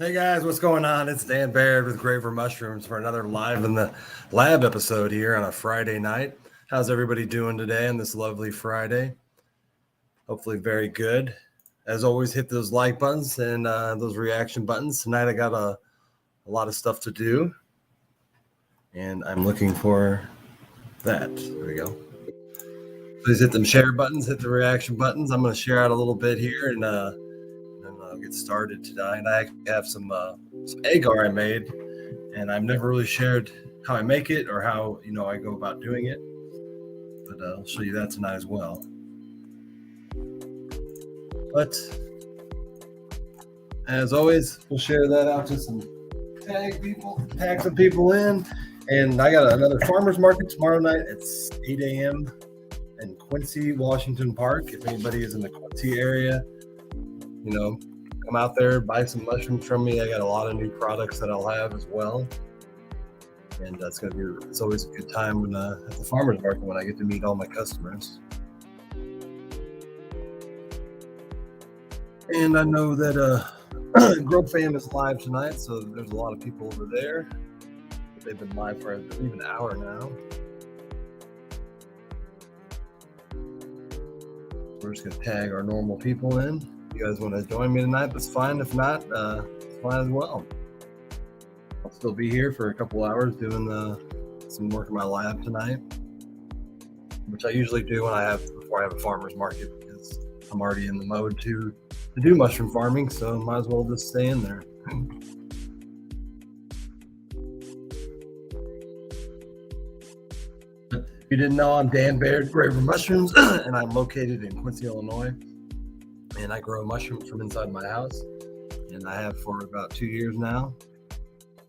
Hey guys, what's going on? It's Dan Baird with Graver Mushrooms for another Live in the Lab episode here on a Friday night. How's everybody doing today on this lovely Friday? Hopefully, very good. As always, hit those like buttons and those reaction buttons. Tonight, I got a lot of stuff to do, and I'm looking for that. There we go. Please hit them share buttons, hit the reaction buttons. I'm going to share out a little bit here and get started tonight. I actually have some agar I made, and I've never really shared how I make it or how I go about doing it, but I'll show you that tonight as well. But as always, we'll share that out to some tag some people in, and I got another farmers market tomorrow night at 8 a.m. in Quincy, Washington Park. If anybody is in the Quincy area, come out there, buy some mushrooms from me. I got a lot of new products that I'll have as well. And it's always a good time when at the farmer's market when I get to meet all my customers. And I know that Grow Fam is live tonight, so there's a lot of people over there. They've been live for even an hour now. We're just going to tag our normal people in. You guys want to join me tonight, that's fine. If not, it's fine as well. I'll still be here for a couple hours doing some work in my lab tonight, which I usually do before I have a farmer's market, because I'm already in the mode to do mushroom farming, so might as well just stay in there. If you didn't know, I'm Dan Baird, Graver Mushrooms, and I'm located in Quincy, Illinois. And I grow mushrooms from inside my house, and I have for about 2 years now.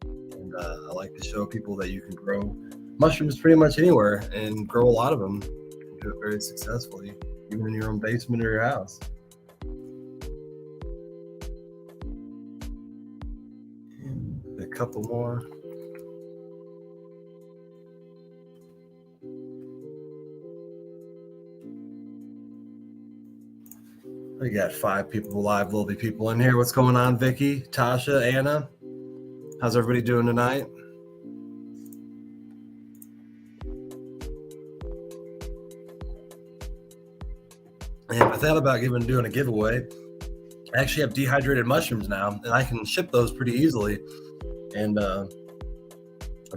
And I like to show people that you can grow mushrooms pretty much anywhere and grow a lot of them and do it very successfully, even in your own basement or your house. And a couple more. We got 5 people live, lovely people in here. What's going on, Vicky, Tasha, Anna? How's everybody doing tonight? And I thought about doing a giveaway. I actually have dehydrated mushrooms now, and I can ship those pretty easily. And I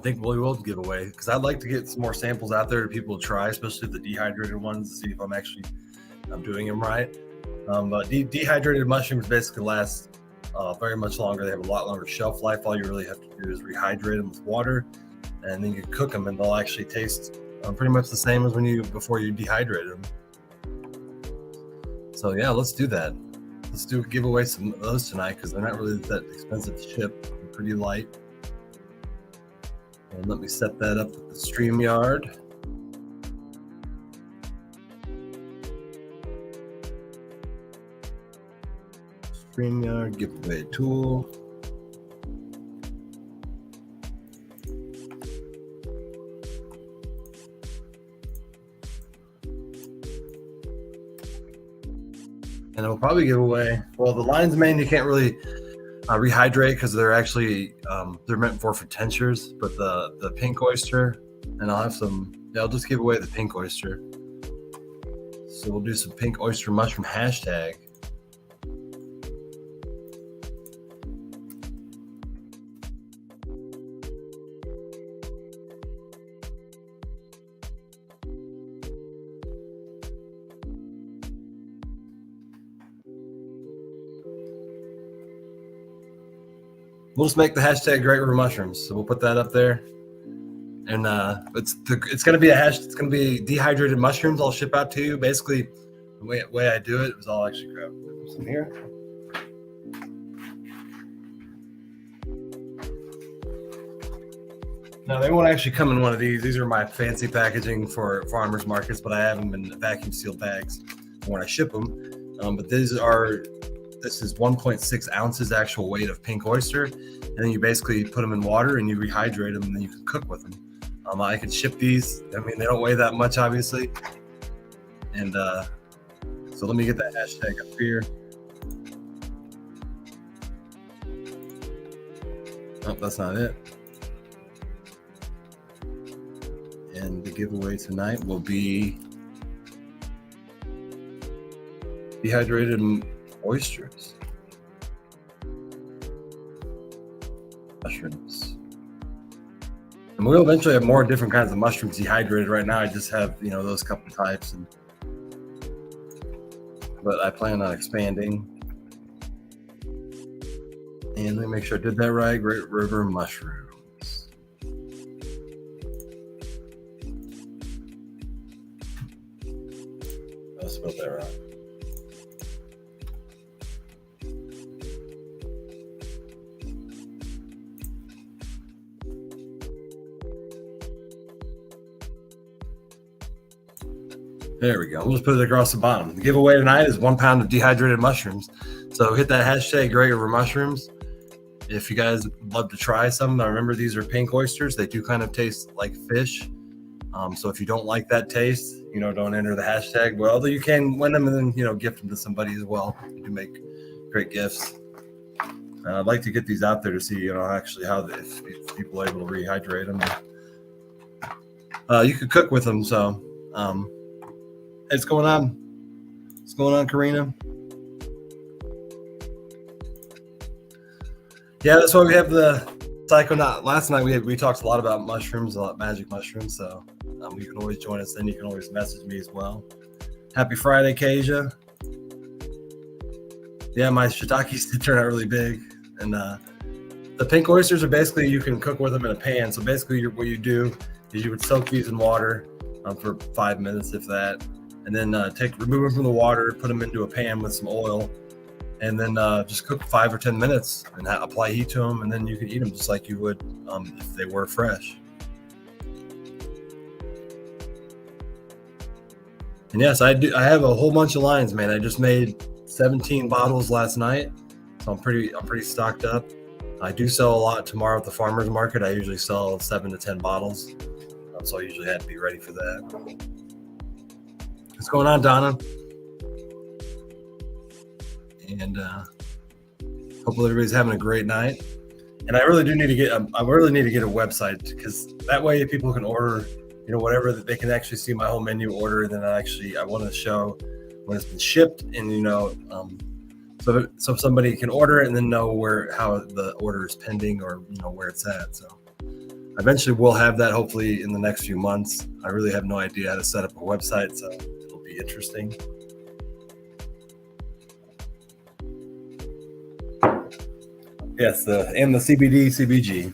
think we will give away, because I'd like to get some more samples out there to people to try, especially the dehydrated ones, to see if I'm doing them right. But dehydrated mushrooms basically last very much longer. They have a lot longer shelf life. All you really have to do is rehydrate them with water, and then you cook them, and they'll actually taste pretty much the same as before you dehydrated them. So yeah, let's do that. Let's give away some of those tonight, because they're not really that expensive to ship. They're pretty light. And let me set that up with the StreamYard. StreamYard giveaway tool. And I'll probably give away, well, the lion's mane you can't really rehydrate, because they're actually they're meant for tinctures, but the pink oyster, and I'll just give away the pink oyster. So we'll do some pink oyster mushroom hashtag. We'll just make the hashtag Great River Mushrooms. So we'll put that up there. And it's going to be it's going to be dehydrated mushrooms I'll ship out to you. Basically, the way I do it was I'll actually grab some here. Now, they won't actually come in one of these. These are my fancy packaging for farmers markets, but I have them in vacuum sealed bags when I ship them. But this is 1.6 ounces actual weight of pink oyster. And then you basically put them in water and you rehydrate them, and then you can cook with them. I can ship these. I mean, they don't weigh that much, obviously. And so let me get that hashtag up here. Oh, that's not it. And the giveaway tonight will be dehydrated oysters. Mushrooms. And we'll eventually have more different kinds of mushrooms dehydrated. Right now I just have, those couple types, but I plan on expanding. And let me make sure I did that right. Great River mushrooms. I spelled that wrong. There we go. We'll just put it across the bottom. The giveaway tonight is 1 pound of dehydrated mushrooms. So hit that hashtag Great River Mushrooms. If you guys would love to try some, now remember these are pink oysters. They do kind of taste like fish. So if you don't like that taste, don't enter the hashtag. Well, although you can win them and then, gift them to somebody as well. You can make great gifts. I'd like to get these out there to see, actually how if people are able to rehydrate them. You could cook with them. So, hey, what's going on? What's going on, Karina? Yeah, that's why we have the Psychonaut. Last night we talked a lot about mushrooms, magic mushrooms. So you can always join us then. You can always message me as well. Happy Friday, Kasia. Yeah, my shiitakes did turn out really big. And the pink oysters are basically, you can cook with them in a pan. So basically what you do is you would soak these in water for 5 minutes, if that. And then remove them from the water, put them into a pan with some oil. And then just cook 5 or 10 minutes and apply heat to them, and then you can eat them just like you would if they were fresh. And yes, I do. I have a whole bunch of lines, man. I just made 17 bottles last night, so I'm pretty stocked up. I do sell a lot tomorrow at the farmers market. I usually sell 7 to 10 bottles, so I usually have to be ready for that. What's going on, Donna? And hopefully everybody's having a great night. And I really need to get a website, because that way people can order, whatever, that they can actually see my whole menu order. And then I want to show when it's been shipped, and so somebody can order it and then know how the order is pending, or where it's at. So eventually we'll have that, hopefully in the next few months. I really have no idea how to set up a website, so it'll be interesting. Yes, and the CBD, CBG.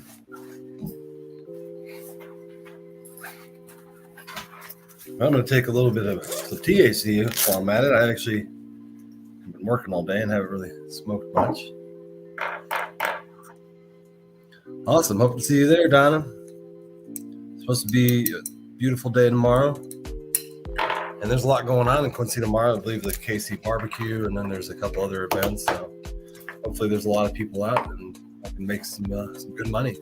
I'm going to take a little bit of the THC while I'm at it. I actually have been working all day and haven't really smoked much. Awesome. Hope to see you there, Donna. It's supposed to be a beautiful day tomorrow. And there's a lot going on in Quincy tomorrow. I believe the KC barbecue, and then there's a couple other events. So hopefully there's a lot of people out, and I can make some good money.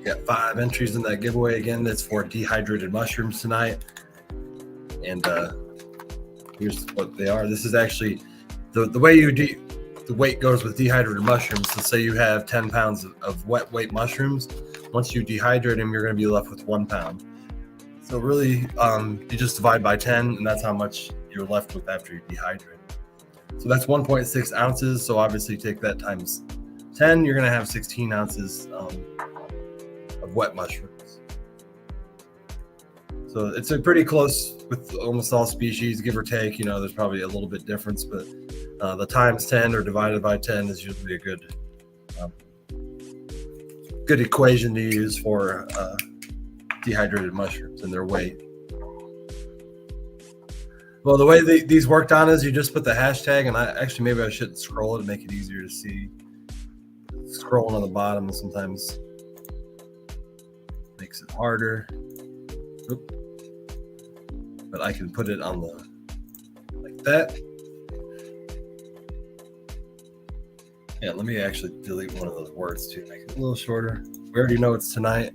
Got 5 entries in that giveaway. Again, that's for dehydrated mushrooms tonight. And here's what they are. This is actually the way the weight goes with dehydrated mushrooms. So say you have 10 pounds of wet weight mushrooms. Once you dehydrate them, you're going to be left with 1 pound. So really, you just divide by 10, and that's how much you're left with after you dehydrate. So that's 1.6 ounces. So obviously take that times 10, you're going to have 16 ounces of wet mushrooms. So it's a pretty close with almost all species, give or take. There's probably a little bit difference, but the times 10 or divided by 10 is usually a good equation to use for dehydrated mushrooms and their weight. Well, the way these worked on is you just put the hashtag, and maybe I should scroll it to make it easier to see. Scrolling on the bottom sometimes makes it harder. Oop. But I can put it on like that. Yeah, let me actually delete one of those words to make it a little shorter. We already know it's tonight.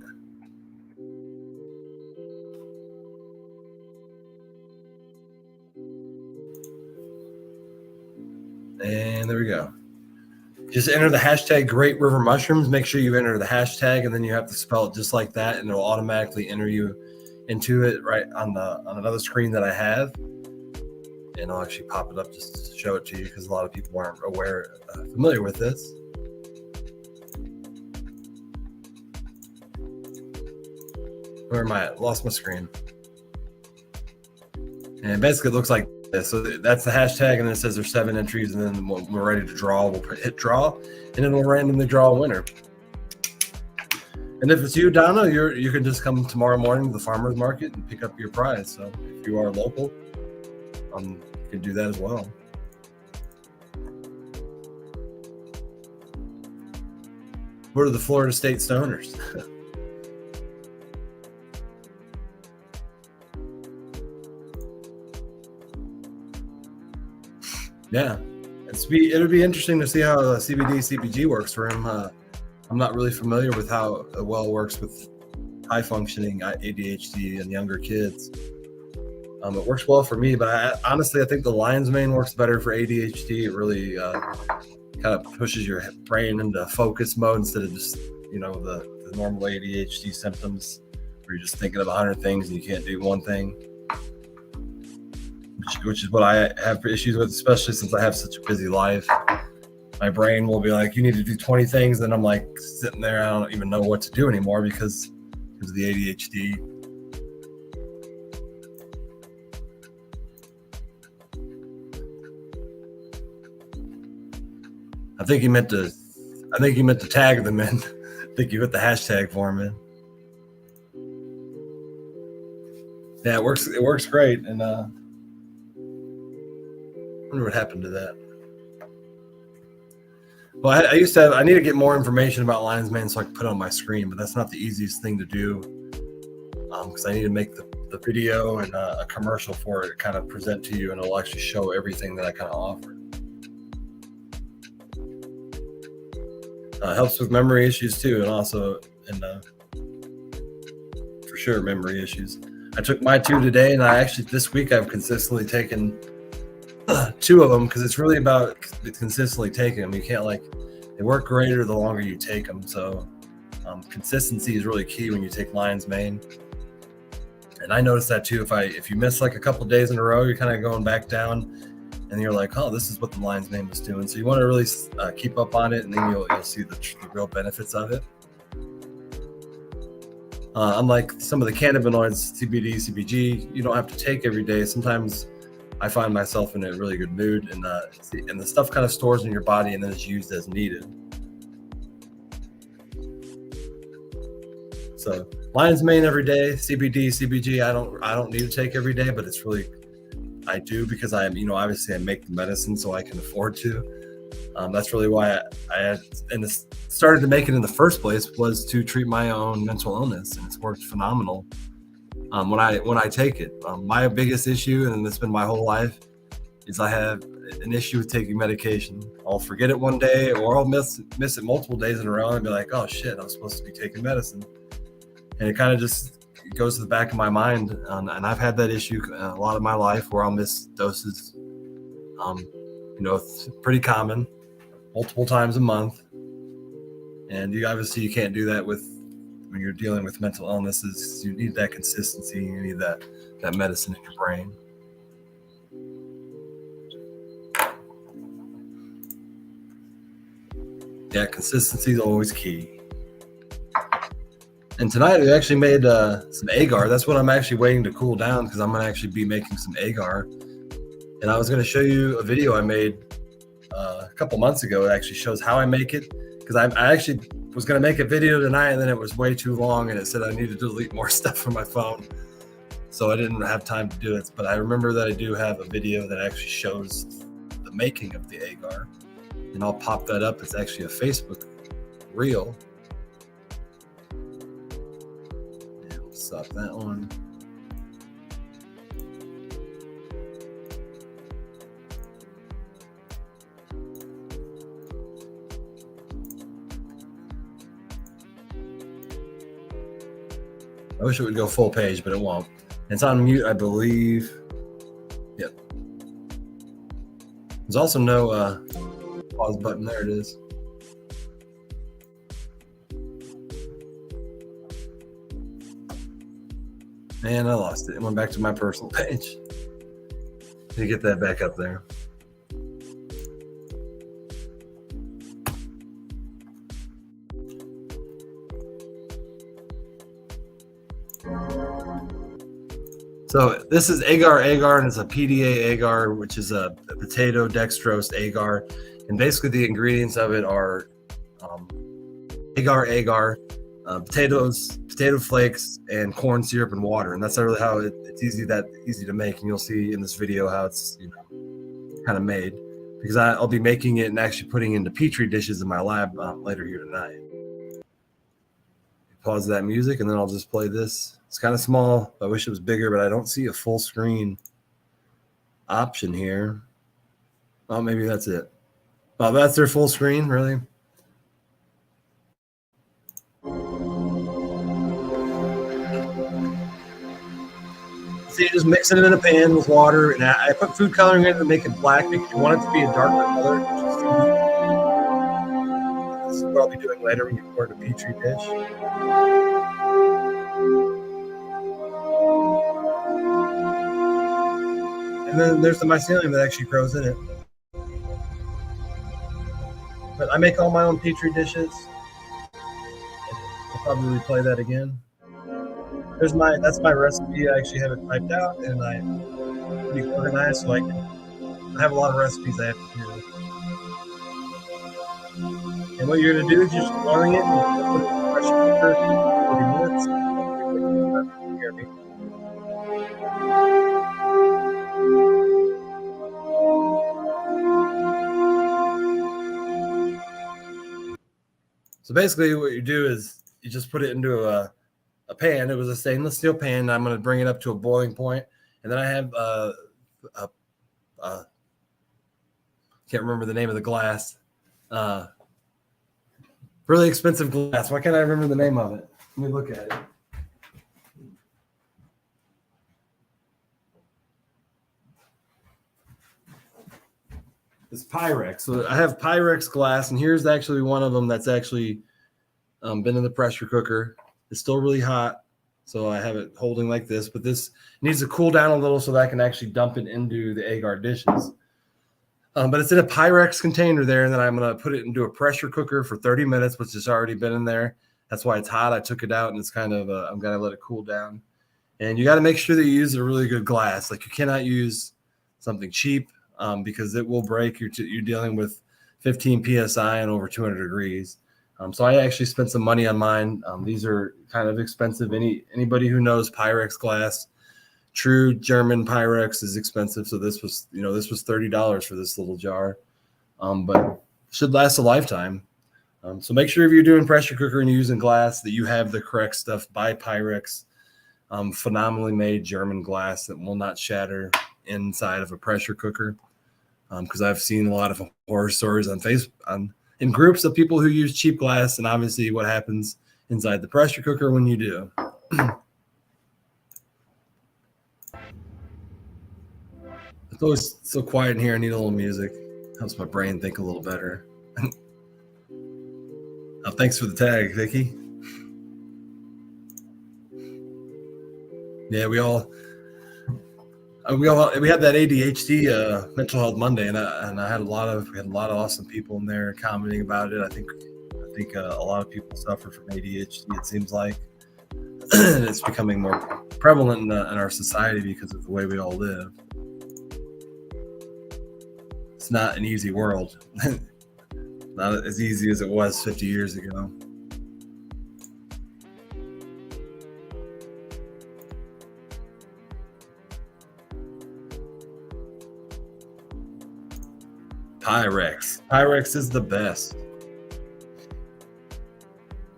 And there we go. Just enter the hashtag Great River Mushrooms. Make sure you enter the hashtag, and then you have to spell it just like that, and it'll automatically enter you into it right on another screen that I have. And I'll actually pop it up just to show it to you because a lot of people aren't familiar with this. Where am I at? Lost my screen. And basically it looks like this. So that's the hashtag, and then it says there's 7 entries, and then when we're ready to draw, we'll hit draw, and it'll randomly draw a winner. And if it's you, Donna, you can just come tomorrow morning to the farmer's market and pick up your prize. So if you are local, you can do that as well. What are the Florida State Stoners? Yeah, it'll be interesting to see how CBD CBG works for him. I'm not really familiar with how well it works with high functioning ADHD and younger kids. It works well for me, but honestly, I think the lion's mane works better for ADHD. It really kind of pushes your brain into focus mode instead of just, the normal ADHD symptoms where you're just thinking of 100 things and you can't do one thing, which is what I have issues with, especially since I have such a busy life. My brain will be like, you need to do 20 things. And I'm like sitting there, I don't even know what to do anymore because of the ADHD. I think you meant to tag them in. I think you put the hashtag for them in. Yeah, it works great. And I wonder what happened to that. Well, I need to get more information about lion's mane so I can put it on my screen, but that's not the easiest thing to do because I need to make the video and a commercial for it, kind of present to you, and it'll actually show everything that I kind of offer. Helps with memory issues too, and also for sure memory issues. I took my 2 today, and this week I've consistently taken 2 of them because it's really about consistently taking them. You can't they work greater the longer you take them. So consistency is really key when you take lion's mane. And I noticed that too. If you miss a couple of days in a row, you're kind of going back down, and you're like, oh, this is what the lion's mane was doing. So you want to really keep up on it, and then you'll see the real benefits of it. Unlike some of the cannabinoids, CBD, CBG, you don't have to take every day. Sometimes I find myself in a really good mood, and the stuff kind of stores in your body and then is used as needed. So lion's mane every day, CBD, CBG, I don't need to take every day, but it's really, I do because obviously I make the medicine so I can afford to. That's really why I started to make it in the first place, was to treat my own mental illness, and it's worked phenomenal. When I take it, my biggest issue, and it's been my whole life, is I have an issue with taking medication. I'll forget it one day, or I'll miss it multiple days in a row and be like, oh shit, I was supposed to be taking medicine. And it kind of just goes to the back of my mind. And I've had that issue a lot of my life where I'll miss doses. It's pretty common, multiple times a month. And obviously you can't do that when you're dealing with mental illnesses. You need that consistency. You need that medicine in your brain. Yeah, consistency is always key. And tonight we actually made some agar. That's what I'm actually waiting to cool down, because I'm going to actually be making some agar. And I was going to show you a video I made a couple months ago. It actually shows how I make it, because I actually was going to make a video tonight, and then it was way too long, and it said I needed to delete more stuff from my phone. So I didn't have time to do it. But I remember that I do have a video that actually shows the making of the agar. And I'll pop that up. It's actually a Facebook reel. Stop that one. I wish it would go full page, but it won't. It's on mute, I believe. Yep. There's also no pause button. There it is. Man, I lost it. It went back to my personal page. To get that back up there. So this is agar, and it's a PDA agar, which is a potato dextrose agar, and basically the ingredients of it are agar, potato flakes, and corn syrup and water, and that's really how it's easy to make. And you'll see in this video how it's kind of made, because I'll be making it and actually putting it into petri dishes in my lab later here tonight. Pause that music, and then I'll just play this. It's kind of small. I wish it was bigger, but I don't see a full screen option here. Oh, maybe that's it. Oh, that's their full screen, really? So you just mix it in a pan with water, and I put food coloring in it to make it black because you want it to be a darker color. This is what I'll be doing later when you pour it in a petri dish. And then there's the mycelium that actually grows in it. But I make all my own petri dishes. I'll probably replay that again. That's my recipe. I actually have it typed out, and I'm pretty organized, so I have a lot of recipes I have to do. And what you're gonna do is just boiling it and put it in the pressure cooker for 40 minutes. So basically what you do is you just put it into a pan. It was a stainless steel pan. I'm going to bring it up to a boiling point. And then I have can't remember the name of the glass. Really expensive glass. Why can't I remember the name of it? Let me look at it. It's Pyrex. So I have Pyrex glass, and here's actually one of them that's actually been in the pressure cooker. It's still really hot, so I have it holding like this, but this needs to cool down a little so that I can actually dump it into the agar dishes. But it's in a Pyrex container there, and then I'm going to put it into a pressure cooker for 30 minutes, which has already been in there. That's why it's hot. I took it out, and it's kind of I'm going to let it cool down. And you got to make sure that you use a really good glass. Like, you cannot use something cheap because it will break. You're dealing with 15 psi and over 200 degrees. So I actually spent some money on mine. These are kind of expensive. Anybody who knows Pyrex glass, true German Pyrex is expensive. So this was $30 for this little jar, but should last a lifetime. So make sure if you're doing pressure cooker and you're using glass that you have the correct stuff. Buy Pyrex, phenomenally made German glass that will not shatter inside of a pressure cooker. Because I've seen a lot of horror stories on Facebook, in groups of people who use cheap glass, and obviously what happens inside the pressure cooker when you do. It's always so quiet in here. I need a little music. Helps my brain think a little better. Thanks for the tag, Vicky. Yeah, we had that ADHD mental health Monday, and I had a lot of awesome people in there commenting about it. I think a lot of people suffer from ADHD. It seems like and it's becoming more prevalent in our society because of the way we all live. It's not an easy world. Not as easy as it was 50 years ago. Pyrex is the best.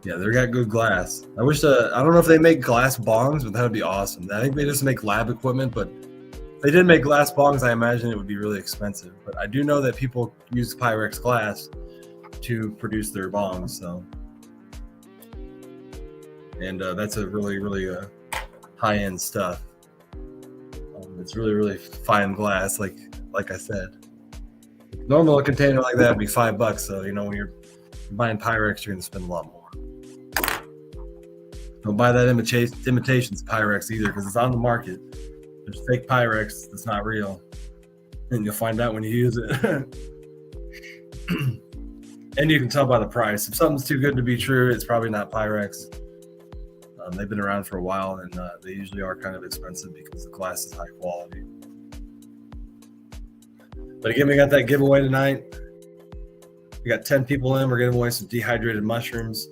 Yeah, they got good glass. I wish I don't know if they make glass bongs, but that would be awesome. I think they just make lab equipment, but if they did make glass bongs, I imagine it would be really expensive. But I do know that people use Pyrex glass to produce their bongs, so. And that's a really, really high-end stuff. It's really, really fine glass, like I said. Normal a container like that would be $5. So when you're buying Pyrex, you're gonna spend a lot more. Don't buy that imitations Pyrex either, because it's on the market. There's fake Pyrex that's not real, and you'll find out when you use it. And you can tell by the price. If something's too good to be true, it's probably not Pyrex. They've been around for a while, and they usually are kind of expensive because the glass is high quality. But again, we got that giveaway tonight. We got 10 people in. We're giving away some dehydrated mushrooms.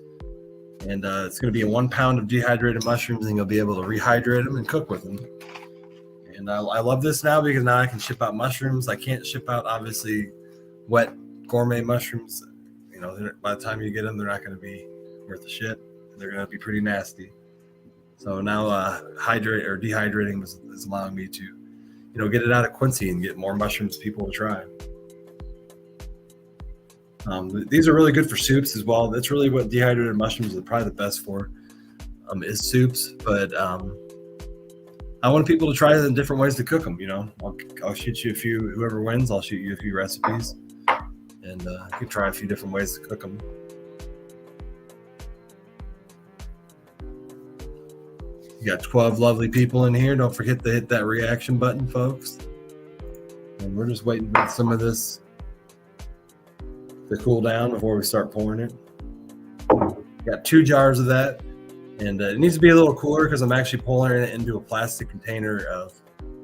And it's going to be 1 pound of dehydrated mushrooms, and you'll be able to rehydrate them and cook with them. And I love this now because now I can ship out mushrooms. I can't ship out, obviously, wet gourmet mushrooms. By the time you get them, they're not going to be worth a shit. They're going to be pretty nasty. So now dehydrating is allowing me to, get it out of Quincy and get more mushrooms for people to try. These are really good for soups as well. That's really what dehydrated mushrooms are probably the best for, is soups. But I want people to try the different ways to cook them. I'll shoot you a few. Whoever wins, I'll shoot you a few recipes, and you can try a few different ways to cook them. You got 12 lovely people in here. Don't forget to hit that reaction button, folks. And we're just waiting for some of this to cool down before we start pouring it. Got 2 jars of that, and it needs to be a little cooler because I'm actually pouring it into a plastic container of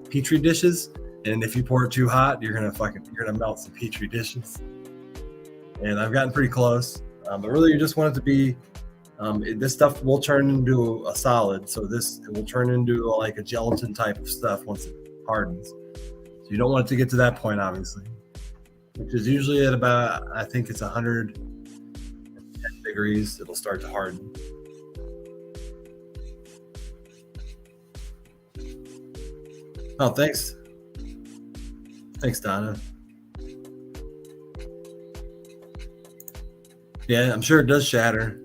Petri dishes. And if you pour it too hot, you're gonna melt some Petri dishes. And I've gotten pretty close, but really you just want it to be. This stuff will turn into a solid, so it will turn into like a gelatin type of stuff once it hardens. So you don't want it to get to that point, obviously, which is usually at about, I think it's 110 degrees. It'll start to harden. Oh, thanks, Donna. Yeah, I'm sure it does shatter.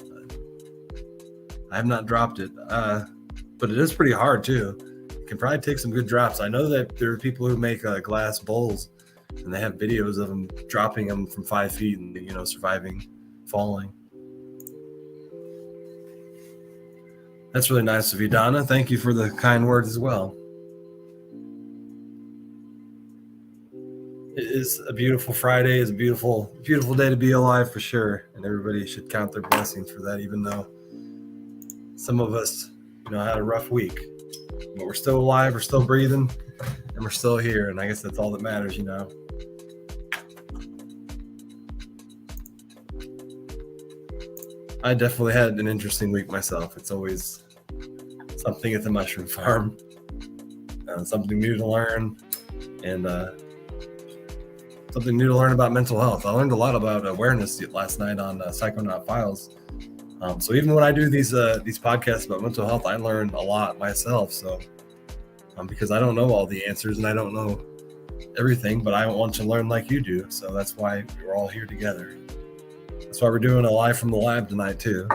I have not dropped it, but it is pretty hard too. You can probably take some good drops. I know that there are people who make glass bowls, and they have videos of them dropping them from 5 feet and surviving falling. That's really nice of you, Donna. Thank you for the kind words as well. It is a beautiful Friday. It's a beautiful, beautiful day to be alive for sure, and everybody should count their blessings for that, even though some of us, had a rough week, but we're still alive, we're still breathing, and we're still here. And I guess that's all that matters, I definitely had an interesting week myself. It's always something at the mushroom farm, something new to learn, and something new to learn about mental health. I learned a lot about awareness last night on Psychonaut Files. So even when I do these podcasts about mental health, I learn a lot myself. So because I don't know all the answers and I don't know everything, but I want to learn like you do. So that's why we're all here together. That's why we're doing a live from the lab tonight too.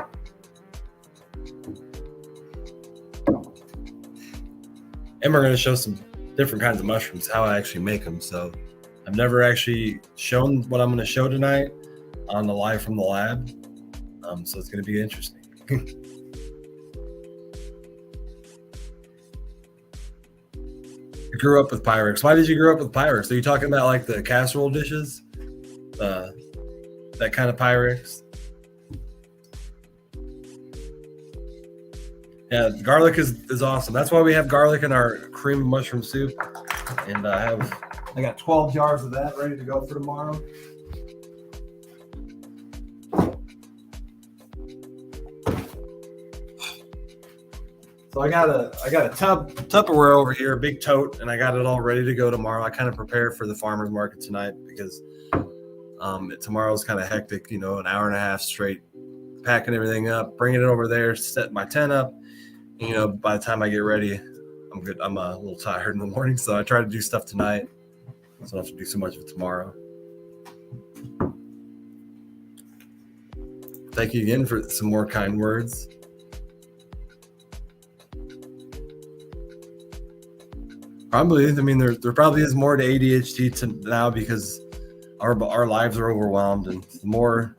And we're going to show some different kinds of mushrooms, how I actually make them. So I've never actually shown what I'm going to show tonight on the live from the lab. So it's going to be interesting. You grew up with Pyrex. Why did you grow up with Pyrex? Are you talking about like the casserole dishes? That kind of Pyrex? Yeah, garlic is awesome. That's why we have garlic in our cream of mushroom soup. And I got 12 jars of that ready to go for tomorrow. So I got a Tupperware over here, a big tote, and I got it all ready to go tomorrow. I kind of prepare for the farmer's market tonight because tomorrow's kind of hectic, an hour and a half straight packing everything up, bringing it over there, set my tent up. By the time I get ready, I'm good. I'm a little tired in the morning, so I try to do stuff tonight so I don't have to do so much of it tomorrow. Thank you again for some more kind words. Probably. I mean, there probably is more to ADHD now because our lives are overwhelmed, and the more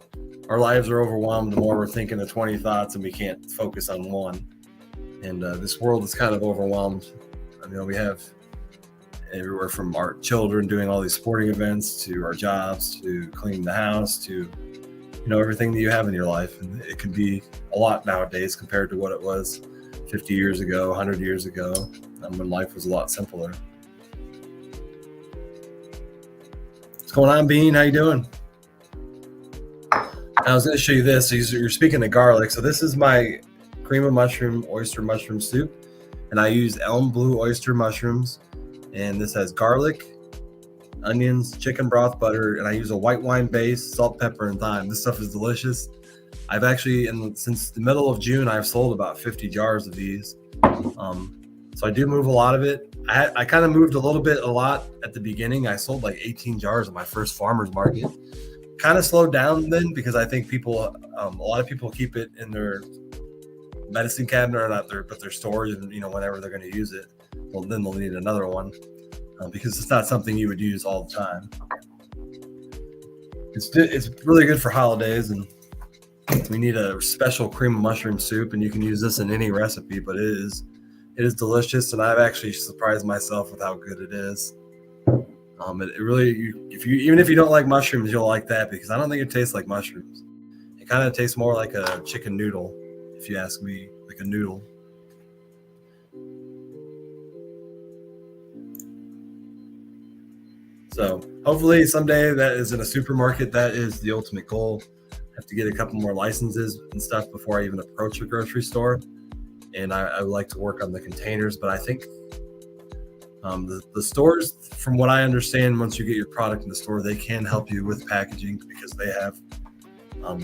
our lives are overwhelmed, the more we're thinking of 20 thoughts and we can't focus on one. And this world is kind of overwhelmed. We have everywhere from our children doing all these sporting events to our jobs to cleaning the house to everything that you have in your life, and it can be a lot nowadays compared to what it was 50 years ago, 100 years ago, when life was a lot simpler. What's going on, Bean? How you doing? I was going to show you this. So you're speaking of garlic. So this is my cream of mushroom oyster mushroom soup, and I use elm blue oyster mushrooms, and this has garlic, onions, chicken broth, butter, and I use a white wine base, salt, pepper, and thyme. This stuff is delicious. I've actually, since the middle of June, I've sold about 50 jars of these. So I do move a lot of it. I kind of moved a lot at the beginning. I sold like 18 jars at my first farmer's market. Kind of slowed down then because I think a lot of people keep it in their medicine cabinet or not but their storage, and whenever they're going to use it, well, then they'll need another one because it's not something you would use all the time. It's really good for holidays, and we need a special cream of mushroom soup, and you can use this in any recipe, but it is delicious, and I've actually surprised myself with how good it is. It really, even if you don't like mushrooms, you'll like that because I don't think it tastes like mushrooms. It kind of tastes more like a chicken noodle, if you ask me, like a noodle. So hopefully someday that is in a supermarket. That is the ultimate goal. I have to get a couple more licenses and stuff before I even approach a grocery store. And I would like to work on the containers, but I think the stores, from what I understand, once you get your product in the store, they can help you with packaging because they have,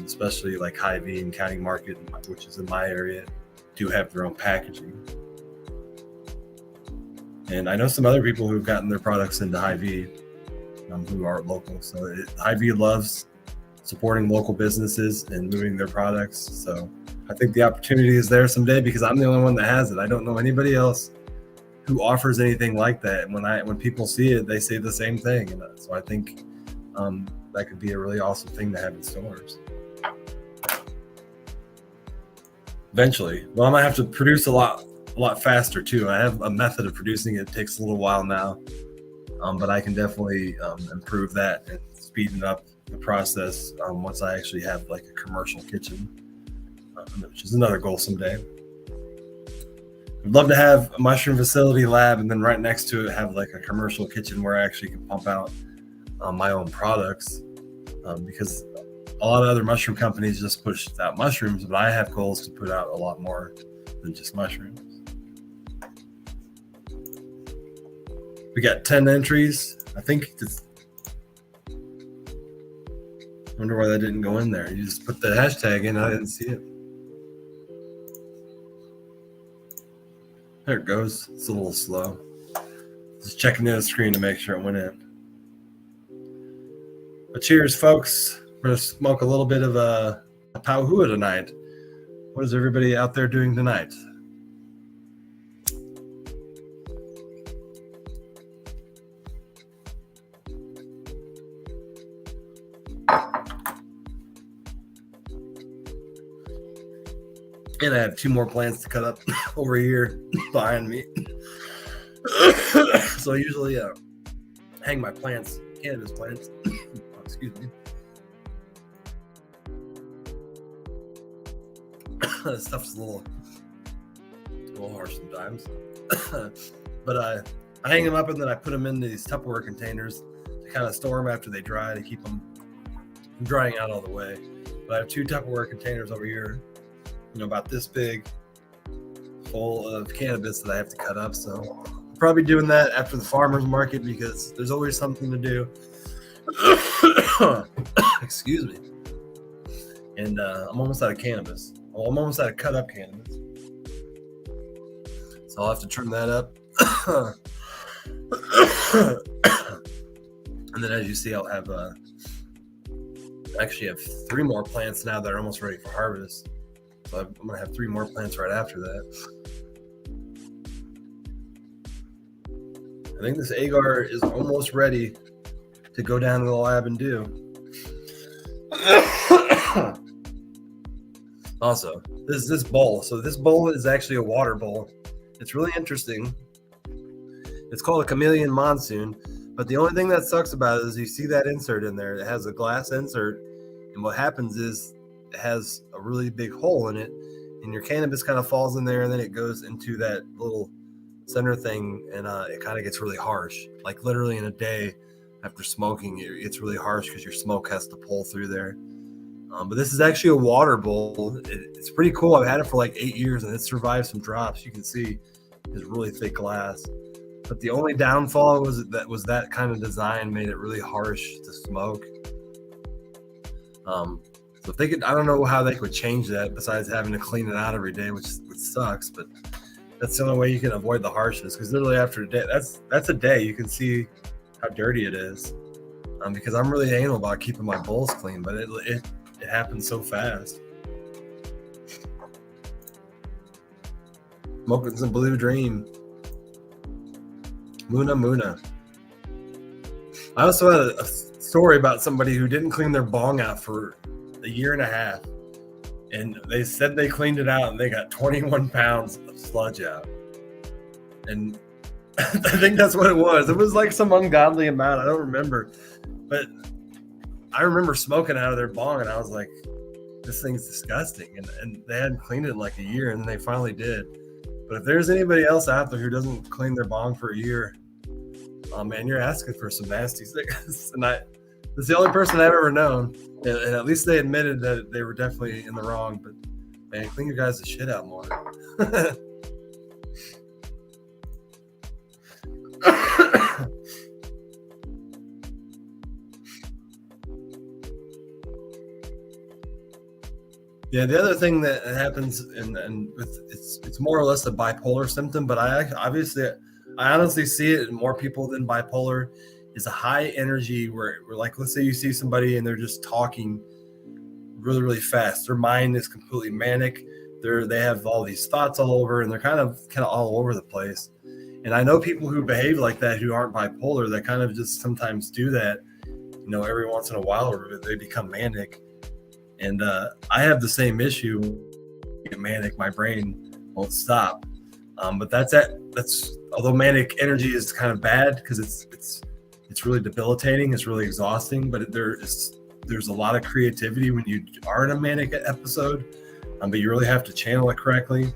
especially like Hy-Vee and County Market, which is in my area, do have their own packaging. And I know some other people who've gotten their products into Hy-Vee who are local. So Hy-Vee loves supporting local businesses and moving their products. So I think the opportunity is there someday because I'm the only one that has it. I don't know anybody else who offers anything like that. And when people see it, they say the same thing. And so I think that could be a really awesome thing to have in stores. Eventually, well, I might have to produce a lot faster too. I have a method of producing it. It takes a little while now, but I can definitely improve that and speed up the process once I actually have like a commercial kitchen, which is another goal someday. I'd love to have a mushroom facility lab, and then right next to it have like a commercial kitchen where I actually can pump out my own products, because a lot of other mushroom companies just push out mushrooms, but I have goals to put out a lot more than just mushrooms. We got 10 entries. I think I wonder why that didn't go in there. You just put the hashtag in. I didn't see it. There it goes. It's a little slow. Just checking the screen to make sure it went in. But cheers, folks. We're going to smoke a little bit of a pauhua tonight. What is everybody out there doing tonight? And I have 2 more plants to cut up over here behind me. So I usually hang my plants, cannabis plants. Excuse me. This stuff's a little harsh sometimes. But I hang them up and then I put them in these Tupperware containers to kind of store them after they dry, to keep them from drying out all the way. But I have 2 Tupperware containers over here, about this big, full of cannabis that I have to cut up. So I'm probably doing that after the farmer's market because there's always something to do. Excuse me. And I'm almost out of cannabis. Well, I'm almost out of cut up cannabis. So I'll have to trim that up. And then as you see, I'll have actually have 3 more plants now that are almost ready for harvest. So I'm going to have 3 more plants right after that. I think this agar is almost ready to go down to the lab and do. Also, this bowl. So this bowl is actually a water bowl. It's really interesting. It's called a chameleon monsoon, but the only thing that sucks about it is you see that insert in there. It has a glass insert, and what happens is it has a really big hole in it, and your cannabis kind of falls in there, and then it goes into that little center thing, and it kind of gets really harsh. Like literally in a day after smoking, it's really harsh because your smoke has to pull through there. But this is actually a water bowl. It's pretty cool. I've had it for like 8 years, and it survived some drops. You can see it's really thick glass. But the only downfall was that kind of design made it really harsh to smoke. So if they could, I don't know how they could change that besides having to clean it out every day, which sucks. But that's the only way you can avoid the harshness, because literally after a day, that's a day, you can see how dirty it is. Because I'm really anal about keeping my bowls clean, but it happens so fast. Smoking some Blue Dream. Muna. I also had a story about somebody who didn't clean their bong out for a year and a half. And they said they cleaned it out and they got 21 pounds of sludge out. And I think that's what it was. It was like some ungodly amount. I don't remember. But I remember smoking out of their bong and I was like, this thing's disgusting. And they hadn't cleaned it in like a year, and then they finally did. But if there's anybody else out there who doesn't clean their bong for a year, oh man, you're asking for some nasty things. And it's the only person I've ever known. And at least they admitted that they were definitely in the wrong. But man, clean your guys' shit out more. Yeah, the other thing that happens, and it's more or less a bipolar symptom, but I honestly see it in more people than bipolar, is a high energy where like, let's say you see somebody and they're just talking really, really fast. Their mind is completely manic. They have all these thoughts all over, and they're kind of all over the place. And I know people who behave like that who aren't bipolar that kind of just sometimes do that, every once in a while, or they become manic. And I have the same issue. Get manic, my brain won't stop. But that's although manic energy is kind of bad because it's really debilitating, it's really exhausting. But there's a lot of creativity when you are in a manic episode. But you really have to channel it correctly,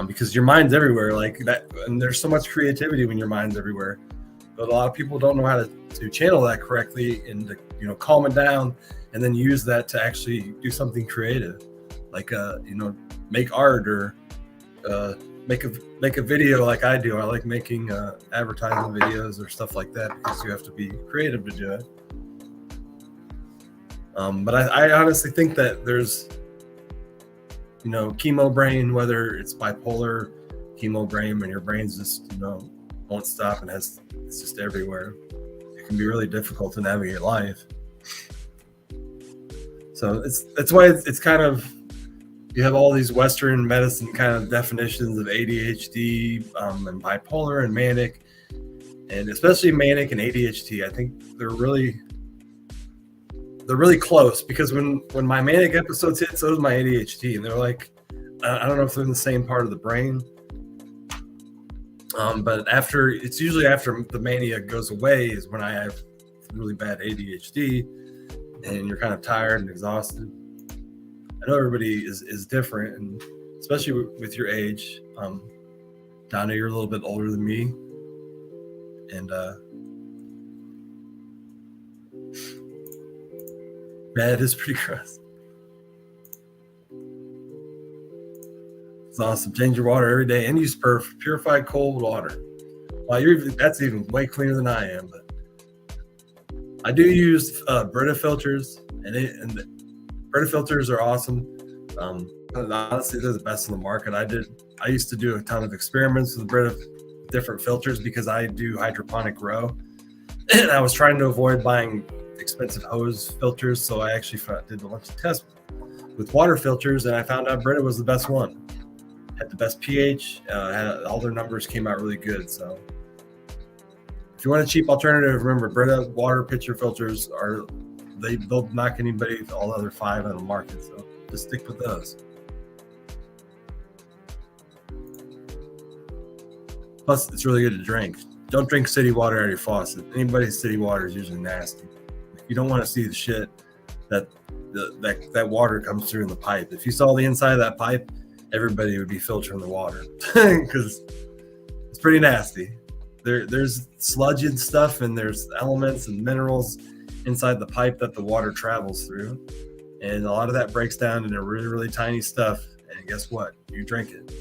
because your mind's everywhere like that, and there's so much creativity when your mind's everywhere. But a lot of people don't know how to channel that correctly and to calm it down, and then use that to actually do something creative, like make art or make a video like I do. I like making advertising videos or stuff like that because you have to be creative to do it. But I honestly think that there's chemo brain, whether it's bipolar, chemo brain, and your brain's just won't stop and it's just everywhere. It can be really difficult to navigate life. So that's why it's kind of, you have all these Western medicine kind of definitions of ADHD and bipolar and manic, and especially manic and ADHD. I think they're really close, because when my manic episodes hit, so does my ADHD, and they're like, I don't know if they're in the same part of the brain. But it's usually after the mania goes away is when I have really bad ADHD, and you're kind of tired and exhausted. I know everybody is different, and especially with your age. Donna, you're a little bit older than me, and yeah, it is pretty gross. It's awesome. Change your water every day and use purified cold water. Well, that's even way cleaner than I am. But I do use Brita filters, and Brita filters are awesome. Honestly, they're the best in the market. I used to do a ton of experiments with Brita different filters because I do hydroponic grow, and I was trying to avoid buying expensive hose filters. So I actually did a bunch of tests with water filters, and I found out Brita was the best one. Had the best pH. All their numbers came out really good. So If you want a cheap alternative, remember Brita water pitcher filters they'll knock anybody all the other 5 on the market. So just stick with those. Plus, it's really good to drink. Don't drink city water out of your faucet. Anybody's city water is usually nasty. You don't want to see the shit that water comes through in the pipe. If you saw the inside of that pipe, everybody would be filtering the water because it's pretty nasty. There's sludge and stuff, and there's elements and minerals inside the pipe that the water travels through, and a lot of that breaks down into really, really tiny stuff. And guess what? You drink it.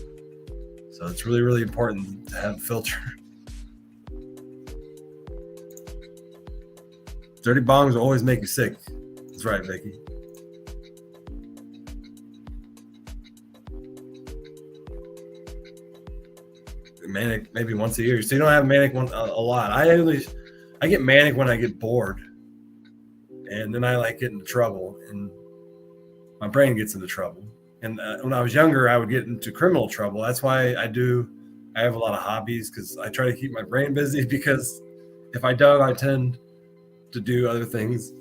So it's really, really important to have a filter. Dirty bongs will always make you sick. That's right, Vicky. Manic maybe once a year. So you don't have manic a lot. I get manic when I get bored, and then I get into trouble, and my brain gets into trouble. And when I was younger, I would get into criminal trouble. That's why I have a lot of hobbies, because I try to keep my brain busy, because if I don't, I tend to do other things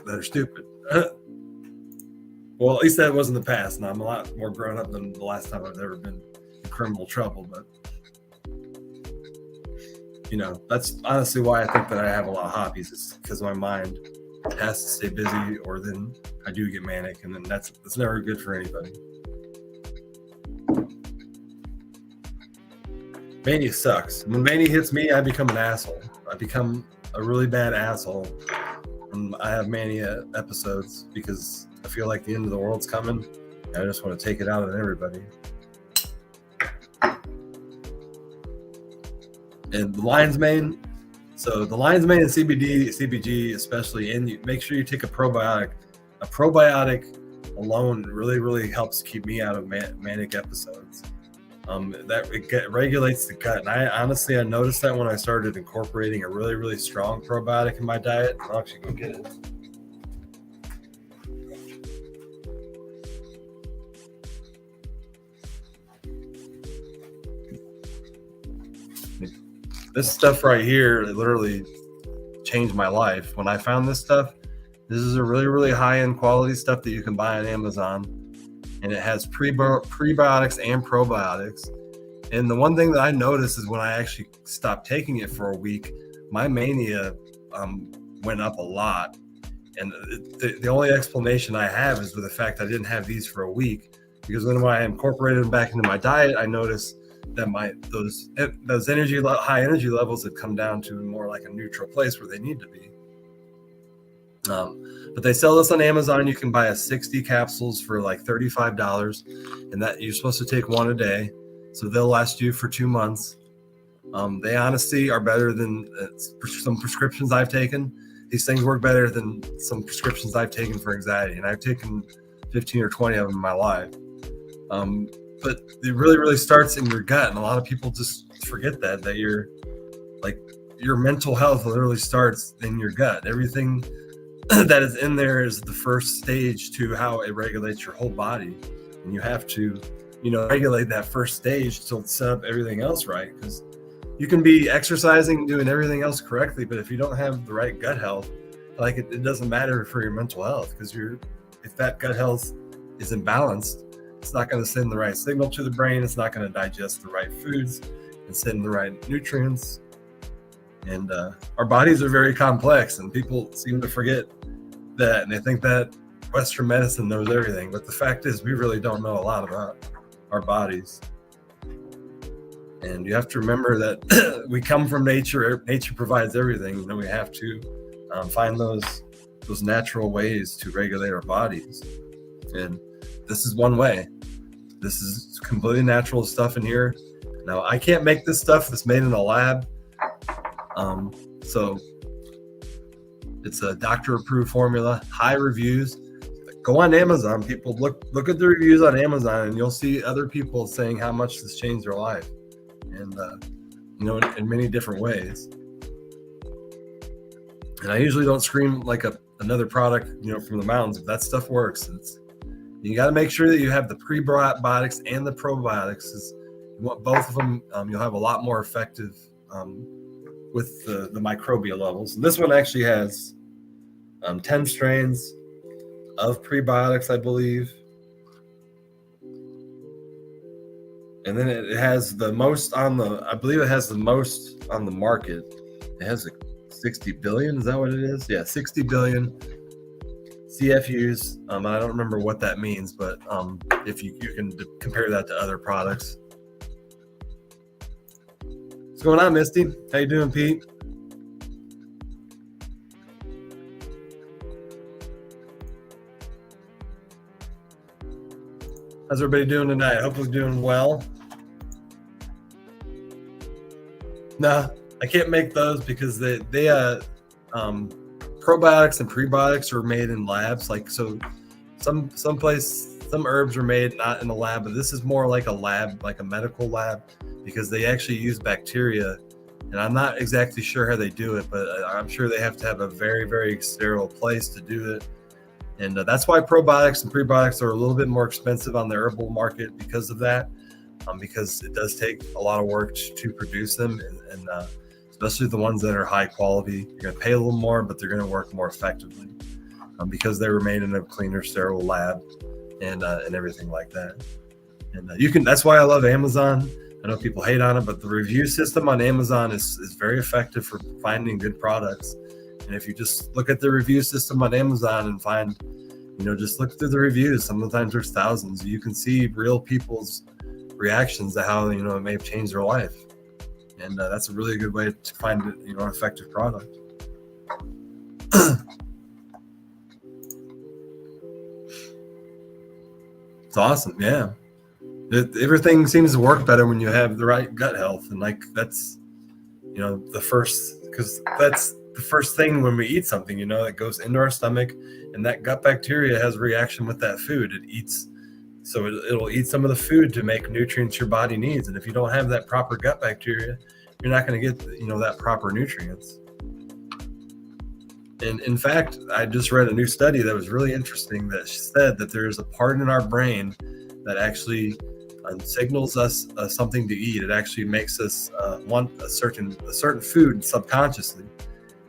that are stupid. Well, at least that was in the past, and I'm a lot more grown up than the last time I've ever been in criminal trouble. But that's honestly why I think that I have a lot of hobbies. It's because my mind has to stay busy, or then I do get manic, and then that's never good for anybody. Mania sucks. When mania hits me, I become an asshole. I become a really bad asshole. And I have mania episodes because I feel like the end of the world's coming, and I just want to take it out on everybody. And the lion's mane. So the lion's mane and CBG especially, and you make sure you take a probiotic. A probiotic alone really, really helps keep me out of manic episodes. It regulates the gut. And I noticed that when I started incorporating a really, really strong probiotic in my diet. I'll actually go get it. This stuff right here, it literally changed my life. When I found this stuff, this is a really, really high-end quality stuff that you can buy on Amazon. And it has prebiotics and probiotics. And the one thing that I noticed is when I actually stopped taking it for a week, my mania went up a lot. And the only explanation I have is with the fact I didn't have these for a week, because when I incorporated them back into my diet, I noticed that those high energy levels had come down to more like a neutral place where they need to be. But they sell this on Amazon. You can buy 60 capsules for like $35, and that you're supposed to take one a day. So they'll last you for 2 months. They honestly are better than some prescriptions I've taken. These things work better than some prescriptions I've taken for anxiety, and I've taken 15 or 20 of them in my life. But it really, really starts in your gut, and a lot of people just forget that your mental health literally starts in your gut. Everything that is in there is the first stage to how it regulates your whole body, and you have to regulate that first stage to set up everything else right, because you can be exercising and doing everything else correctly, but if you don't have the right gut health, it doesn't matter for your mental health, because if that gut health is imbalanced, it's not going to send the right signal to the brain. It's not going to digest the right foods and send the right nutrients. And our bodies are very complex, and people seem to forget that, and they think that Western medicine knows everything. But the fact is, we really don't know a lot about our bodies. And you have to remember that we come from nature. Nature provides everything. We have to find those natural ways to regulate our bodies. And this is one way. This is completely natural stuff in here. Now, I can't make this stuff that's made in a lab. So it's a doctor-approved formula, high reviews. Go on Amazon. People look at the reviews on Amazon, and you'll see other people saying how much this changed their life, and in many different ways. And I usually don't scream like another product, from the mountains. If that stuff works, you got to make sure that you have the prebiotics and the probiotics. You want both of them. You'll have a lot more effective with the microbial levels. And this one actually has 10 strains of prebiotics, I believe. And then it has the most I believe it has the most on the market. It has like 60 billion. Is that what it is? Yeah, 60 billion CFUs. I don't remember what that means, but if you can compare that to other products. What's going on, Misty? How you doing, Pete? How's everybody doing tonight? Hopefully doing well. No, I can't make those because they probiotics and prebiotics are made in labs. Like, so some herbs are made not in a lab, but this is more like a lab, like a medical lab, because they actually use bacteria. And I'm not exactly sure how they do it, but I'm sure they have to have a very, very sterile place to do it. And that's why probiotics and prebiotics are a little bit more expensive on the herbal market because of that, because it does take a lot of work to produce them. And especially the ones that are high quality, you're going to pay a little more, but they're going to work more effectively because they were made in a cleaner, sterile lab and everything like that. And that's why I love Amazon. I know people hate on it, but the review system on Amazon is very effective for finding good products. And if you just look at the review system on Amazon and find, just look through the reviews, sometimes there's thousands. You can see real people's reactions to how, it may have changed their life. And that's a really good way to find, an effective product. It's awesome. Yeah. Everything seems to work better when you have the right gut health. And that's, because that's the first thing when we eat something, that goes into our stomach, and that gut bacteria has a reaction with that food. It'll eat some of the food to make nutrients your body needs. And if you don't have that proper gut bacteria, you're not going to get, that proper nutrients. And in fact, I just read a new study that was really interesting that said that there's a part in our brain that actually signals us something to eat. It actually makes us want a certain food subconsciously.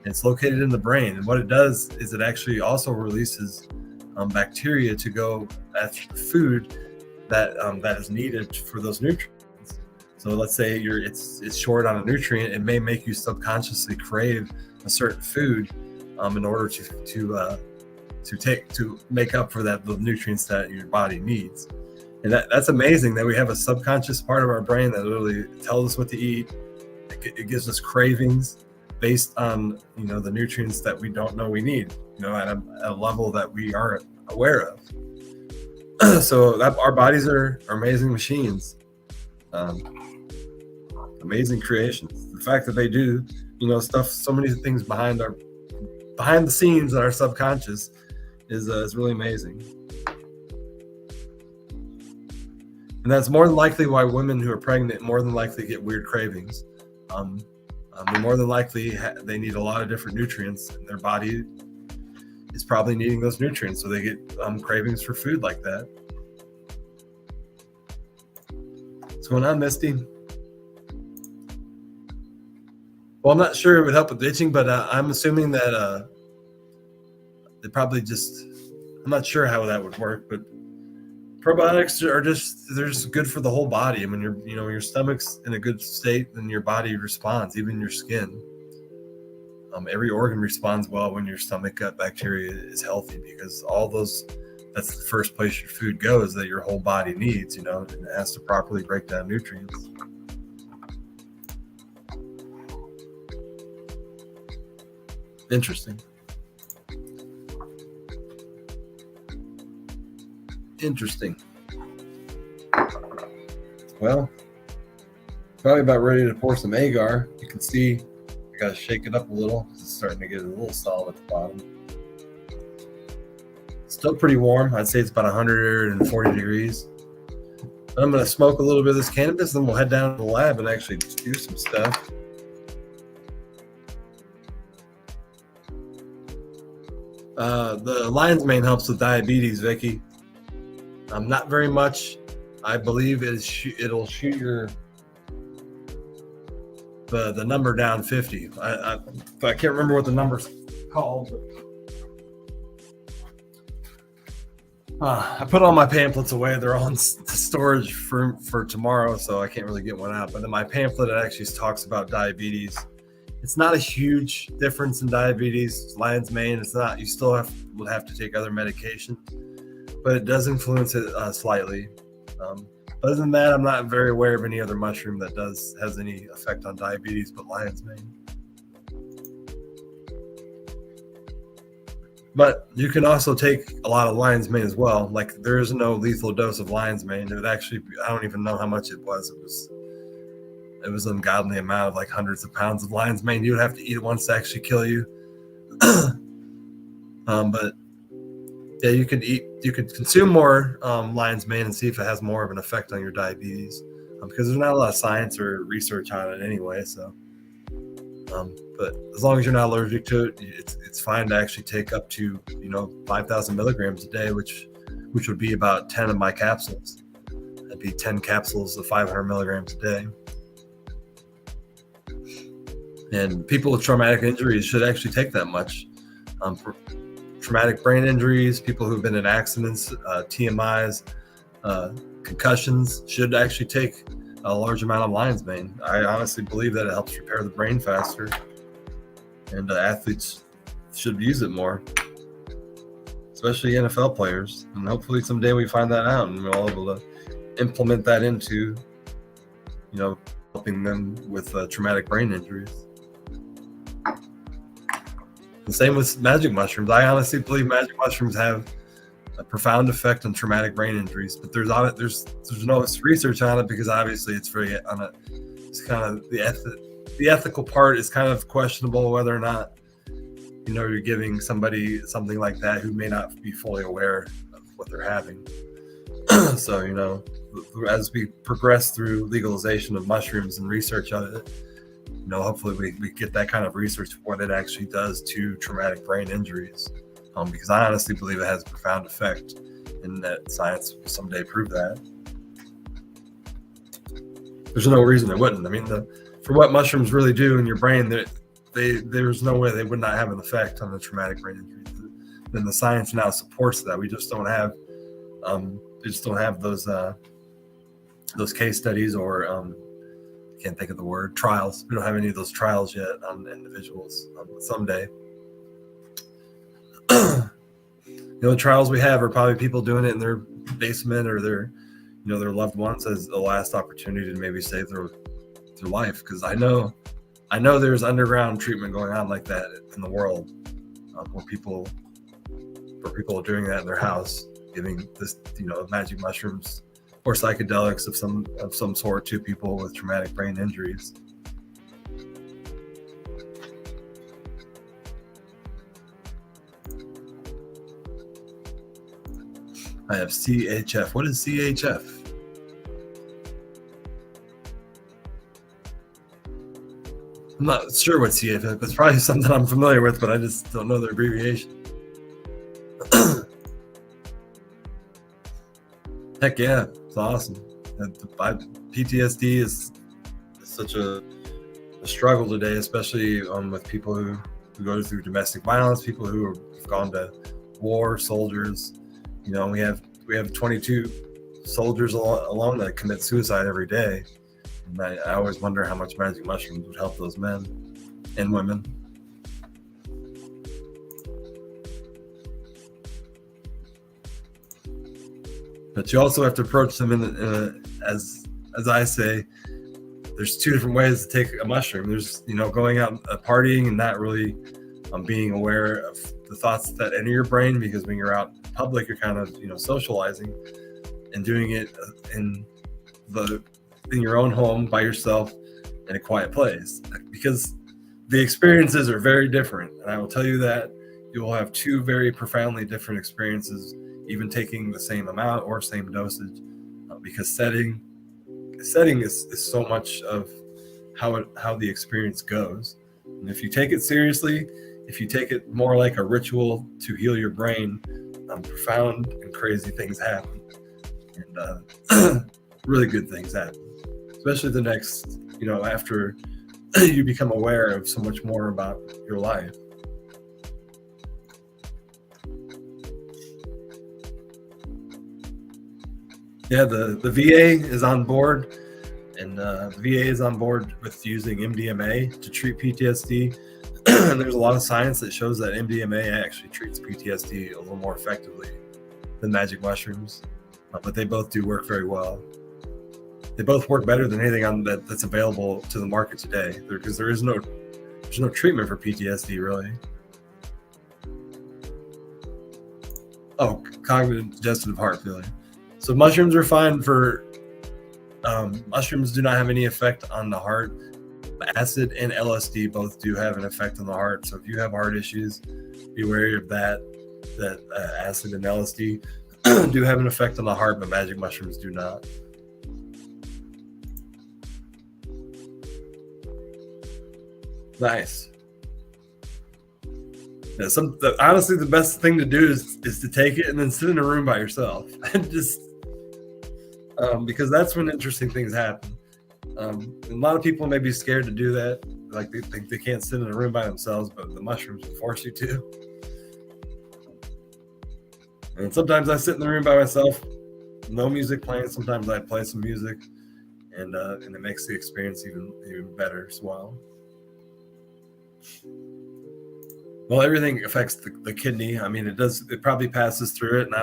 And it's located in the brain. And what it does is it actually also releases bacteria to go at food that is needed for those nutrients. So let's say it's short on a nutrient, it may make you subconsciously crave a certain food in order to make up for the nutrients that your body needs. And that's amazing that we have a subconscious part of our brain that literally tells us what to eat. It gives us cravings based on the nutrients that we don't know we need, at a level that we aren't aware of. So that our bodies are amazing machines, amazing creations. The fact that they do stuff, so many things behind the scenes in our subconscious is really amazing. And that's more than likely why women who are pregnant more than likely get weird cravings. They're more than likely they need a lot of different nutrients, and their body is probably needing those nutrients, so they get cravings for food like that. What's going on, Misty? Well, I'm not sure it would help with itching, but I'm assuming that they probably I'm not sure how that would work, but probiotics they're just good for the whole body. And when your stomach's in a good state, then your body responds, even your skin. Every organ responds well when your stomach gut bacteria is healthy, because that's the first place your food goes that your whole body needs, and it has to properly break down nutrients. Interesting. Well, probably about ready to pour some agar. You can see I gotta shake it up a little because it's starting to get a little solid at the bottom. Still pretty warm. I'd say it's about 140 degrees. But I'm gonna smoke a little bit of this cannabis, then we'll head down to the lab and actually do some stuff. The lion's mane helps with diabetes, Vicky. Not very much. I believe it'll shoot your the number down 50. I can't remember what the number's called. I put all my pamphlets away. They're all in storage for tomorrow, so I can't really get one out. But in my pamphlet, it actually talks about diabetes. It's not a huge difference in diabetes, lion's mane. It's not. You still would have to take other medication, but it does influence it slightly. Other than that, I'm not very aware of any other mushroom that has any effect on diabetes but lion's mane. But you can also take a lot of lion's mane as well. Like, there is no lethal dose of lion's mane. It would actually, I don't even know how much it was. It was an ungodly amount of like hundreds of pounds of lion's mane. You would have to eat it once to actually kill you. But yeah, you could consume more lion's mane and see if it has more of an effect on your diabetes, because there's not a lot of science or research on it anyway. So, but as long as you're not allergic to it, it's fine to actually take up to 5,000 milligrams a day, which would be about 10 of my capsules. That'd be 10 capsules of 500 milligrams a day. And people with traumatic injuries should actually take that much. For traumatic brain injuries, people who've been in accidents, TMIs, concussions should actually take a large amount of lion's mane. I honestly believe that it helps repair the brain faster, and athletes should use it more, especially NFL players. And hopefully someday we find that out and we're all able to implement that into, helping them with traumatic brain injuries. The same with magic mushrooms. I honestly believe magic mushrooms have a profound effect on traumatic brain injuries, but there's no research on it, because obviously it's kind of the ethical part is kind of questionable, whether or not you're giving somebody something like that who may not be fully aware of what they're having. So as we progress through legalization of mushrooms and research on it, hopefully we get that kind of research of what it actually does to traumatic brain injuries, because I honestly believe it has a profound effect, and that science will someday prove that. There's no reason it wouldn't. I mean, for what mushrooms really do in your brain, there's no way they would not have an effect on the traumatic brain injuries. Then the science now supports that. We just don't have those case studies, or can't think of the word, trials. We don't have any of those trials yet on individuals. Someday, the trials we have are probably people doing it in their basement, or their loved ones as the last opportunity to maybe save their life. Because I know there's underground treatment going on like that in the world, where people are doing that in their house, giving this magic mushrooms or psychedelics of some sort to people with traumatic brain injuries. I have CHF. What is CHF? I'm not sure what CHF is. It's probably something I'm familiar with, but I just don't know the abbreviation. Heck yeah, it's awesome. PTSD is such a struggle today, especially with people who go through domestic violence, people who have gone to war, soldiers. We have 22 soldiers alone that commit suicide every day. And I always wonder how much magic mushrooms would help those men and women. But you also have to approach them as I say, there's two different ways to take a mushroom. There's, going out partying and not really being aware of the thoughts that enter your brain, because when you're out in public, you're kind of, socializing and doing it in your own home by yourself in a quiet place, because the experiences are very different. And I will tell you that you will have two very profoundly different experiences, even taking the same amount or same dosage, because setting is so much of how the experience goes. And if you take it seriously, if you take it more like a ritual to heal your brain, profound and crazy things happen, and really good things happen, especially the next, after you become aware of so much more about your life. Yeah, the VA is on board, and the VA is on board with using MDMA to treat PTSD. And there's a lot of science that shows that MDMA actually treats PTSD a little more effectively than magic mushrooms, but they both do work very well. They both work better than anything that's available to the market today, because there's no treatment for PTSD really. Oh, cognitive congestive heart failure. So mushrooms are fine for. Mushrooms do not have any effect on the heart. Acid and LSD both do have an effect on the heart. So if you have heart issues, be wary of that. That acid and LSD do have an effect on the heart, but magic mushrooms do not. Nice. Yeah, honestly, the best thing to do is to take it and then sit in a room by yourself and just because that's when interesting things happen. A lot of people may be scared to do that, like they think they can't sit in a room by themselves, but the mushrooms will force you to. And sometimes I sit in the room by myself, no music playing. Sometimes I play some music, and it makes the experience even better as well. Well, everything affects the kidney. I mean, it does. It probably passes through it, and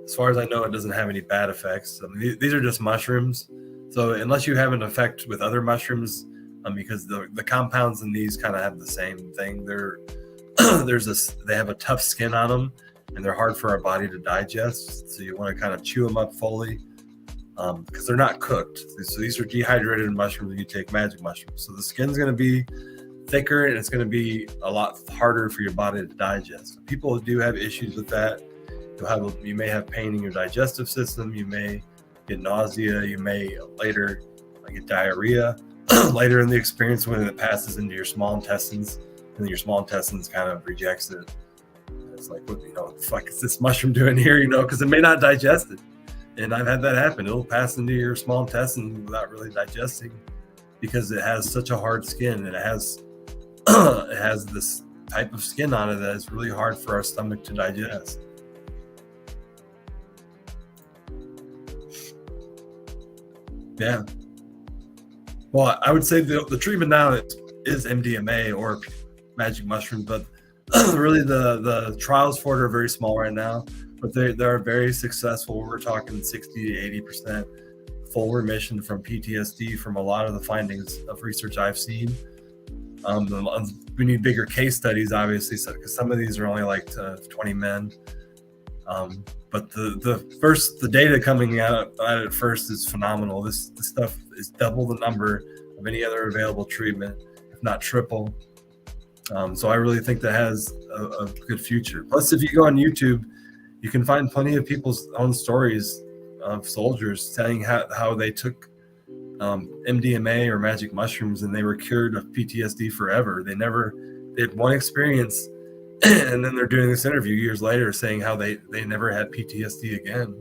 as far as I know, it doesn't have any bad effects. I mean, these are just mushrooms. So unless you have an effect with other mushrooms, because the compounds in these kind of have the same thing. They have a tough skin on them, and they're hard for our body to digest. So you want to kind of chew them up fully, because they're not cooked. So these are dehydrated mushrooms, and you take magic mushrooms. So the skin's going to be thicker, and it's going to be a lot harder for your body to digest. People do have issues with that. You may have pain in your digestive system. You may get nausea. You may later get diarrhea later in the experience when it passes into your small intestines, and then your small intestines kind of rejects it. It's like, what the fuck is this mushroom doing here? Because it may not digest it. And I've had that happen. It'll pass into your small intestine without really digesting, because it has such a hard skin, and it has this type of skin on it that is really hard for our stomach to digest. Yeah. Well, I would say the treatment now is MDMA or magic mushroom, but really the trials for it are very small right now, but they are very successful. We're talking 60 to 80% full remission from PTSD from a lot of the findings of research I've seen. We need bigger case studies, obviously, because some of these are only like 20 men. But the data coming out at first is phenomenal. This stuff is double the number of any other available treatment, if not triple. So I really think that has a good future. Plus, if you go on YouTube, you can find plenty of people's own stories of soldiers telling how they took MDMA or magic mushrooms and they were cured of PTSD forever. They had one experience, and then they're doing this interview years later saying how they never had PTSD again.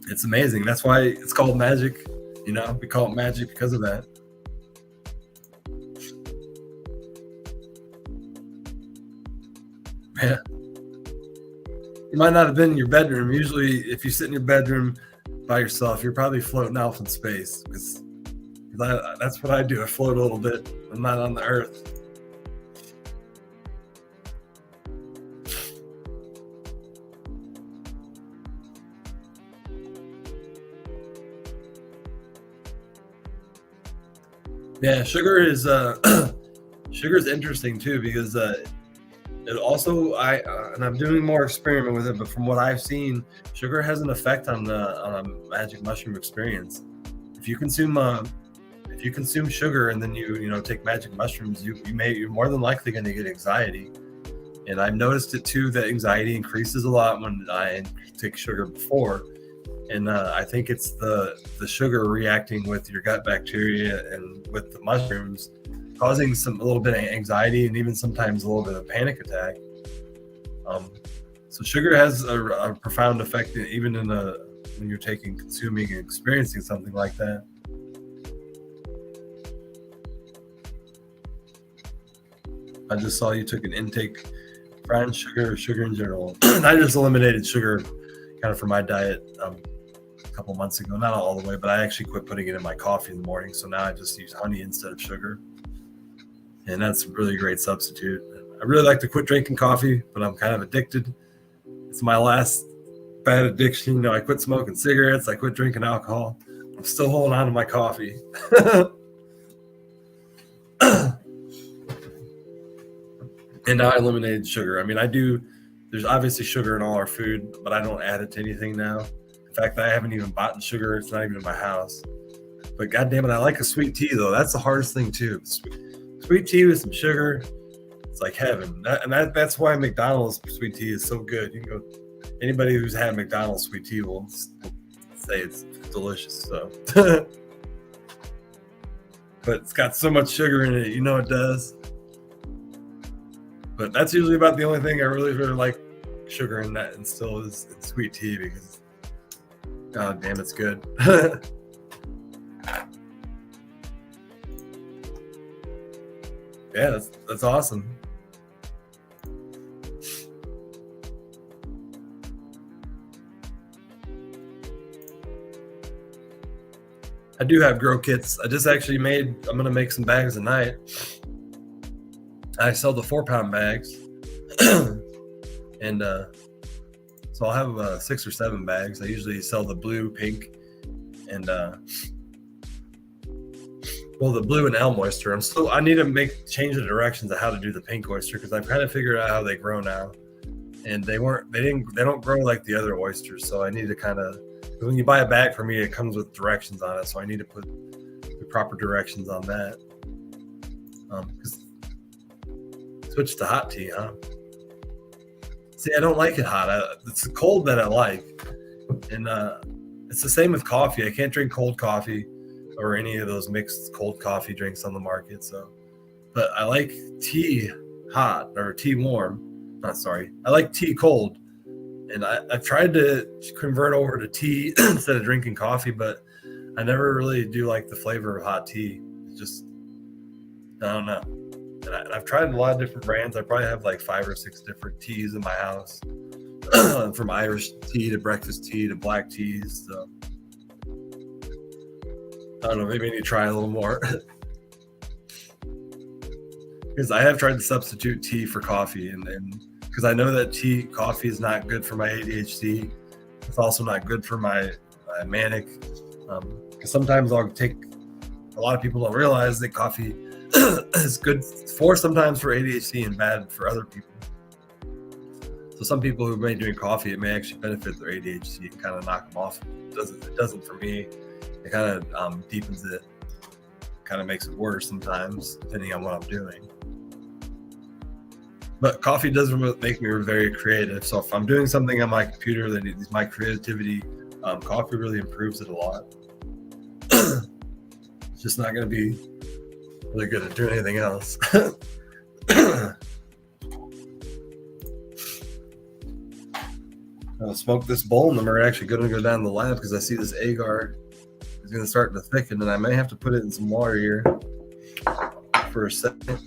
It's amazing. That's why it's called magic. We call it magic because of that. Yeah. You might not have been in your bedroom. Usually, if you sit in your bedroom by yourself, you're probably floating off in space, because that's what I do. I float a little bit. I'm not on the earth. Yeah, sugar is interesting too, because it also and I'm doing more experiment with it, but from what I've seen, sugar has an effect on a magic mushroom experience. If you consume sugar and then you take magic mushrooms, you're more than likely going to get anxiety. And I've noticed it too, that anxiety increases a lot when I take sugar before. And I think it's the sugar reacting with your gut bacteria and with the mushrooms, causing a little bit of anxiety and even sometimes a little bit of panic attack. So sugar has a profound effect, even when you're consuming and experiencing something like that. I just saw you took an intake brown sugar, sugar in general. I just eliminated sugar kind of from my diet a couple months ago. Not all the way, but I actually quit putting it in my coffee in the morning. So now I just use honey instead of sugar. And that's a really great substitute. I really like to quit drinking coffee, but I'm kind of addicted. It's my last bad addiction. You know, I quit smoking cigarettes. I quit drinking alcohol. I'm still holding on to my coffee. And now I eliminated sugar. I mean, there's obviously sugar in all our food, but I don't add it to anything now. In fact, I haven't even bought sugar. It's not even in my house. But God damn it, I like a sweet tea, though. That's the hardest thing, too. Sweet tea with some sugar, it's like heaven. That's why McDonald's sweet tea is so good. You can go, anybody who's had McDonald's sweet tea will say it's delicious. So, but it's got so much sugar in it, you know it does. But that's usually about the only thing I really like sugar in that, and still is sweet tea, because God damn, it's good. Yeah, that's awesome. I do have grow kits. I'm going to make some bags tonight. I sell the 4-pound bags. And so I'll have 6 or 7 bags. I usually sell the blue, pink, and the blue and elm oyster. I need to change the directions of how to do the pink oyster, because I've kind of figured out how they grow now, and they don't grow like the other oysters. So I need to kind of, when you buy a bag from me, it comes with directions on it. So I need to put the proper directions on that. Switch to hot tea, huh? See, I don't like it hot. It's cold that I like, and it's the same with coffee. I can't drink cold coffee or any of those mixed cold coffee drinks on the market. So, but I like tea hot or tea warm. I like tea cold, and I've tried to convert over to tea instead of drinking coffee, but I never really do like the flavor of hot tea. It's just, I don't know. And I've tried a lot of different brands. I probably have like 5 or 6 different teas in my house, from Irish tea to breakfast tea to black teas. So I don't know, maybe I need to try a little more. Because I have tried to substitute tea for coffee, and because I know that coffee is not good for my ADHD. It's also not good for my manic. Because sometimes a lot of people don't realize that coffee is good sometimes for ADHD and bad for other people. So some people who may drink coffee, it may actually benefit their ADHD and kind of knock them off. It doesn't for me. It kind of deepens it, kind of makes it worse sometimes, depending on what I'm doing. But coffee does make me very creative. So if I'm doing something on my computer that needs my creativity, coffee really improves it a lot. It's just not going to be really good at doing anything else. I'll smoke this bowl, and then we're actually going to go down to the lab, because I see this agar is going to start to thicken, and I may have to put it in some water here for a second.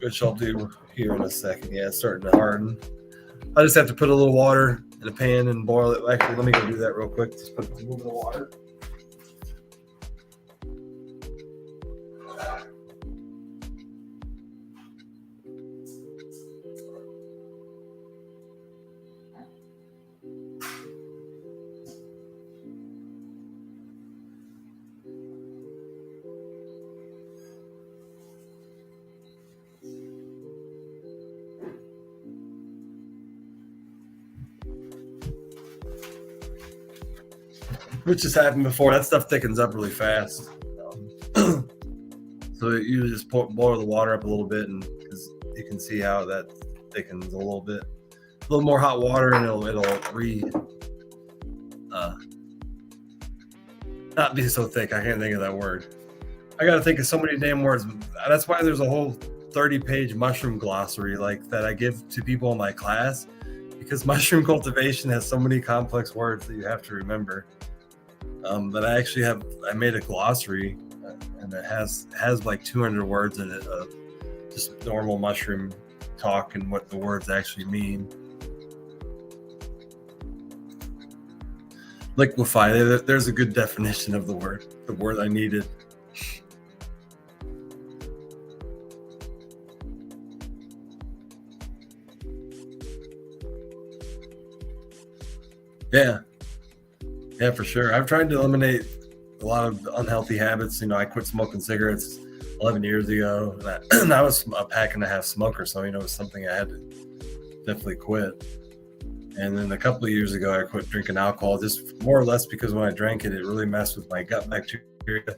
Which I'll do here in a second. Yeah, it's starting to harden. I just have to put a little water in a pan and boil it. Actually, let me go do that real quick. Just put a little bit of water. Which has happened before. That stuff thickens up really fast. So you just boil the water up a little bit, and because you can see how that thickens a little bit. A little more hot water, and it'll not be so thick. I can't think of that word. I got to think of so many damn words. That's why there's a whole 30-page mushroom glossary that I give to people in my class, because mushroom cultivation has so many complex words that you have to remember. But I made a glossary and it has like 200 words in it of just normal mushroom talk and what the words actually mean. Liquefy. There's a good definition of the word I needed. Yeah, for sure. I've tried to eliminate a lot of unhealthy habits. I quit smoking cigarettes 11 years ago, and I was a pack and a half smoker, so it was something I had to definitely quit. And then a couple of years ago, I quit drinking alcohol, just more or less because when I drank it, it really messed with my gut bacteria,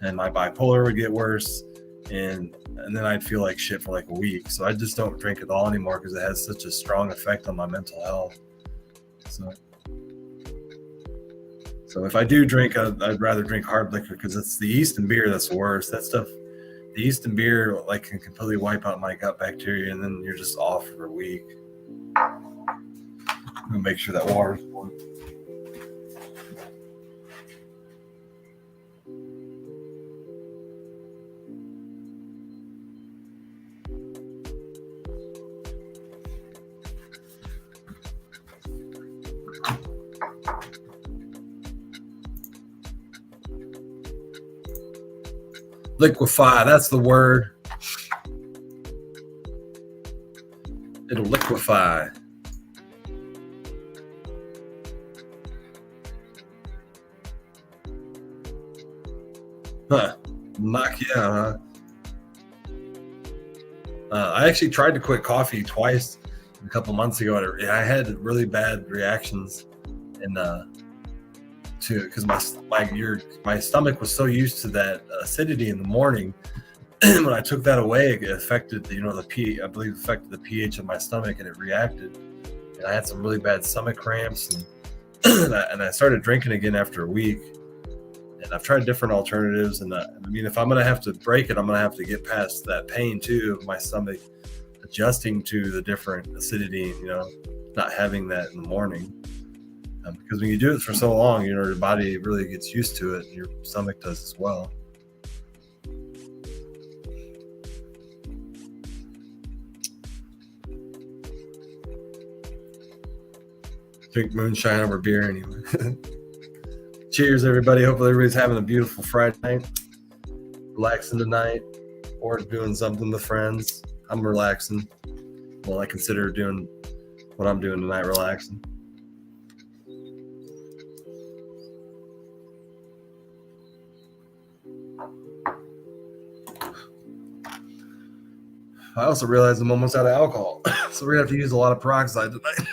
and my bipolar would get worse, and then I'd feel like shit for like a week. So I just don't drink at all anymore because it has such a strong effect on my mental health. So if I do drink, I'd rather drink hard liquor because it's the yeast and beer that's the worst. That stuff, the yeast and beer, like, can completely wipe out my gut bacteria, and then you're just off for a week. I'm gonna make sure that water's warm. Liquefy, that's the word. It'll liquefy. Huh. Knock you out, huh? I actually tried to quit coffee twice a couple months ago. I had really bad reactions, and because my stomach was so used to that acidity in the morning. When I took that away, it affected I believe affected the pH of my stomach, and it reacted. And I had some really bad stomach cramps, and I started drinking again after a week. And I've tried different alternatives, and if I'm gonna have to break it, I'm gonna have to get past that pain too of my stomach adjusting to the different acidity. Not having that in the morning. Because when you do it for so long, your body really gets used to it, and your stomach does as well. Drink moonshine over beer anyway. Cheers, everybody. Hopefully everybody's having a beautiful Friday night. Relaxing tonight, or doing something with friends. I'm relaxing. Well, I consider doing what I'm doing tonight relaxing. I also realized I'm almost out of alcohol, so we're gonna have to use a lot of peroxide tonight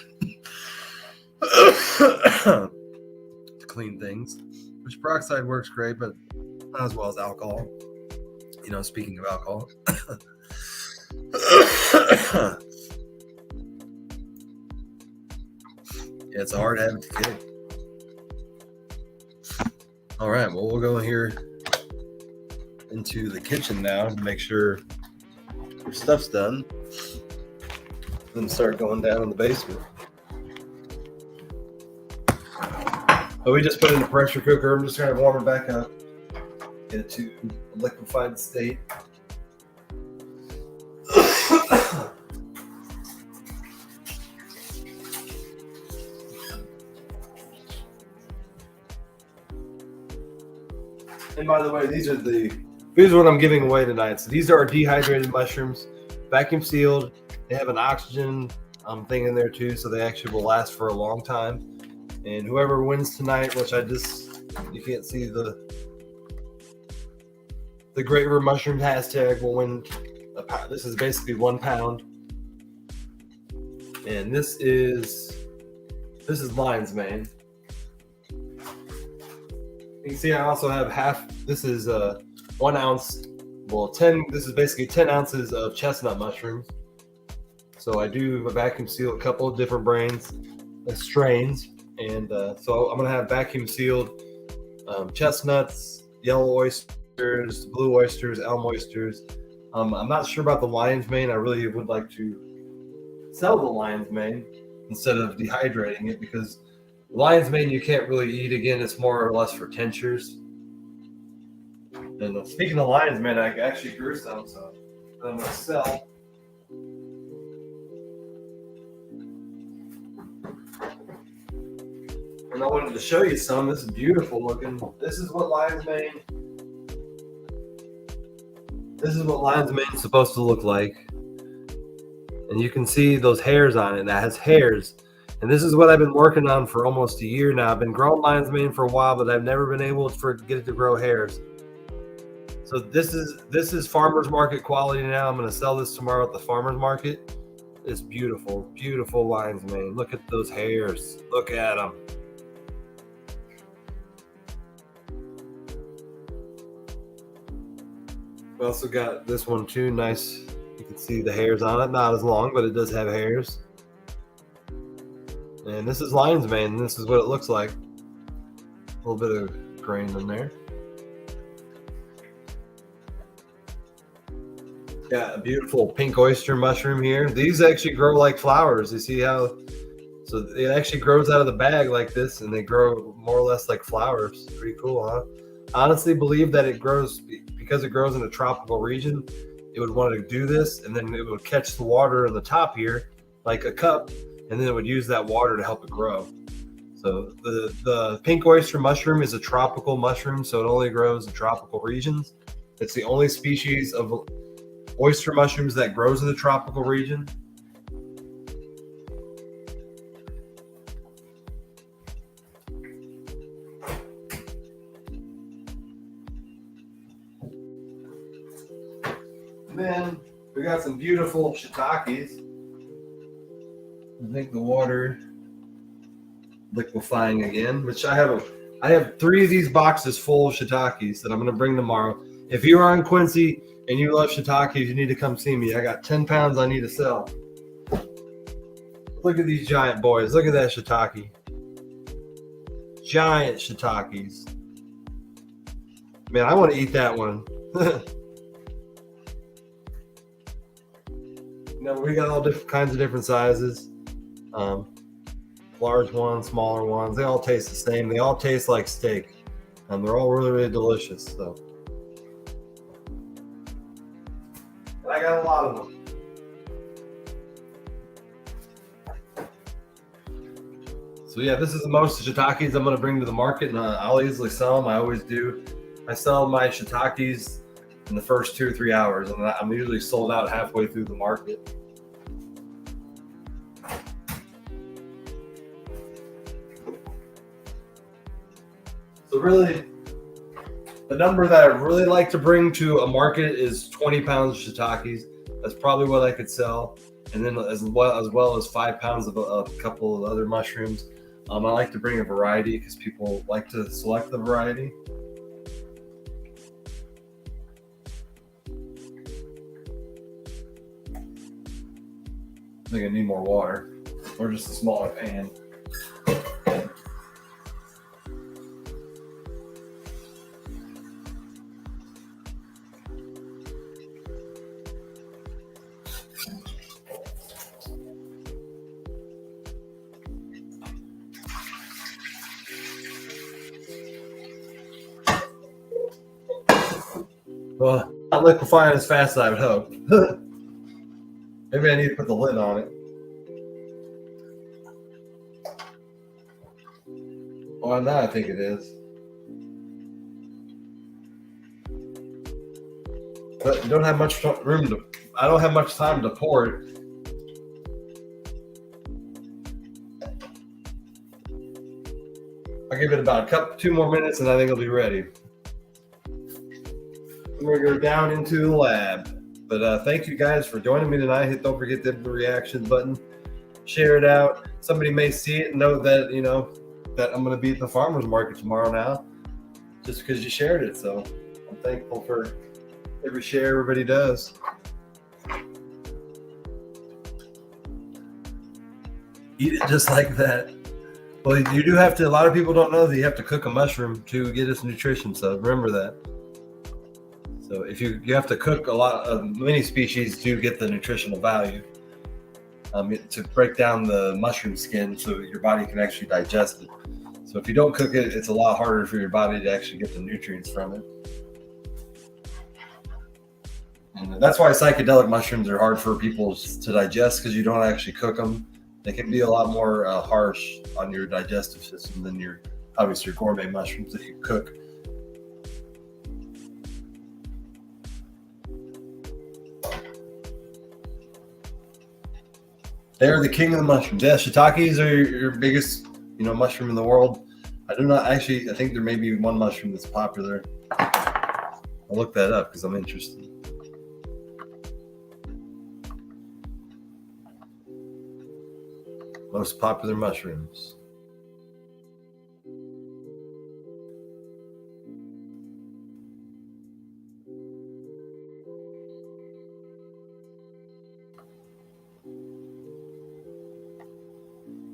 to clean things. Which peroxide works great, but not as well as alcohol. Speaking of alcohol. Yeah, it's a hard habit to kick. All right, well, we'll go here into the kitchen now to make sure your stuff's done. Then start going down in the basement. But we just put it in the pressure cooker. I'm just trying to warm it back up. Get it to a liquefied state. And by the way, these are what I'm giving away tonight. So these are our dehydrated mushrooms, vacuum sealed. They have an oxygen thing in there too, so they actually will last for a long time. And whoever wins tonight, which you can't see the Great River Mushroom hashtag, will win this is basically 1 pound. And this is lion's mane. You can see I also have this is 1 ounce, this is basically 10 ounces of chestnut mushrooms. So I do vacuum seal a couple of different strains. And so I'm going to have vacuum sealed chestnuts, yellow oysters, blue oysters, elm oysters. I'm not sure about the lion's mane. I really would like to sell the lion's mane instead of dehydrating it, because lion's mane you can't really eat. Again, it's more or less for tinctures. And speaking of lion's mane, I actually grew some, so I'm gonna sell. And I wanted to show you some. This is beautiful looking. This is what lion's mane. This is what lion's mane is supposed to look like. And you can see those hairs on it. That has hairs. And this is what I've been working on for almost a year now. I've been growing lion's mane for a while, but I've never been able to get it to grow hairs. So this is farmer's market quality now. I'm going to sell this tomorrow at the farmer's market. It's beautiful, beautiful lion's mane. Look at those hairs. Look at them. We also got this one too. Nice. You can see the hairs on it. Not as long, but it does have hairs. And this is lion's mane. And this is what it looks like. A little bit of grain in there. Got a beautiful pink oyster mushroom here. These actually grow like flowers. You see how? So it actually grows out of the bag like this, and they grow more or less like flowers. Pretty cool, huh? I honestly believe that it grows because it grows in a tropical region. It would want to do this, and then it would catch the water in the top here like a cup, and then it would use that water to help it grow. So the pink oyster mushroom is a tropical mushroom, so it only grows in tropical regions. It's the only species of oyster mushrooms that grows in the tropical region. And then we got some beautiful shiitakes. I think the water liquefying again, which I have 3 of these boxes full of shiitakes that I'm going to bring tomorrow. If you are in Quincy and you love shiitakes, you need to come see me. I got 10 pounds I need to sell. Look at these giant boys. Look at that shiitake. Giant shiitakes. Man, I want to eat that one. No, we got all different kinds of different sizes. Large ones, smaller ones. They all taste the same. They all taste like steak. They're all really, really delicious. So I got a lot of them. So yeah, this is the most shiitakes I'm going to bring to the market, and I'll easily sell them. I always do. I sell my shiitakes in the first 2 or 3 hours, and I'm usually sold out halfway through the market. So really, the number that I really like to bring to a market is 20 pounds of shiitakes. That's probably what I could sell. And then as well as 5 pounds of a couple of other mushrooms. I like to bring a variety because people like to select the variety. I think I need more water or just a smaller pan. Well, not liquefying as fast as I would hope. Maybe I need to put the lid on it. Well, now I think it is. But you don't have much room to. I don't have much time to pour it. I'll give it about 2 more minutes, and I think it'll be ready. We're going to go down into the lab. But thank you guys for joining me tonight. Don't forget to hit the reaction button. Share it out. Somebody may see it and know that, that I'm going to be at the farmer's market tomorrow now. Just because you shared it. So I'm thankful for every share everybody does. Eat it just like that. Well, you do have to, a lot of people don't know that you have to cook a mushroom to get its nutrition. So remember that. So if you have to cook a lot of many species do get the nutritional value to break down the mushroom skin so your body can actually digest it. So if you don't cook it, it's a lot harder for your body to actually get the nutrients from it. And that's why psychedelic mushrooms are hard for people to digest, because you don't actually cook them. They can be a lot more harsh on your digestive system than your obviously your gourmet mushrooms that you cook. They're the king of the mushrooms. Yeah, shiitakes are your biggest, mushroom in the world. I do not actually. I think there may be one mushroom that's popular. I'll look that up because I'm interested. Most popular mushrooms.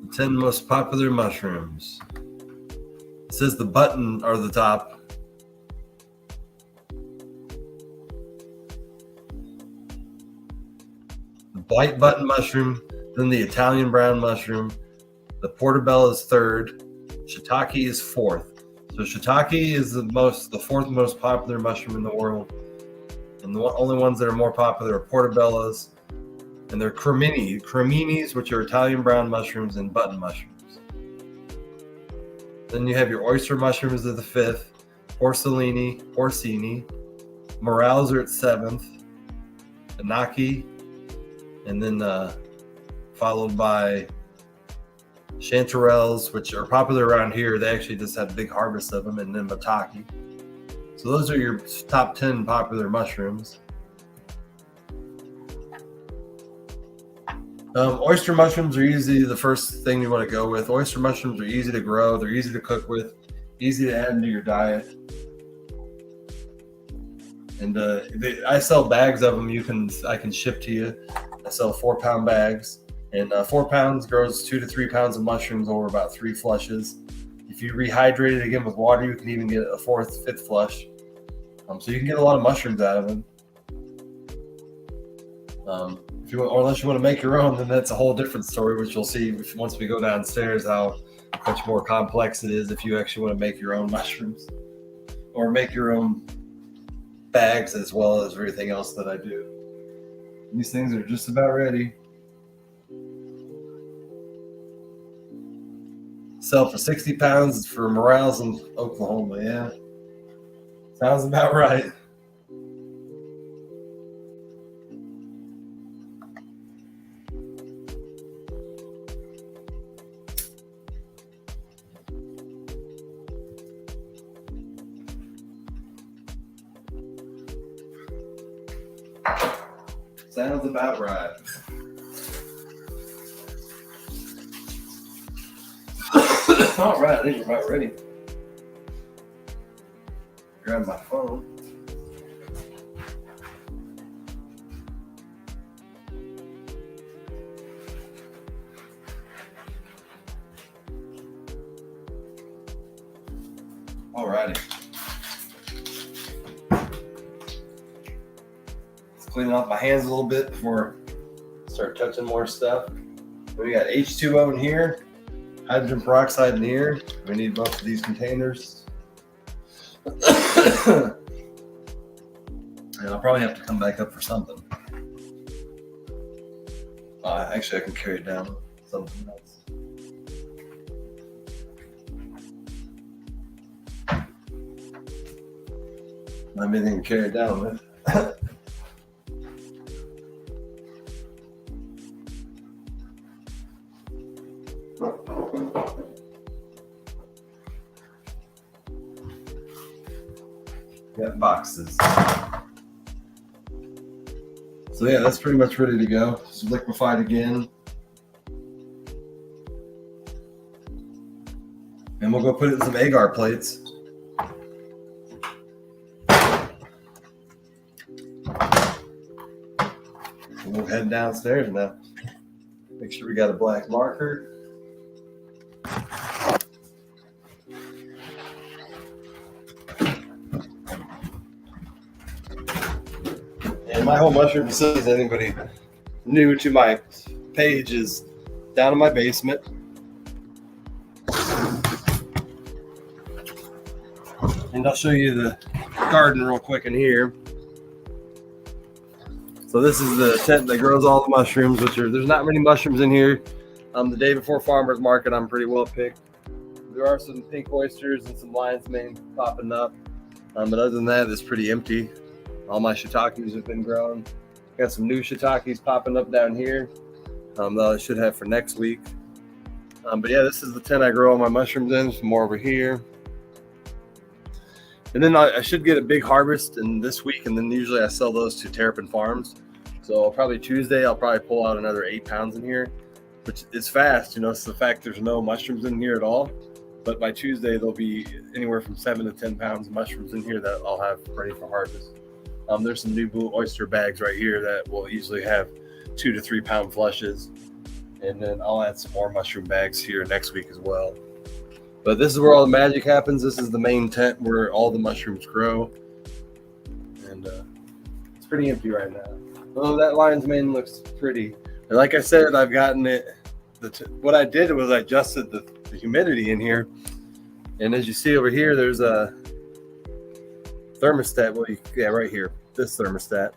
The 10 most popular mushrooms. It says the button are the top. The blight button mushroom, then the Italian brown mushroom, the portobello is third, shiitake is fourth. So shiitake is the fourth most popular mushroom in the world, and the only ones that are more popular are portobellos, and they're creminis, which are Italian brown mushrooms, and button mushrooms. Then you have your oyster mushrooms at the fifth, porcini, morels are at seventh, anaki, and then followed by chanterelles, which are popular around here. They actually just have big harvests of them, and then maitake. So those are your top 10 popular mushrooms. Oyster mushrooms are usually the first thing you want to go with. Oyster mushrooms are easy to grow. They're easy to cook with, easy to add into your diet. And I sell bags of them. I can ship to you. I sell 4-pound bags, and 4 pounds grows 2 to 3 pounds of mushrooms over about 3 flushes. If you rehydrate it again with water, you can even get a 4th, 5th flush. So you can get a lot of mushrooms out of them. Unless you want to make your own, then that's a whole different story, which you'll see once we go downstairs how much more complex it is if you actually want to make your own mushrooms or make your own bags, as well as everything else that I do. These things are just about ready. Sell for 60 pounds for morels in Oklahoma. Yeah, sounds about right. Sounds about right. All right, I think we're about ready. Grab my phone. All righty. Cleaning off my hands a little bit before I start touching more stuff. We got H2O in here, hydrogen peroxide in here. We need both of these containers. And I'll probably have to come back up for something. Actually, I can carry it down. Something else. Not anything to carry it down with. Got boxes. So yeah, that's pretty much ready to go. It's liquefied again. And we'll go put it in some agar plates. And we'll head downstairs now. Make sure we got a black marker. And my whole mushroom facility, is anybody new to my page, is down in my basement. And I'll show you the garden real quick in here. So this is the tent that grows all the mushrooms, there's not many mushrooms in here. The day before farmer's market, I'm pretty well picked. There are some pink oysters and some lion's mane popping up. But other than that, it's pretty empty. All my shiitakes have been grown. Got some new shiitakes popping up down here that I should have for next week. But yeah, this is the tent I grow all my mushrooms in. Some more over here. And then I should get a big harvest in this week, and then usually I sell those to Terrapin Farms. So probably Tuesday, I'll probably pull out another 8 pounds in here, which is fast. It's the fact there's no mushrooms in here at all. But by Tuesday, there'll be anywhere from 7 to 10 pounds of mushrooms in here that I'll have ready for harvest. There's some new blue oyster bags right here that will easily have 2 to 3 pound flushes. And then I'll add some more mushroom bags here next week as well. But this is where all the magic happens. This is the main tent where all the mushrooms grow. And it's pretty empty right now. Oh, that lion's mane looks pretty. And like I said, I've gotten it. What I did was I adjusted the humidity in here. And as you see over here, there's a thermostat. Well, right here, this thermostat.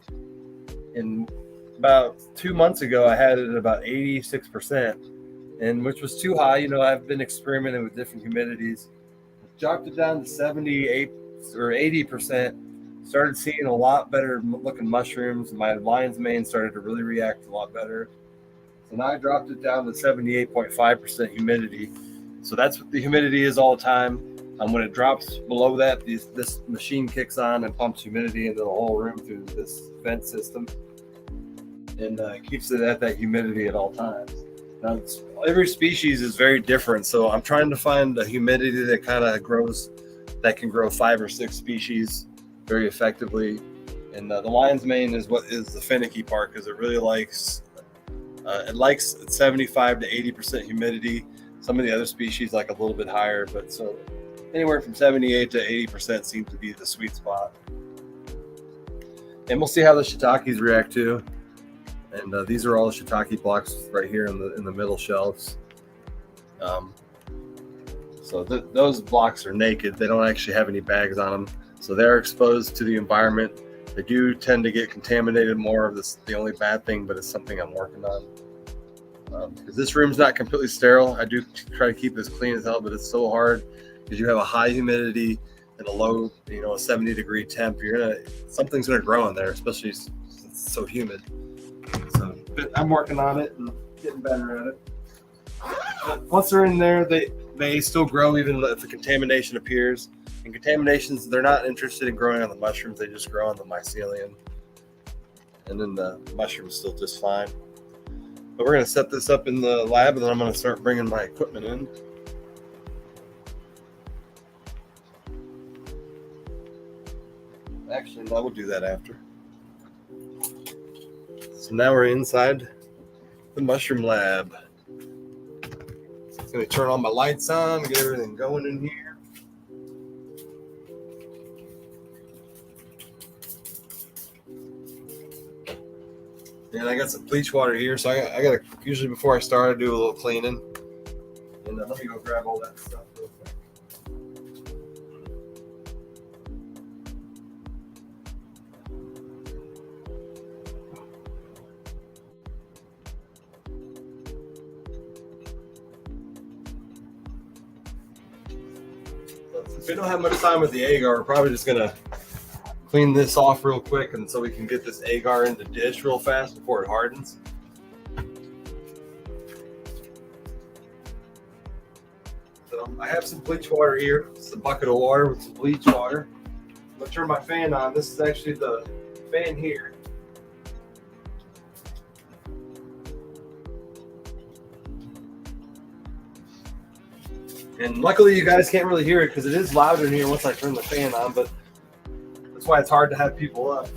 And about 2 months ago, I had it at about 86%, and which was too high. I've been experimenting with different humidities. Dropped it down to 78 or 80%. Started seeing a lot better looking mushrooms. My lion's mane started to really react a lot better. So now I dropped it down to 78.5% humidity. So that's what the humidity is all the time. When it drops below that, this machine kicks on and pumps humidity into the whole room through this vent system, and keeps it at that humidity at all times. Now, every species is very different, so I'm trying to find a humidity that can grow 5 or 6 species very effectively. And the lion's mane is what is the finicky part, because it really likes 75 to 80% humidity. Some of the other species like a little bit higher, but so anywhere from 78 to 80% seems to be the sweet spot. And we'll see how the shiitakes react too. And these are all the shiitake blocks right here in the middle shelves. So those blocks are naked. They don't actually have any bags on them. So they're exposed to the environment. They do tend to get contaminated more. This the only bad thing, but it's something I'm working on. Because this room's not completely sterile. I do try to keep it as clean as hell, but it's so hard because you have a high humidity and a low, a 70-degree temp. Something's gonna grow in there, especially since it's so humid. So I'm working on it and getting better at it. But once they're in there, they still grow even if the contamination appears. And contaminations, they're not interested in growing on the mushrooms. They just grow on the mycelium. And then the mushroom's still just fine. But we're going to set this up in the lab, and then I'm going to start bringing my equipment in. Actually, no, we'll do that after. So now we're inside the mushroom lab. I'm going to turn all my lights on, get everything going in here. And I got some bleach water here, so I got to, usually before I start, I do a little cleaning. And let me go grab all that stuff real quick. So since we don't have much time with the agar, we're probably just going to clean this off real quick, and so we can get this agar in the dish real fast before it hardens. So I have some bleach water here. It's a bucket of water with some bleach water. I'm gonna turn my fan on. This is actually the fan here. And luckily you guys can't really hear it because it is louder in here once I turn the fan on, but that's why it's hard to have people up.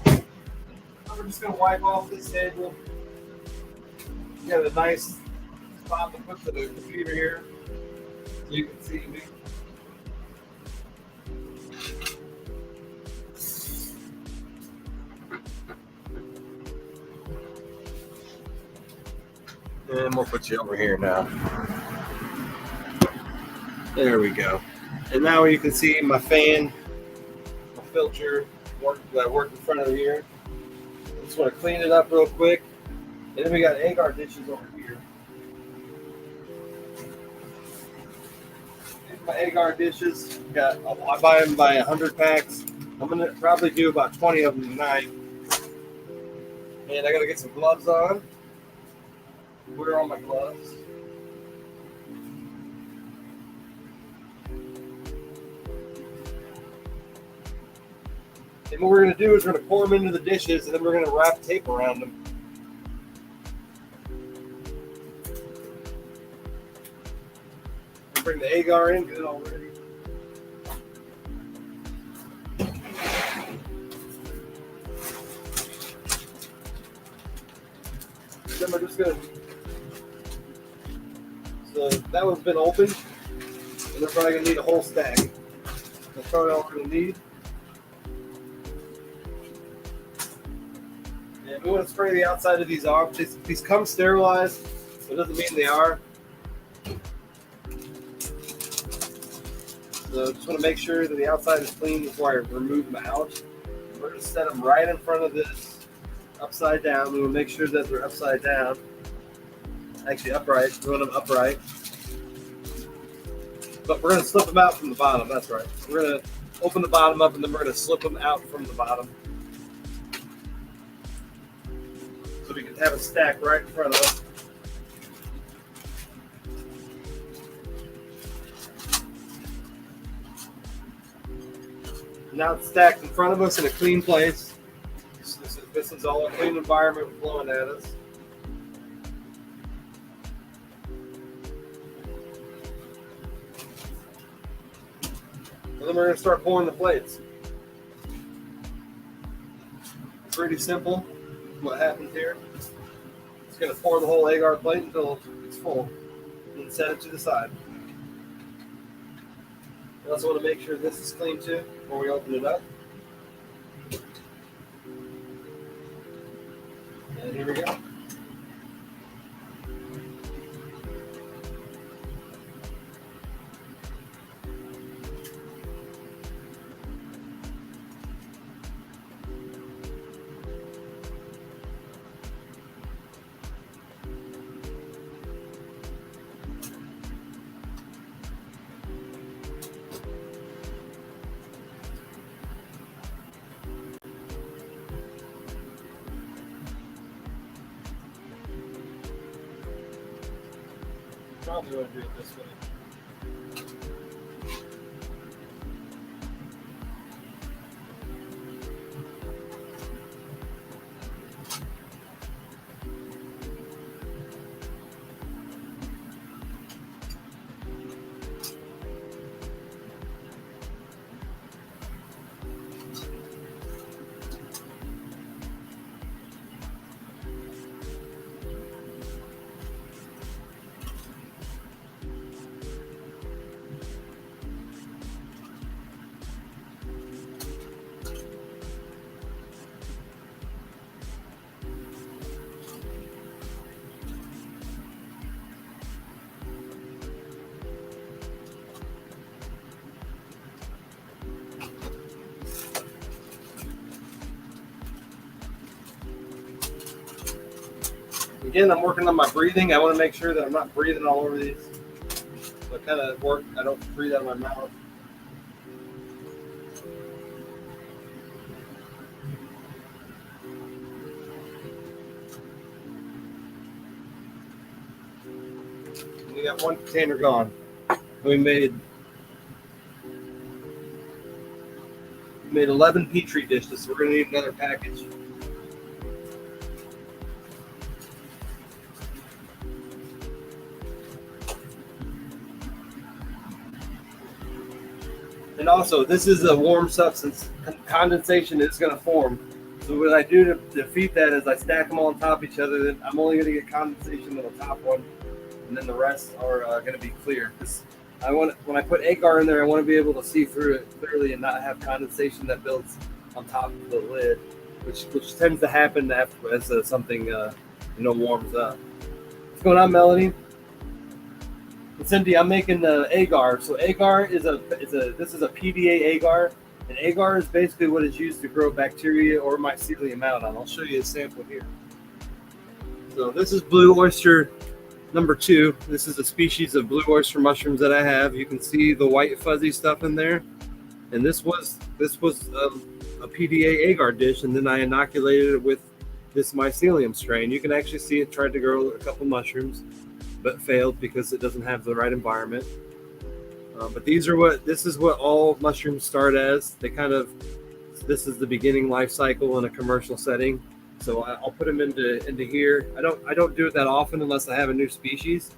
I'm just gonna wipe off this table. Got a nice spot to put the computer here so you can see me. And we'll put you over here now. There we go. And now you can see my fan, my filter that work in front of here. I just want to clean it up real quick. And then we got agar dishes over here. My agar dishes, I buy them by 100 packs. I'm gonna probably do about 20 of them tonight. And I gotta get some gloves on. Where are my gloves? And what we're gonna do is we're gonna pour them into the dishes, and then we're gonna wrap tape around them. Bring the agar in, get it all ready. Then we're just gonna. So that one's been opened, and they're probably gonna need a whole stack. That's probably all we're gonna need. And we want to spray the outside of these off. These come sterilized. It doesn't mean they are. So just want to make sure that the outside is clean before I remove them out. We're going to set them right in front of this, upside down. We will make sure that they're upside down. Actually upright. We want them upright. But we're going to slip them out from the bottom. That's right. We're going to open the bottom up, and then we're going to slip them out from the bottom. So we can have a stack right in front of us. Now it's stacked in front of us in a clean place. This is all a clean environment flowing at us. And then we're going to start pouring the plates. Pretty simple what happens here. It's going to pour the whole agar plate until it's full and set it to the side. I also want to make sure this is clean too before we open it up. And here we go. Probably want to do it this way. Again, I'm working on my breathing. I want to make sure that I'm not breathing all over these. So I kind of work. I don't breathe out of my mouth. We got one container gone. We made 11 Petri dishes, so we're going to need another package. And also, this is a warm substance. Condensation is going to form. So what I do to defeat that is I stack them all on top of each other. Then I'm only going to get condensation on the top one, and then the rest are going to be clear. When I put agar in there, I want to be able to see through it clearly and not have condensation that builds on top of the lid, which tends to happen as something warms up. What's going on, Melanie? Cindy, I'm making the agar. So agar is this is a PDA agar, and agar is basically what is used to grow bacteria or mycelium out on. I'll show you a sample here. So this is blue oyster number 2. This is a species of blue oyster mushrooms that I have. You can see the white fuzzy stuff in there, and this was a PDA agar dish, and then I inoculated it with this mycelium strain. You can actually see it tried to grow a couple mushrooms, but failed because it doesn't have the right environment. But this is what all mushrooms start as. This is the beginning life cycle in a commercial setting. So I'll put them into here. I don't do it that often unless I have a new species.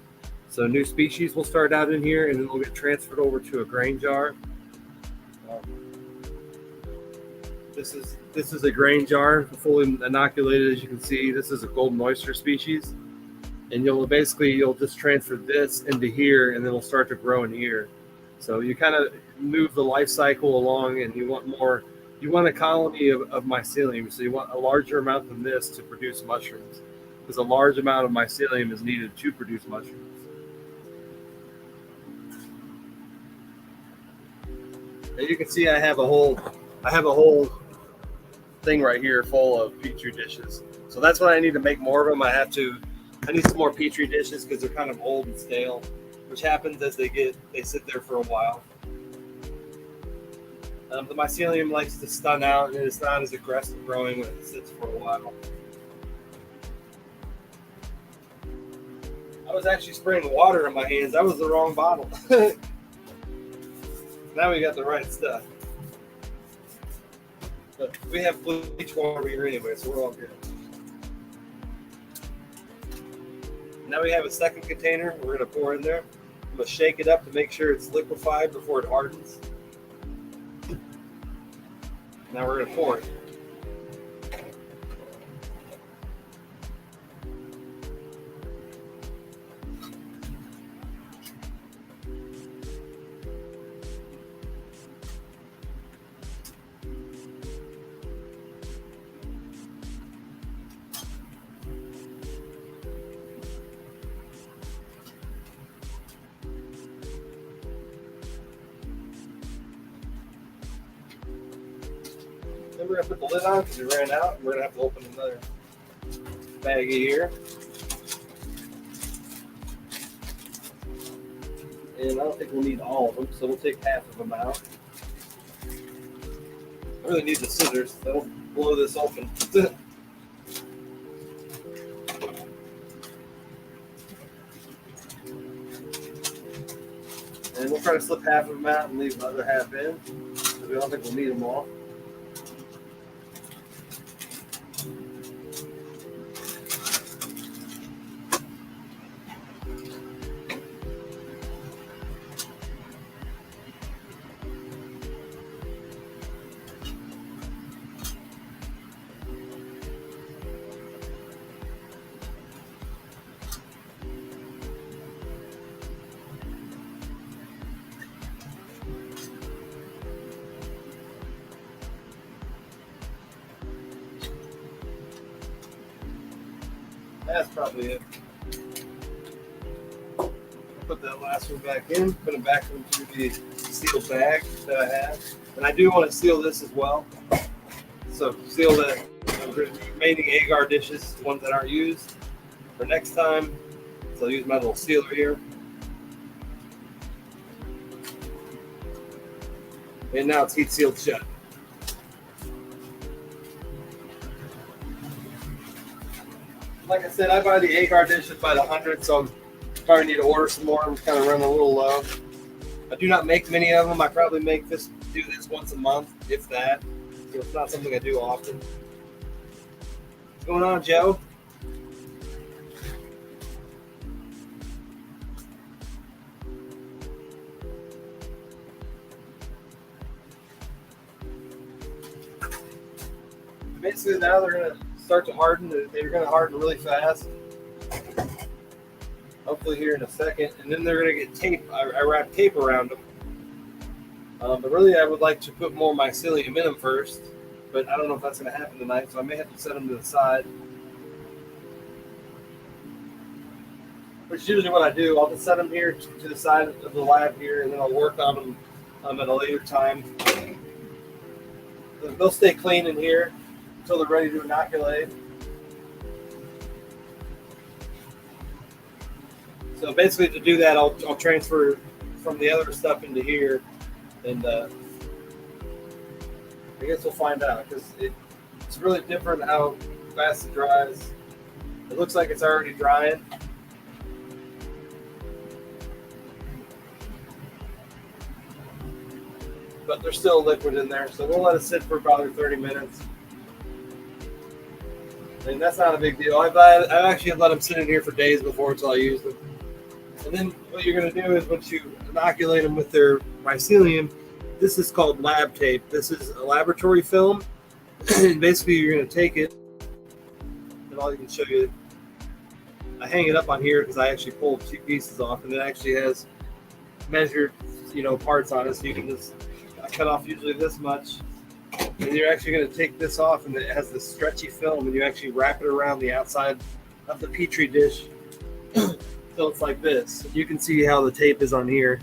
So new species will start out in here, and then they'll get transferred over to a grain jar. This is a grain jar, fully inoculated. As you can see, this is a golden oyster species, and you'll just transfer this into here, and then it'll start to grow in here. So you kind of move the life cycle along, and you want a colony of mycelium. So you want a larger amount than this to produce mushrooms, because a large amount of mycelium is needed to produce mushrooms. And you can see I have a whole thing right here full of petri dishes. So that's when I need to make more of them. I need some more petri dishes because they're kind of old and stale, which happens as they sit there for a while. The mycelium likes to stun out, and it's not as aggressive growing when it sits for a while. I was actually spraying water in my hands. That was the wrong bottle. Now we got the right stuff. But we have bleach water here anyway, so we're all good. Now we have a second container we're going to pour in there. I'm going to shake it up to make sure it's liquefied before it hardens. Now we're going to pour it. Then we're going to put the lid on because we ran out, and we're going to have to open another baggie here. And I don't think we'll need all of them, so we'll take half of them out. I really need the scissors. That'll blow this open. And we'll try to slip half of them out and leave the other half in, because we don't think we'll need them all. That's probably it. Put that last one back in, put it back into the sealed bag that I have. And I do want to seal this as well. So seal the remaining agar dishes, the ones that aren't used, for next time. So I'll use my little sealer here. And now it's heat sealed shut. Like I said, I buy the agar dishes by the 100, so I'm probably need to order some more. I'm kind of running a little low. I do not make many of them. I probably do this once a month, if that. So it's not something I do often. What's going on, Joe? Basically, now they're going to start to harden. They're going to harden really fast. Hopefully here in a second. And then they're going to get tape. I wrap tape around them. But really, I would like to put more mycelium in them first. But I don't know if that's going to happen tonight, so I may have to set them to the side. which is usually what I do. I'll just set them here to the side of the lab here, and then I'll work on them at a later time. They'll stay clean in here until they're ready to inoculate. So basically, to do that, I'll transfer from the other stuff into here, and I guess we'll find out, because it's really different how fast it dries. It looks like it's already drying. But there's still liquid in there, so we'll let it sit for about 30 minutes. And that's not a big deal. I've actually let them sit in here for days before until I use them. And then what you're going to do is, once you inoculate them with their mycelium, this is called lab tape. This is a laboratory film. And basically, you're going to take it, and I can show you. I hang it up on here because I actually pulled 2 pieces off, and it actually has measured, parts on it. So you can just cut off usually this much, and you're actually going to take this off, and it has this stretchy film, and you actually wrap it around the outside of the petri dish. So it's like this. You can see how the tape is on here.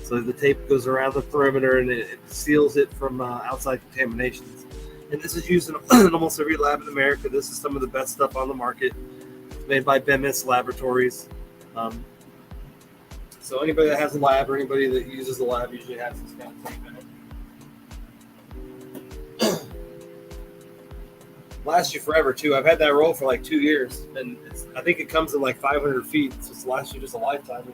So the tape goes around the perimeter, and it seals it from outside contaminations. And this is used in almost every lab in America. This is some of the best stuff on the market. It's made by Bemis Laboratories. So anybody that has a lab, or anybody that uses a lab, usually has this kind of tape in it. Lasts you forever too. I've had that roll for like 2 years, and I think it comes in like 500 feet, so it lasts you just a lifetime.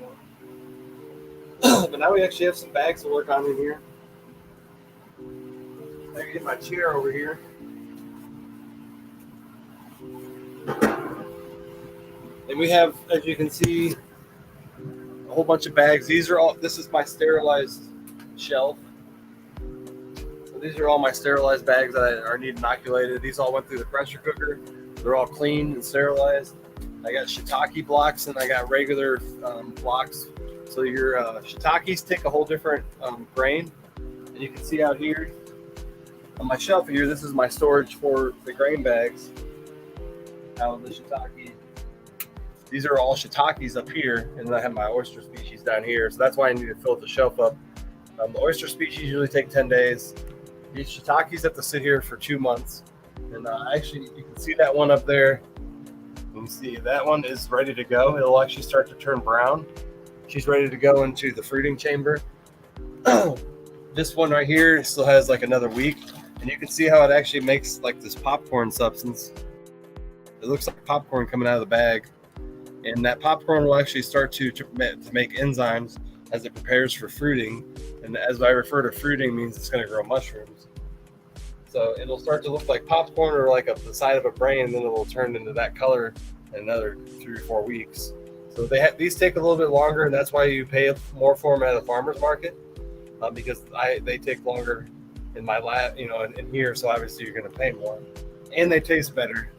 But now we actually have some bags to work on in here. I can get my chair over here. And we have, as you can see, a whole bunch of bags. This is my sterilized shelf. So these are all my sterilized bags that are need inoculated. These all went through the pressure cooker. They're all clean and sterilized. I got shiitake blocks, and I got regular blocks. So your shiitakes take a whole different grain. And you can see out here on my shelf here, this is my storage for the grain bags out of the shiitake. These are all shiitakes up here, and then I have my oyster species down here. So that's why I need to fill the shelf up. The oyster species usually take 10 days. These shiitakes have to sit here for 2 months. And actually, you can see that one up there. You can see that one is ready to go. It'll actually start to turn brown. She's ready to go into the fruiting chamber. This one right here still has like another week. And you can see how it actually makes like this popcorn substance. It looks like popcorn coming out of the bag. And that popcorn will actually start to make enzymes as it prepares for fruiting. And as I refer to fruiting, means it's going to grow mushrooms. So it'll start to look like popcorn, or like the side of a brain, and then it will turn into that color in another 3 or 4 weeks. So these take a little bit longer, and that's why you pay more for them at a farmer's market, because they take longer in my lab, in here. So obviously you're going to pay more, and they taste better.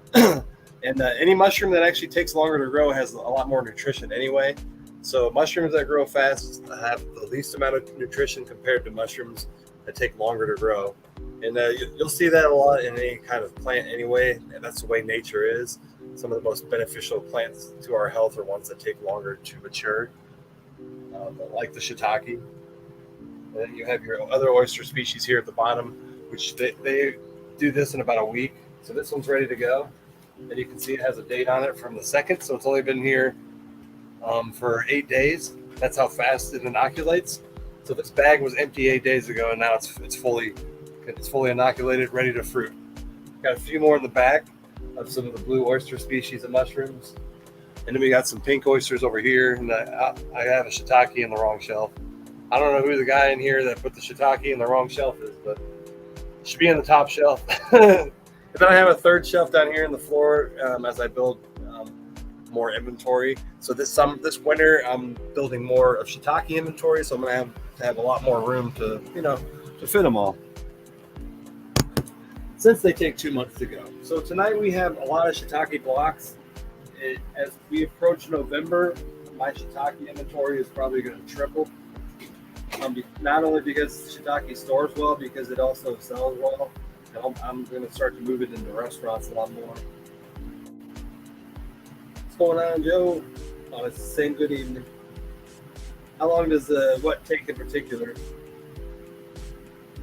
And any mushroom that actually takes longer to grow has a lot more nutrition anyway. So mushrooms that grow fast have the least amount of nutrition compared to mushrooms that take longer to grow. And you'll see that a lot in any kind of plant anyway. And that's the way nature is. Some of the most beneficial plants to our health are ones that take longer to mature, like the shiitake. And then you have your other oyster species here at the bottom, which they do this in about a week. So this one's ready to go. And you can see it has a date on it from the 2nd. So it's only been here for 8 days. That's how fast it inoculates. So this bag was empty 8 days ago, and now it's fully inoculated, ready to fruit. Got a few more in the back of some of the blue oyster species of mushrooms. And then we got some pink oysters over here, and I have a shiitake in the wrong shelf. I don't know who the guy in here that put the shiitake in the wrong shelf is, but it should be in the top shelf. And then I have a third shelf down here in the floor as I build more inventory. So this winter I'm building more of shiitake inventory, so I'm going to have a lot more room to fit them all, since they take 2 months to go. So tonight we have a lot of shiitake blocks. As we approach November, my shiitake inventory is probably going to triple. Not only because shiitake stores well, because it also sells well. I'm going to start to move it into restaurants a lot more. What's going on, Joe? Oh, it's saying good evening. How long does what take in particular?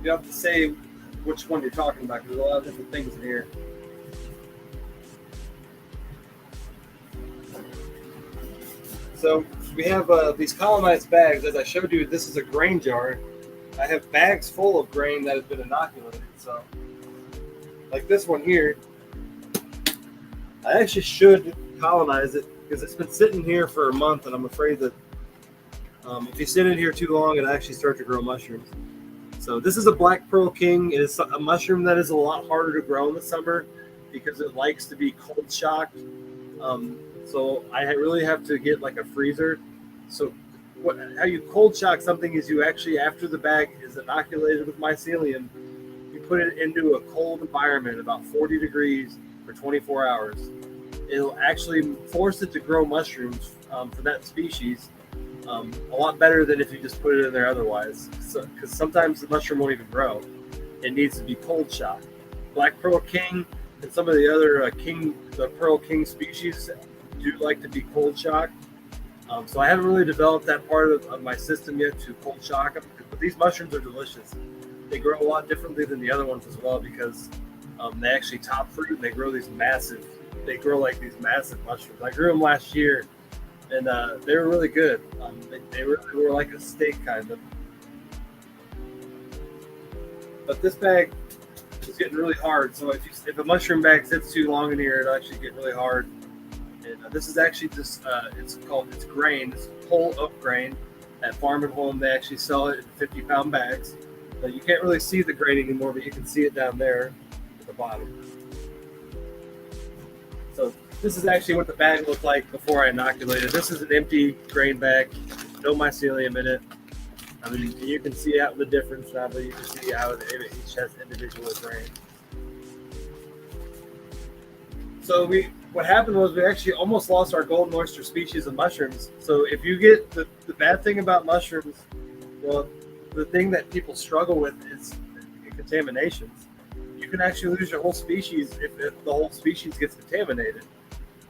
You have to say which one you're talking about because there's a lot of different things in here. So we have these colonized bags. As I showed you, this is a grain jar. I have bags full of grain that has been inoculated. So, like this one here, I actually should colonize it because it's been sitting here for a month, and I'm afraid that if you sit in here too long, it actually starts to grow mushrooms. So this is a black pearl king. It is a mushroom that is a lot harder to grow in the summer because it likes to be cold shocked. So I really have to get like a freezer. So how you cold shock something is you actually, after the bag is inoculated with mycelium, you put it into a cold environment, about 40 degrees for 24 hours. It'll actually force it to grow mushrooms for that species a lot better than if you just put it in there otherwise. So, because sometimes the mushroom won't even grow. It needs to be cold shocked. Black Pearl King and some of the other the Pearl King species do like to be cold shocked. So I haven't really developed that part of my system yet to cold shock them. But these mushrooms are delicious. They grow a lot differently than the other ones as well because they actually top fruit and they grow like these massive mushrooms. I grew them last year and they were really good. They really were like a steak kind of. But this bag is getting really hard. So if a mushroom bag sits too long in here, it'll actually get really hard. And this is actually just it's grain. It's whole oat grain. At Farm and Home, they actually sell it in 50-pound bags. So you can't really see the grain anymore, but you can see it down there at the bottom. So this is actually what the bag looked like before I inoculated. This is an empty grain bag, no mycelium in it. I mean, you can see out the difference now, but you can see how each has individual grain. So what happened was we actually almost lost our golden oyster species of mushrooms. So if you get the bad thing about mushrooms, well, the thing that people struggle with is contaminations. You can actually lose your whole species if the whole species gets contaminated.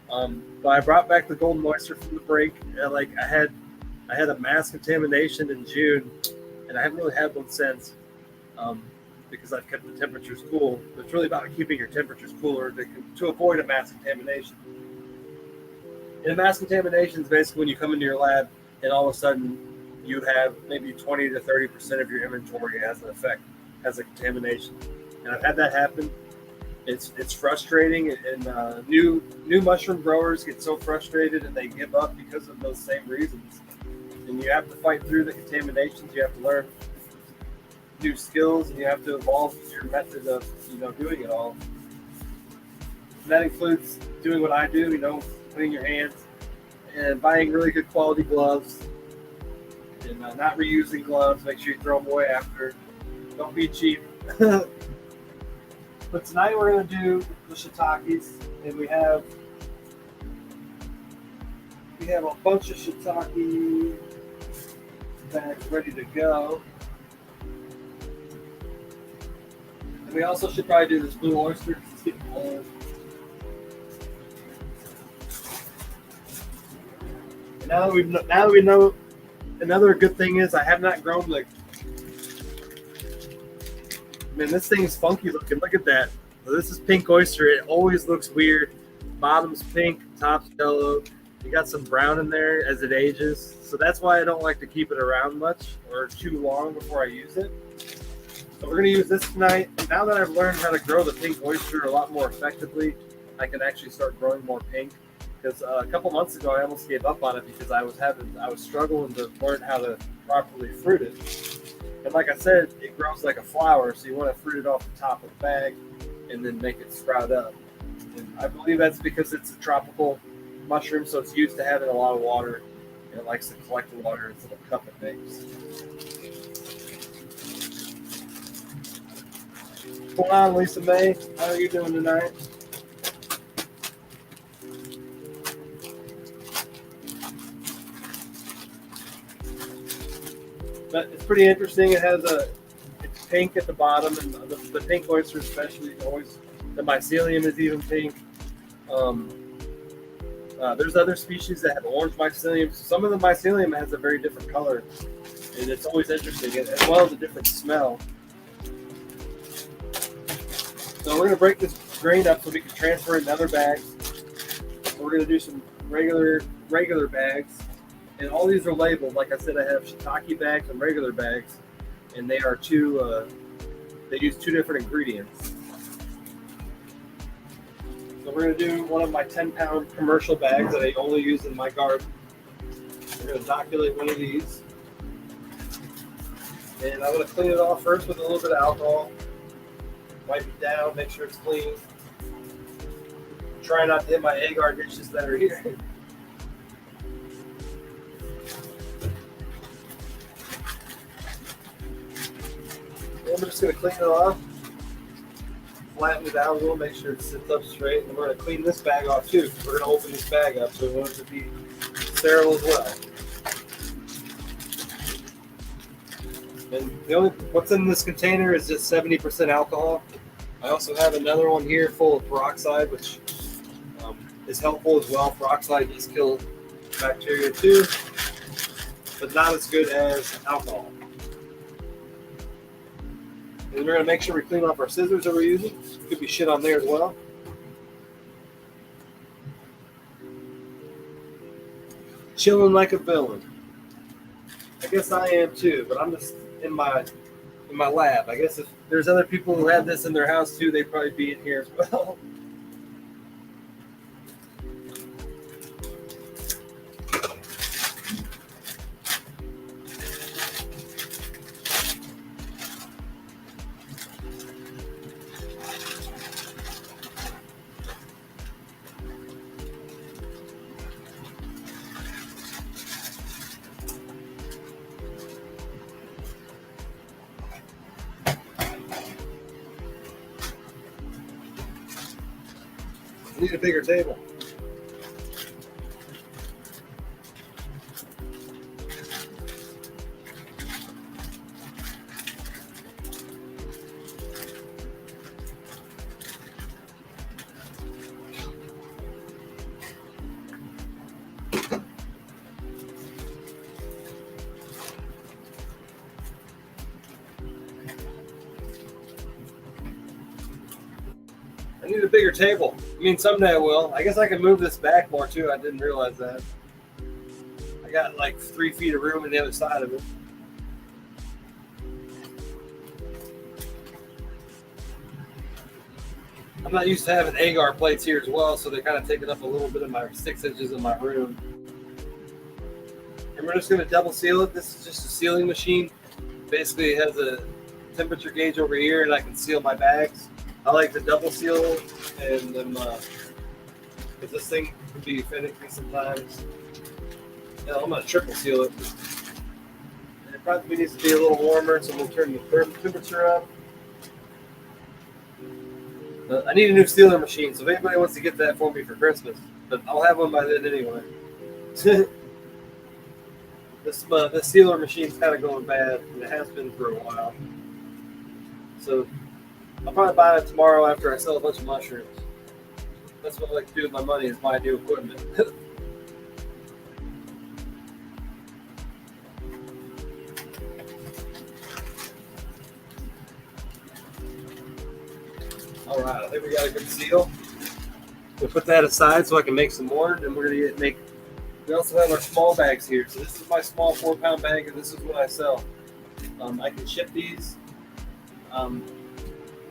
But I brought back the golden oyster from the brink. I had a mass contamination in June, and I haven't really had one since because I've kept the temperatures cool. It's really about keeping your temperatures cooler to avoid a mass contamination. And a mass contamination is basically when you come into your lab and all of a sudden you have maybe 20 to 30% of your inventory has a contamination. And I've had that happen. It's frustrating, and new mushroom growers get so frustrated and they give up because of those same reasons. And you have to fight through the contaminations. You have to learn new skills, and you have to evolve your method of doing it all. And that includes doing what I do, cleaning your hands and buying really good quality gloves, and not reusing gloves. Make sure you throw them away after. Don't be cheap. But tonight we're going to do the shiitakes, and we have a bunch of shiitake bags ready to go. And we also should probably do this blue oyster because it's getting old. And now that we know, another good thing is I have not grown man, this thing is funky looking. Look at that. So this is pink oyster. It always looks weird. Bottom's pink, top's yellow. You got some brown in there as it ages. So that's why I don't like to keep it around much or too long before I use it. So we're going to use this tonight. Now that I've learned how to grow the pink oyster a lot more effectively, I can actually start growing more pink. Because a couple months ago, I almost gave up on it because I was struggling to learn how to properly fruit it. And like I said, it grows like a flower, so you want to fruit it off the top of the bag and then make it sprout up. And I believe that's because it's a tropical mushroom, so it's used to having a lot of water, and it likes to collect the water in its little cup it makes. What's going on, Lisa May? How are you doing tonight? But it's pretty interesting. It's pink at the bottom, and the pink oyster especially the mycelium is even pink. There's other species that have orange mycelium. Some of the mycelium has a very different color, and it's always interesting, as well as a different smell. So we're going to break this grain up so we can transfer it in other bags. So we're going to do some regular bags, and all these are labeled. Like I said, I have shiitake bags and regular bags, and they are they use two different ingredients. So we're going to do one of my 10-pound commercial bags that I only use in my garden. We're going to inoculate one of these. And I'm going to clean it off first with a little bit of alcohol. Wipe it down, make sure it's clean. Try not to hit my agar dishes that are here. And I'm just going to clean it off. Flatten it out a little, make sure it sits up straight. And we're going to clean this bag off too. We're going to open this bag up so we want it to be sterile as well. And what's in this container is just 70% alcohol. I also have another one here full of peroxide, which is helpful as well. Peroxide does kill bacteria too, but not as good as alcohol. And we're going to make sure we clean off our scissors that we're using. Could be shit on there as well. Chilling like a villain. I guess I am too, but I'm just in my lab. I guess if there's other people who have this in their house too, they'd probably be in here as well. I need a bigger table. I need a bigger table. I mean, someday I will. I guess I can move this back more too. I didn't realize that. I got like 3 feet of room on the other side of it. I'm not used to having agar plates here as well, so they're kind of taking up a little bit of my 6 inches of my room. And we're just going to double seal it. This is just a sealing machine. Basically, it has a temperature gauge over here, and I can seal my bags. I like to double seal, and then because this thing can be finicky sometimes. Yeah, I'm gonna triple seal it. And it probably needs to be a little warmer, so we'll turn the temperature up. I need a new sealer machine, so if anybody wants to get that for me for Christmas, but I'll have one by then anyway. This sealer machine's kind of going bad, and it has been for a while. So I'll probably buy it tomorrow after I sell a bunch of mushrooms. That's what I like to do with my money, is buy new equipment. All right, I think we got a good seal. We'll put that aside so I can make some more, and we're gonna make. We also have our small bags here. So this is my small 4-pound bag, and this is what I sell. I can ship these.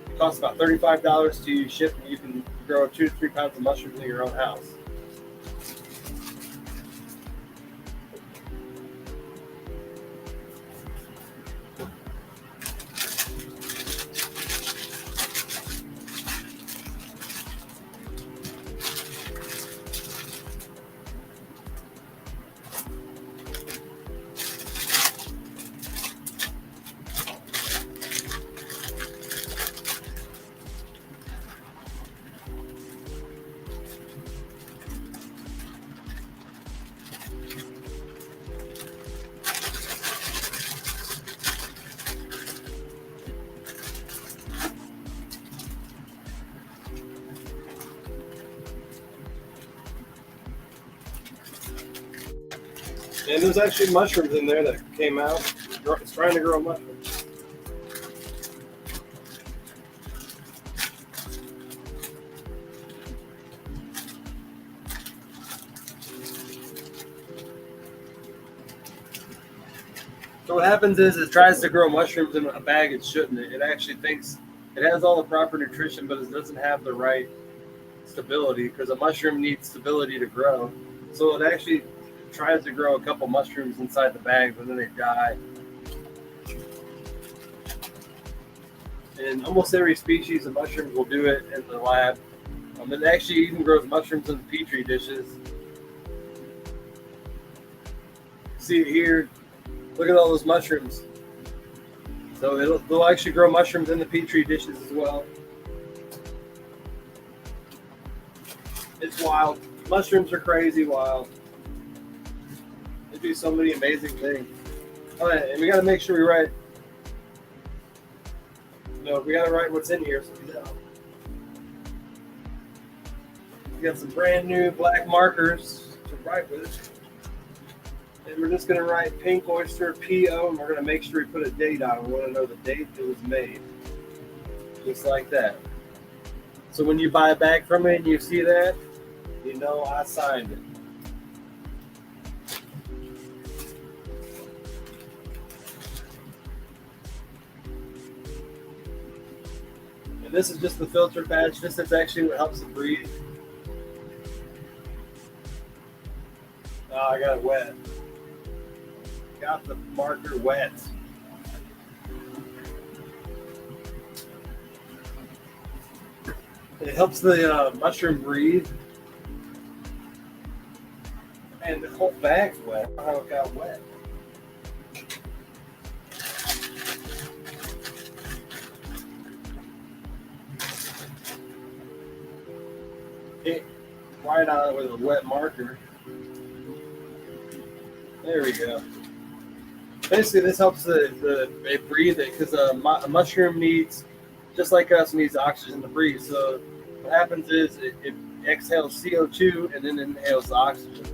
It costs about $35 to ship, and you can grow 2 to 3 pounds of mushrooms in your own house. And there's actually mushrooms in there that came out. It's trying to grow mushrooms. So what happens is it tries to grow mushrooms in a bag it shouldn't. It actually thinks it has all the proper nutrition, but it doesn't have the right stability because a mushroom needs stability to grow. So it actually tries to grow a couple mushrooms inside the bag, but then they die. And almost every species of mushrooms will do it in the lab. It actually even grows mushrooms in the petri dishes. See it here. Look at all those mushrooms. So they'll actually grow mushrooms in the petri dishes as well. It's wild. Mushrooms are crazy wild. They do so many amazing things. All right, and we got to make sure we write. We got to write what's in here so we know. We got some brand new black markers to write with. And we're just going to write Pink Oyster PO, and we're going to make sure we put a date on it. We want to know the date it was made. Just like that. So when you buy a bag from me and you see that, you know I signed it. And this is just the filter patch. This is actually what helps it breathe. Oh, I got it wet. Got the marker wet. It helps the mushroom breathe. And the whole bag's wet. I don't know how it got wet. Write on it with a wet marker. There we go. Basically, this helps it breathe it because a mushroom needs, just like us, needs oxygen to breathe. So what happens is it exhales CO2 and then inhales the oxygen.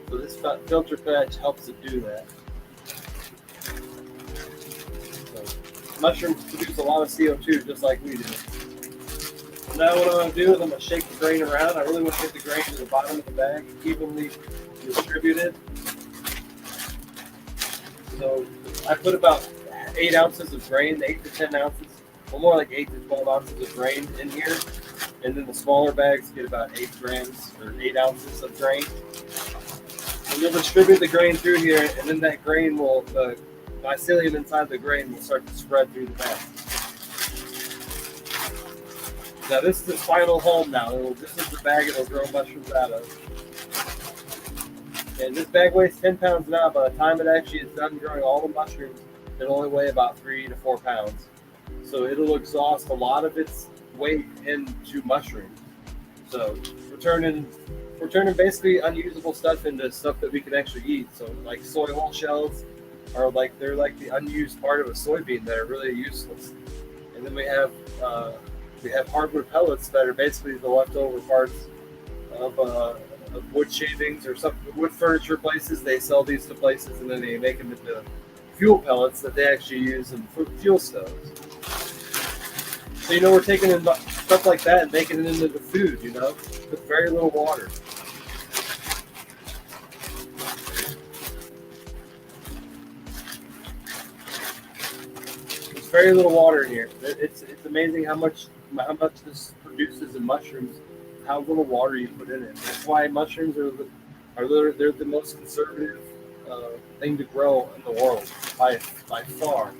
So this filter patch helps it do that. So mushrooms produce a lot of CO2 just like we do. Now what I'm going to do is I'm going to shake the grain around. I really want to get the grain to the bottom of the bag, evenly distributed. So I put about 8 ounces of grain, 8 to 10 ounces, well more like 8 to 12 ounces of grain in here. And then the smaller bags get about 8 grams or 8 ounces of grain. And you'll distribute the grain through here, and then that grain will, the mycelium inside the grain will start to spread through the bag. Now this is its final home now. This is the bag it'll grow mushrooms out of. And this bag weighs 10 pounds now. By the time it actually is done growing all the mushrooms, it'll only weigh about 3 to 4 pounds. So it'll exhaust a lot of its weight into mushrooms. So we're turning basically unusable stuff into stuff that we can actually eat. So like soy hull shells are they're like the unused part of a soybean that are really useless. And then we have hardwood pellets that are basically the leftover parts of wood shavings or some wood furniture places. They sell these to places and then they make them into fuel pellets that they actually use in fuel stoves. So we're taking in stuff like that and making it into the food, with very little water. There's very little water in here. It's amazing how much this produces in mushrooms, how little water you put in it. That's why mushrooms they're the most conservative thing to grow in the world by far.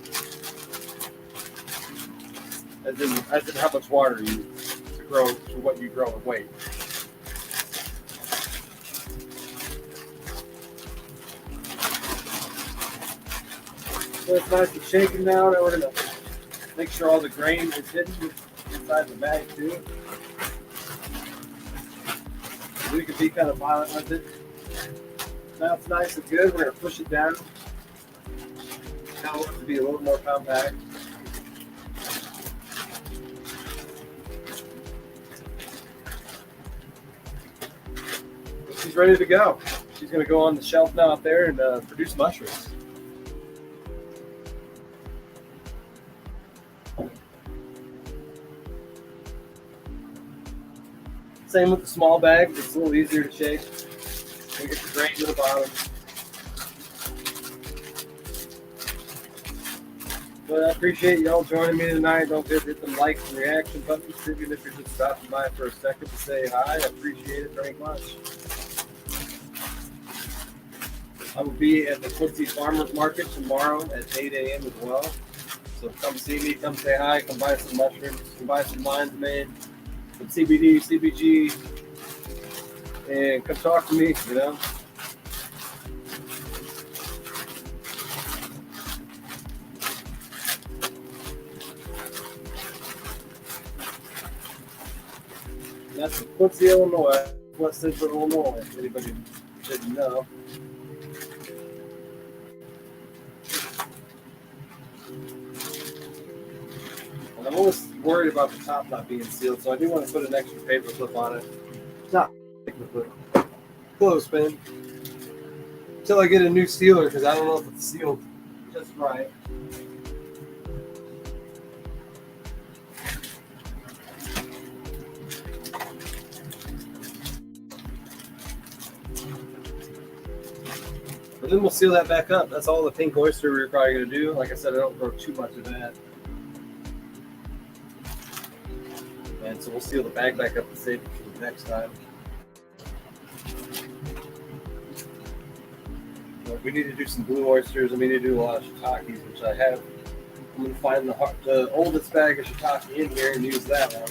As in how much water you use to grow to what you grow in weight. So it's nice and shaken now. Now we're going to make sure all the grain is hidden inside the bag too. We can be kind of violent with it. Now it's nice and good. We're going to push it down. Now I want it to be a little more compact. She's ready to go. she's going to go on the shelf now out there and produce mushrooms. Same with the small bags. It's a little easier to shake. You get the grain to the bottom. But I appreciate y'all joining me tonight. Don't forget to hit the like and reaction buttons. Even if you're just stopping by for a second to say hi, I appreciate it very much. I will be at the Quincy Farmers Market tomorrow at 8 a.m. as well. So come see me, come say hi, come buy some mushrooms, come buy some lion's mane, some CBD, CBG, and come talk to me, you know. And that's in Quincy, Illinois, West Central Illinois, if anybody didn't know. And I'm always worried about the top not being sealed, so I do want to put an extra paper clip on it. Not paper clip, clothespin. Until I get a new sealer, because I don't know if it's sealed just right. But then we'll seal that back up. That's all the pink oyster we're probably going to do. Like I said, I don't grow too much of that. And so we'll seal the bag back up and save it for the next time. But we need to do some blue oysters, and we need to do a lot of shiitakes, which I have. I'm going to find the oldest bag of shiitake in here and use that one.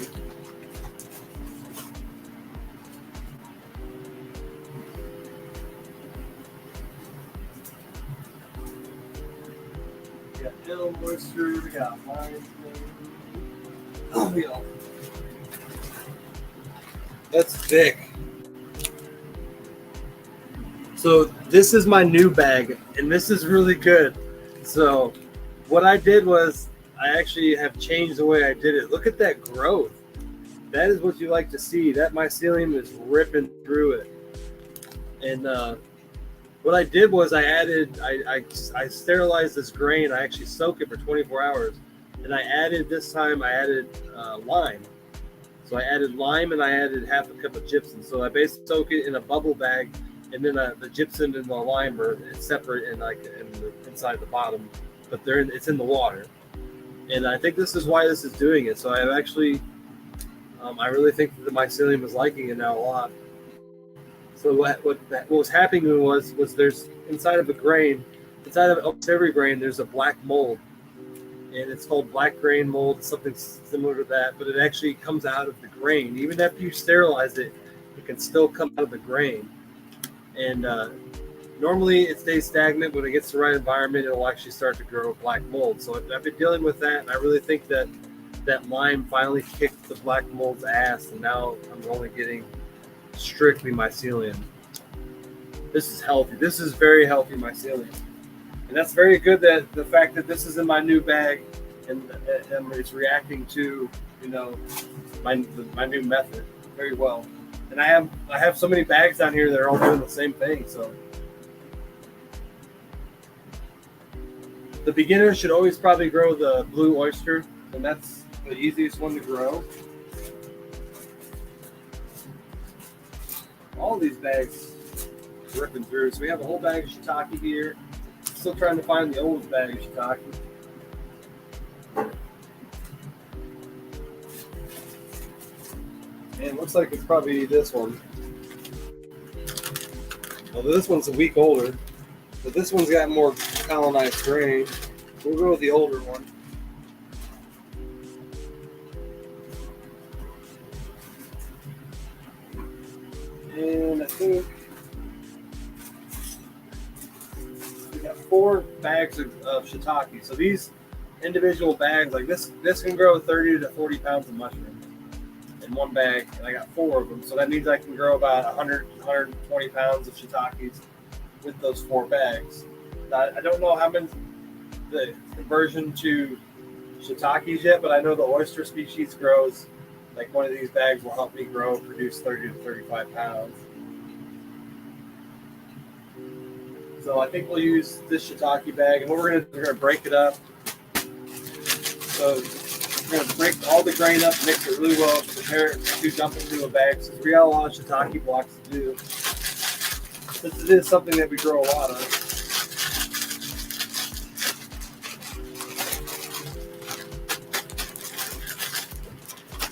We got elm oyster, we got lion's mane. Oh, yeah. That's thick. So this is my new bag, and this is really good. So what I did was I actually have changed the way I did it. Look at that growth. That is what you like to see. That mycelium is ripping through it. And what I did was I sterilized this grain. I actually soak it for 24 hours. And I added lime. So I added lime and I added half a cup of gypsum. So I basically soak it in a bubble bag, and then the gypsum and the lime are separate and inside the bottom, but it's in the water. And I think this is why this is doing it. So I have actually, I really think that the mycelium is liking it now a lot. So what was happening was there's inside of a grain, inside of almost every grain, there's a black mold. And it's called black grain mold, something similar to that, but it actually comes out of the grain. Even after you sterilize it, it can still come out of the grain. And normally it stays stagnant. When it gets the right environment, it'll actually start to grow black mold. So I've been dealing with that, and I really think that lime finally kicked the black mold's ass, and now I'm only getting strictly mycelium. This is healthy. This is very healthy mycelium. And that's very good, that the fact that this is in my new bag and it's reacting to, you know, my new method very well. And I have so many bags down here that are all doing the same thing. So the beginner should always probably grow the blue oyster, and that's the easiest one to grow. All these bags are ripping through. So we have a whole bag of shiitake here. Still trying to find the oldest bag of shiitake. And it looks like it's probably this one. Although this one's a week older, but this one's got more colonized grain. We'll go with the older one. And I think we got 4 bags of shiitake. So these individual bags, like this can grow 30 to 40 pounds of mushrooms in one bag, and I got 4 of them. So that means I can grow about 100, 120 pounds of shiitakes with those 4 bags. Now, I don't know how many the conversion to shiitakes yet, but I know the oyster species grows. Like one of these bags will help me produce 30 to 35 pounds. So I think we'll use this shiitake bag, and what we're gonna break it up. So we're gonna break all the grain up, mix it really well, prepare it to dump it into a bag. So we got a lot of shiitake blocks to do. Since it is something that we grow a lot of.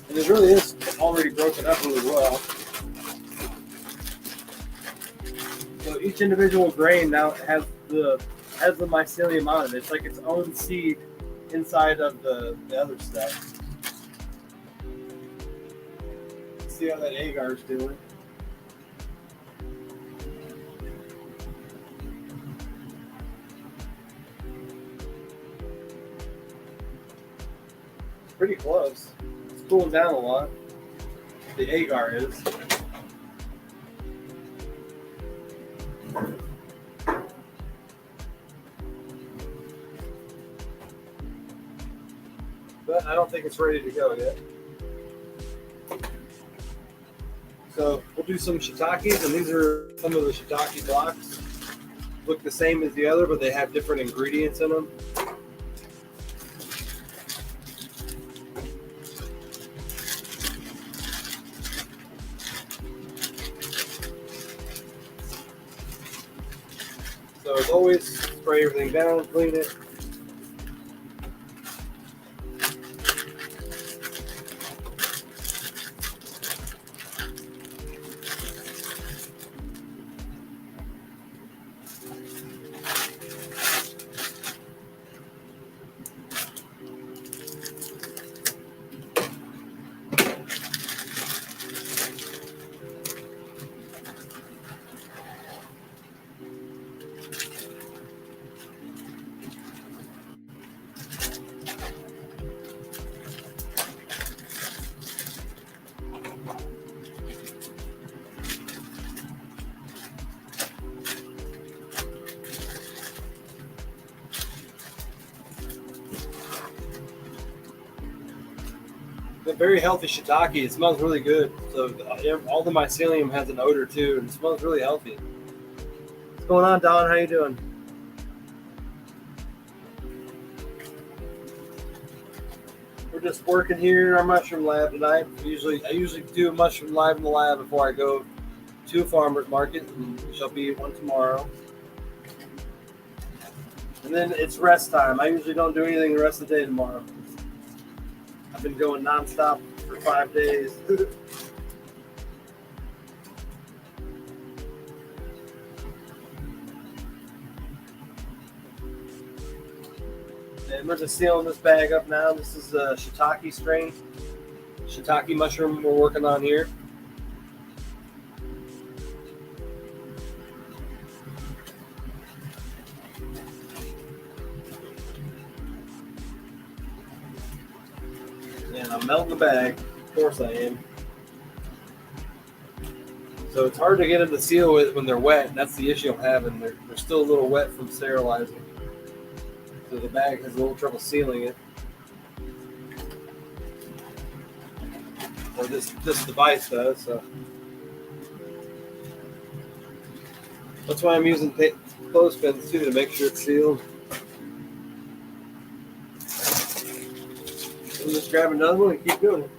And it really is already broken up really well. So each individual grain now has the mycelium on it. It's like its own seed inside of the other stuff. See how that agar is doing. It's pretty close. It's cooling down a lot. The agar is. But I don't think it's ready to go yet. So we'll do some shiitakes, and these are some of the shiitake blocks. Look the same as the other, but they have different ingredients in them. So as always, spray everything down, clean it. A very healthy shiitake. It smells really good. So all the mycelium has an odor too, and it smells really healthy. What's going on, Don? How you doing? We're just working here in our mushroom lab tonight. I usually do a mushroom live in the lab before I go to a farmer's market, and shall be one tomorrow. And then it's rest time. I usually don't do anything the rest of the day tomorrow. I've been going nonstop for 5 days. And we're just sealing this bag up now. This is a shiitake strain. Shiitake mushroom we're working on here. And I'm melting the bag. Of course I am. So it's hard to get them to seal it when they're wet, and that's the issue I'm having. They're still a little wet from sterilizing. So the bag has a little trouble sealing it. Or this device does. So that's why I'm using clothespins too, to make sure it's sealed. We'll just grab another one and keep doing it.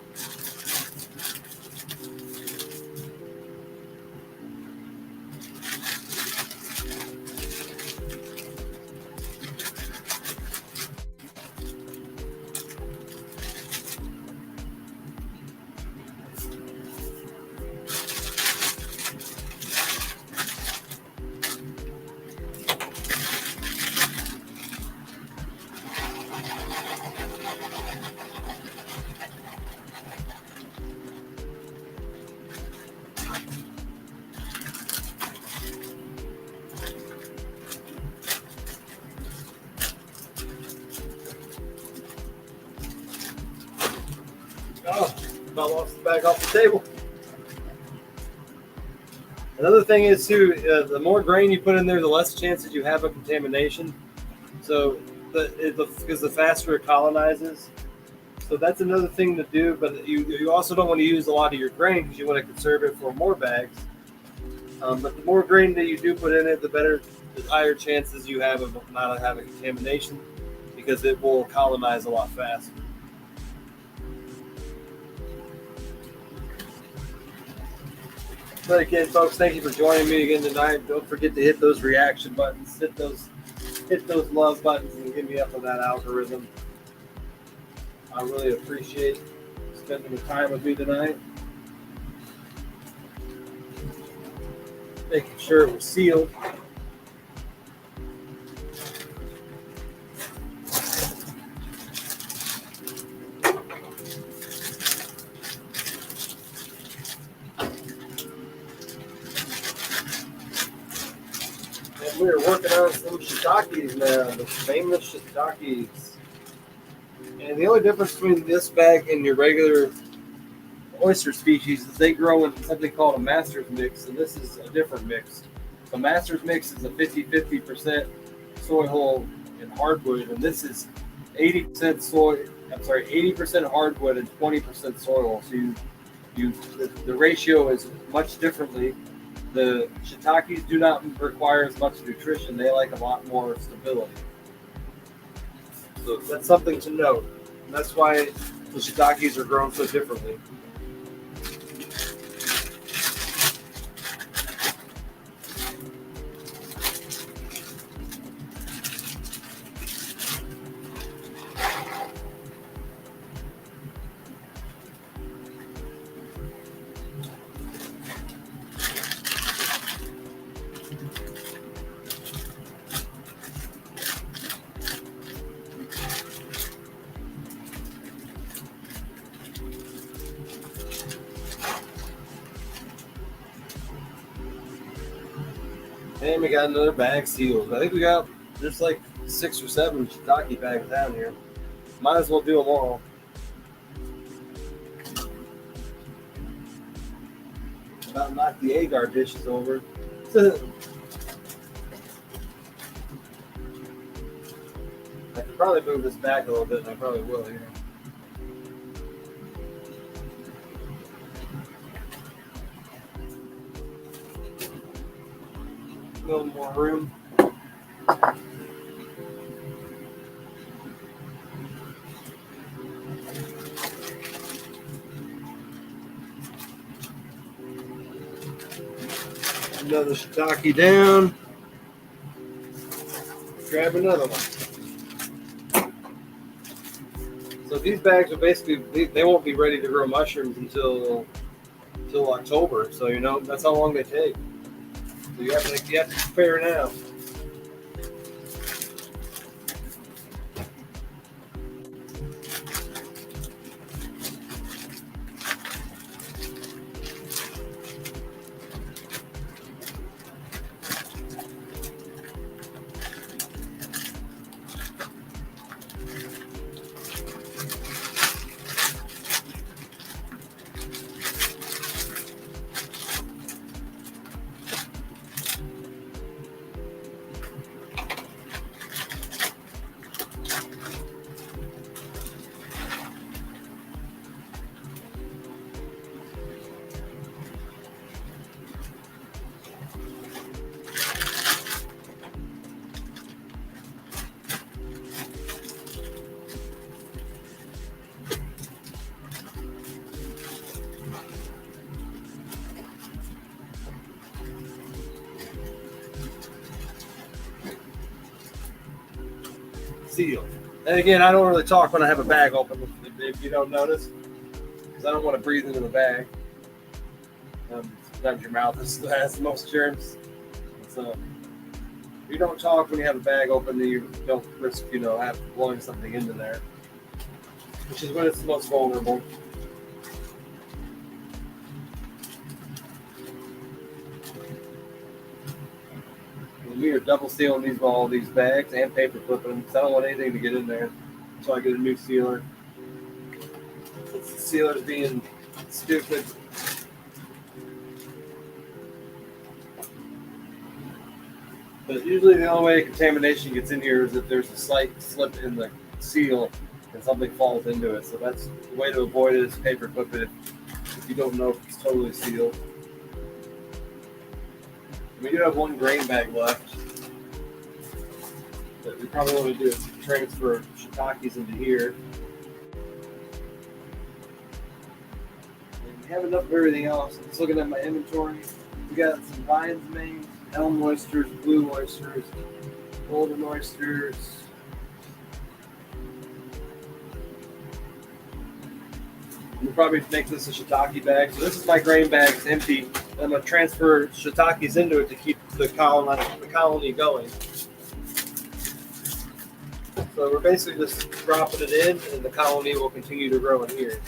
Oh, about lost the bag off the table. Another thing is too, the more grain you put in there, the less chances you have of contamination. So, because the faster it colonizes. So that's another thing to do. But you also don't want to use a lot of your grain because you want to conserve it for more bags. But the more grain that you do put in it, the better the higher chances you have of not having contamination, because it will colonize a lot faster. But again, folks, thank you for joining me again tonight. Don't forget to hit those reaction buttons, hit those love buttons, and get me up on that algorithm. I really appreciate spending the time with me tonight. Making sure it was sealed. And we're working on some shiitakes now, the famous shiitakes. And the only difference between this bag and your regular oyster species is they grow in something called a master's mix, and this is a different mix. The master's mix is a 50-50% soy hull and hardwood, and this is 80% soy. I'm sorry, 80% hardwood and 20% soil. So the ratio is much differently. The shiitakes do not require as much nutrition. They like a lot more stability. So that's something to note. And that's why the shiitakes are grown so differently. And we got another bag sealed. I think we got, there's like 6 or 7 shiitake bags down here. Might as well do them all. About knock the agar dishes over. I could probably move this back a little bit, and I probably will here. A little more room. Another shiitake down. Grab another one. So these bags are basically, they won't be ready to grow mushrooms until October. So you know that's how long they take. So you have to prepare now. Sealed. And again, I don't really talk when I have a bag open, if you don't notice, because I don't want to breathe into the bag. Sometimes your mouth has the most germs. So you don't talk when you have a bag open, then you don't risk, blowing something into there, which is when it's the most vulnerable. We are double sealing all these bags and paper clipping them because I don't want anything to get in there. So I get a new sealer. Since the sealer's being stupid. But usually the only way contamination gets in here is if there's a slight slip in the seal and something falls into it. So that's the way to avoid it is paper clip it if you don't know if it's totally sealed. We do have one grain bag left. What we probably want to do is transfer shiitakes into here. And we have enough of everything else. I'm just looking at my inventory. We got some lion's mane, elm oysters, blue oysters, golden oysters. We'll probably make this a shiitake bag. So this is my grain bag. It's empty. I'm going to transfer shiitakes into it to keep the colony going. So we're basically just dropping it in, and the colony will continue to grow in here.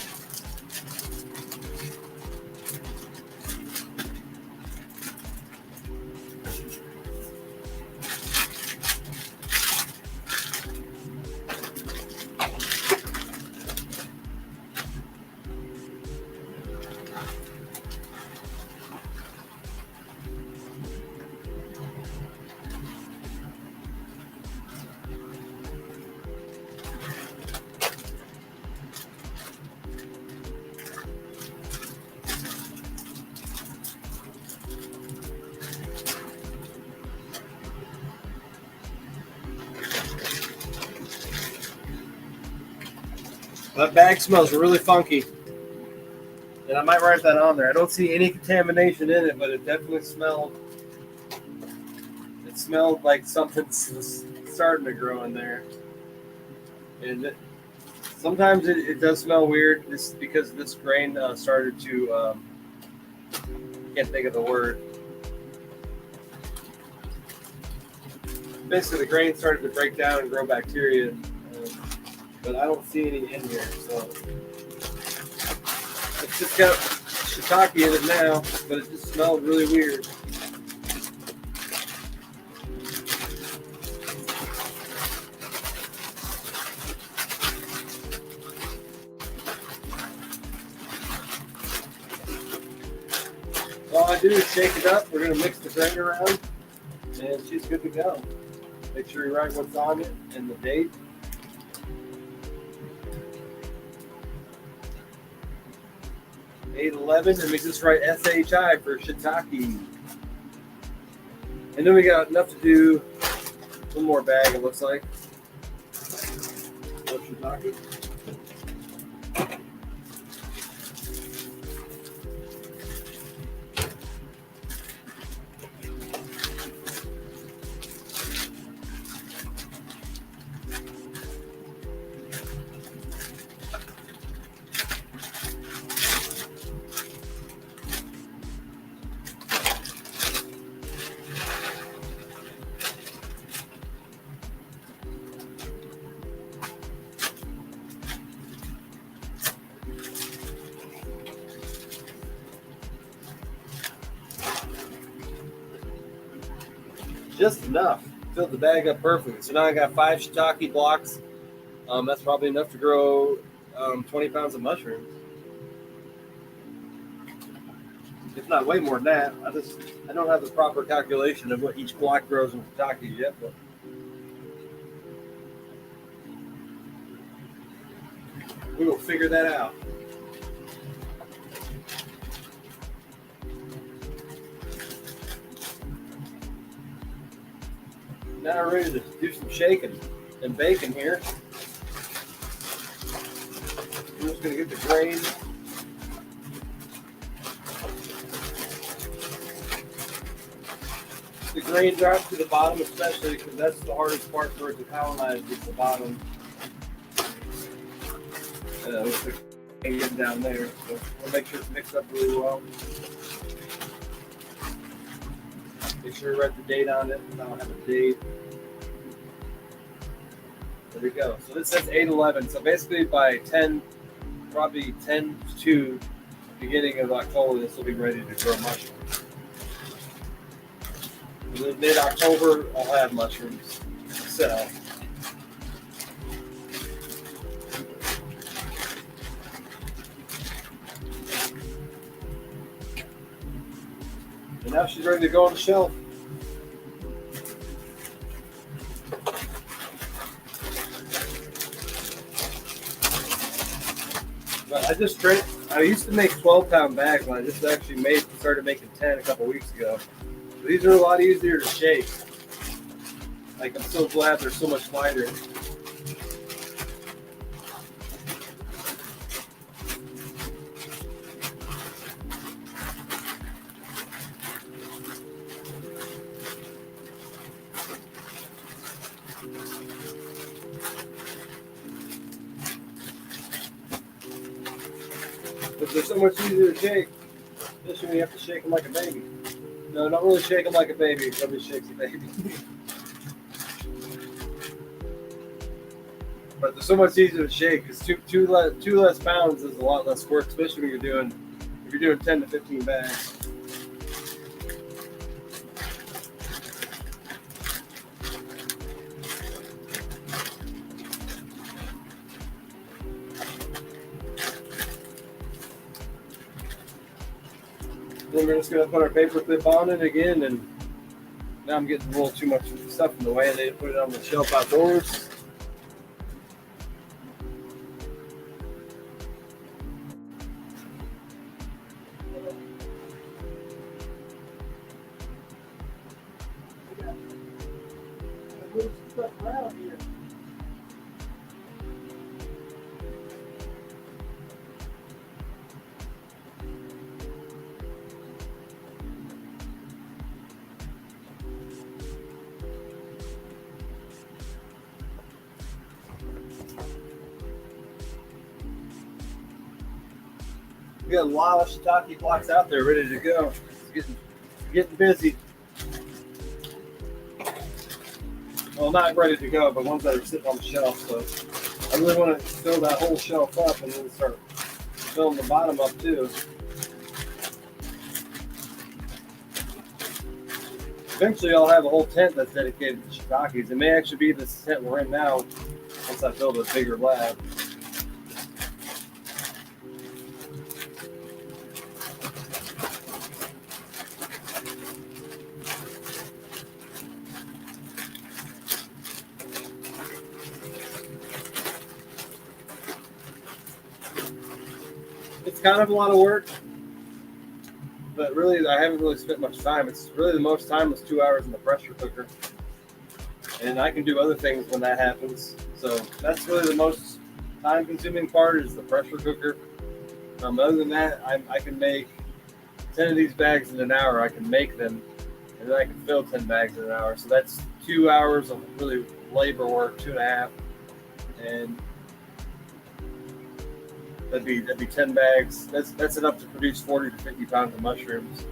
That bag smells really funky. And I might write that on there. I don't see any contamination in it, but it definitely smelled. It smelled like something's starting to grow in there. And sometimes it does smell weird. This because this grain started to. Can't think of the word. Basically, the grain started to break down and grow bacteria. But I don't see any in here, so it's just got shiitake in it now, but it just smelled really weird. All I do is shake it up. We're going to mix the grain around, and she's good to go. Make sure you write what's on it and the date. 811, and we just write SHI for shiitake. And then we got enough to do one more bag, it looks like. Of shiitake. Just enough. Filled the bag up perfectly. So now I got 5 shiitake blocks. That's probably enough to grow 20 pounds of mushrooms. If not way more than that. I don't have the proper calculation of what each block grows in shiitake yet, but we will figure that out. Now we're ready to do some shaking and baking here. I'm just going to get the grain. The grain drops to the bottom, especially because that's the hardest part for it to colonize, is the bottom. With the grain getting down there. So we'll make sure it's mixed up really well. Make sure you write the date on it. I don't have a date. There we go. So this says 8/11. So basically by 10, probably 10/2, beginning of October, this will be ready to grow mushrooms. And then mid-October, I'll have mushrooms to sell. And now she's ready to go on the shelf. But I used to make 12-pound bags, and I just actually started making 10 a couple weeks ago. So these are a lot easier to shake. Like, I'm so glad they're so much lighter. But they're so much easier to shake, especially when you have to shake them like a baby. No, don't really shake them like a baby. Nobody shakes a baby. But they're so much easier to shake because two less pounds is a lot less work, especially when if you're doing 10 to 15 bags. Then we're just gonna put our paper clip on it again, and now I'm getting a little too much stuff in the way. I need to put it on the shelf outdoors. Move some stuff around here. We got a lot of shiitake blocks out there ready to go. It's getting busy. Well, not ready to go, but ones that are sitting on the shelf. So I really want to fill that whole shelf up and then start filling the bottom up too. Eventually, I'll have a whole tent that's dedicated to shiitakes. It may actually be this tent we're in now once I build a bigger lab. It's kind of a lot of work, but really I haven't really spent much time. It's really the most time was 2 hours in the pressure cooker, and I can do other things when that happens. So that's really the most time-consuming part is the pressure cooker. Other than that, I can make 10 of these bags in an hour. I can make them, and then I can fill 10 bags in an hour. So that's 2 hours of really labor work, 2.5, and that'd be 10 bags. That's enough to produce 40 to 50 pounds of mushrooms.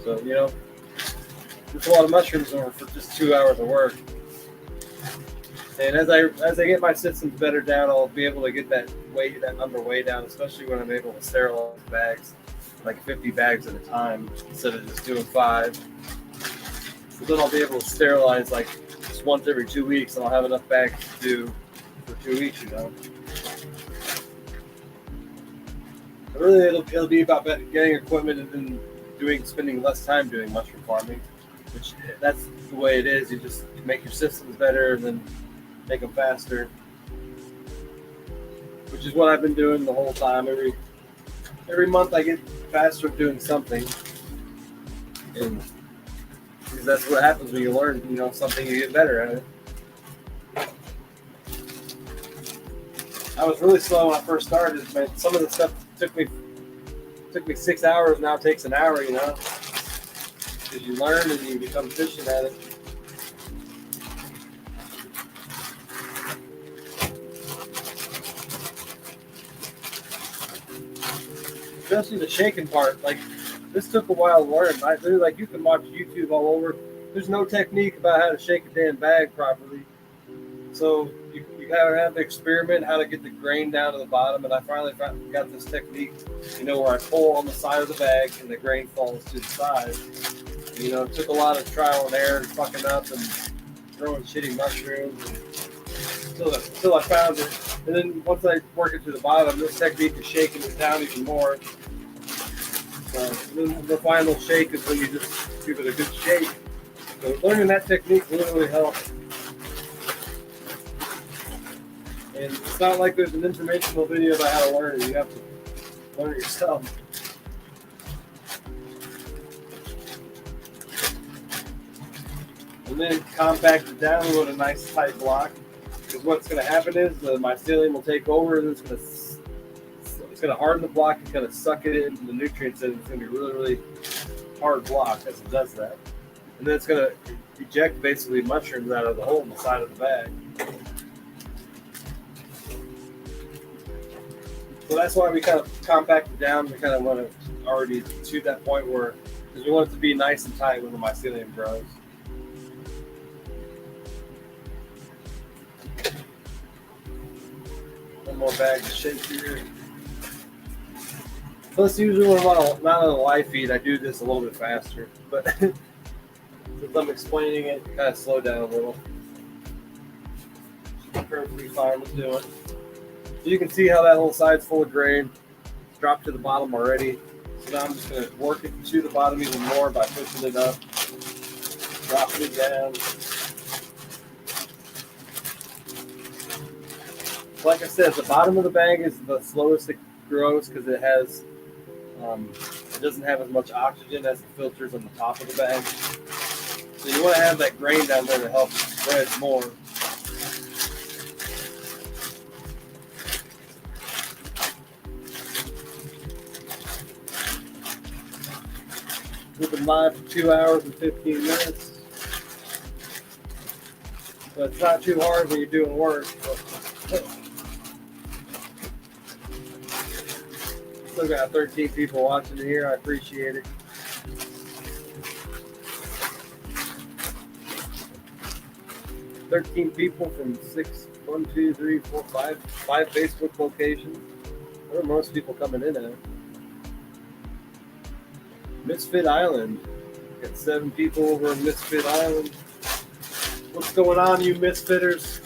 So there's a lot of mushrooms over for just 2 hours of work. And as I get my systems better down, I'll be able to get that number way down, especially when I'm able to sterilize bags, like 50 bags at a time instead of just doing 5. So then I'll be able to sterilize like just once every 2 weeks, and I'll have enough bags to do for 2 weeks, Really, it'll be about getting equipment and then spending less time doing mushroom farming, which that's the way it is. You just make your systems better and then make them faster, which is what I've been doing the whole time. Every month I get faster at doing something, and because that's what happens when you learn, something, you get better at it. I was really slow when I first started, but some of the stuff took me 6 hours. Now it takes an hour, because you learn and you become efficient at it. Especially the shaking part. Like, this took a while to learn. You can watch YouTube all over. There's no technique about how to shake a damn bag properly. So you gotta have to experiment how to get the grain down to the bottom. And I finally got this technique, where I pull on the side of the bag and the grain falls to the side. It took a lot of trial and error and fucking up and throwing shitty mushrooms until I found it. And then once I work it to the bottom, this technique is shaking it down even more. So then the final shake is when you just give it a good shake. So learning that technique really helped. And it's not like there's an informational video about how to learn it. You have to learn it yourself. and then compact it down with a nice tight block. Because what's going to happen is the mycelium will take over, and it's going to harden the block and kind of suck it in the nutrients, and it's going to be really, really hard block as it does that. And then it's going to eject basically mushrooms out of the hole in the side of the bag. So that's why we kind of compact it down. We kind of want to already to that point where, because we want it to be nice and tight when the mycelium grows. One more bag to shake here. Plus, usually when I'm not on a live feed, I do this a little bit faster. But since I'm explaining it, kind of slow down a little. Perfectly fine with doing it. So you can see how that whole side's full of grain. It's dropped to the bottom already. So now I'm just going to work it to the bottom even more by pushing it up, dropping it down. Like I said, the bottom of the bag is the slowest it grows because it doesn't have as much oxygen as the filters on the top of the bag. So you want to have that grain down there to help it spread more. We've been live for 2 hours and 15 minutes. But it's not too hard when you're doing work. Still got 13 people watching here. I appreciate it. "13 people from 5 Facebook locations. Where are most people coming in at? Misfit Island. Got 7 people over in Misfit Island. What's going on, you Misfitters?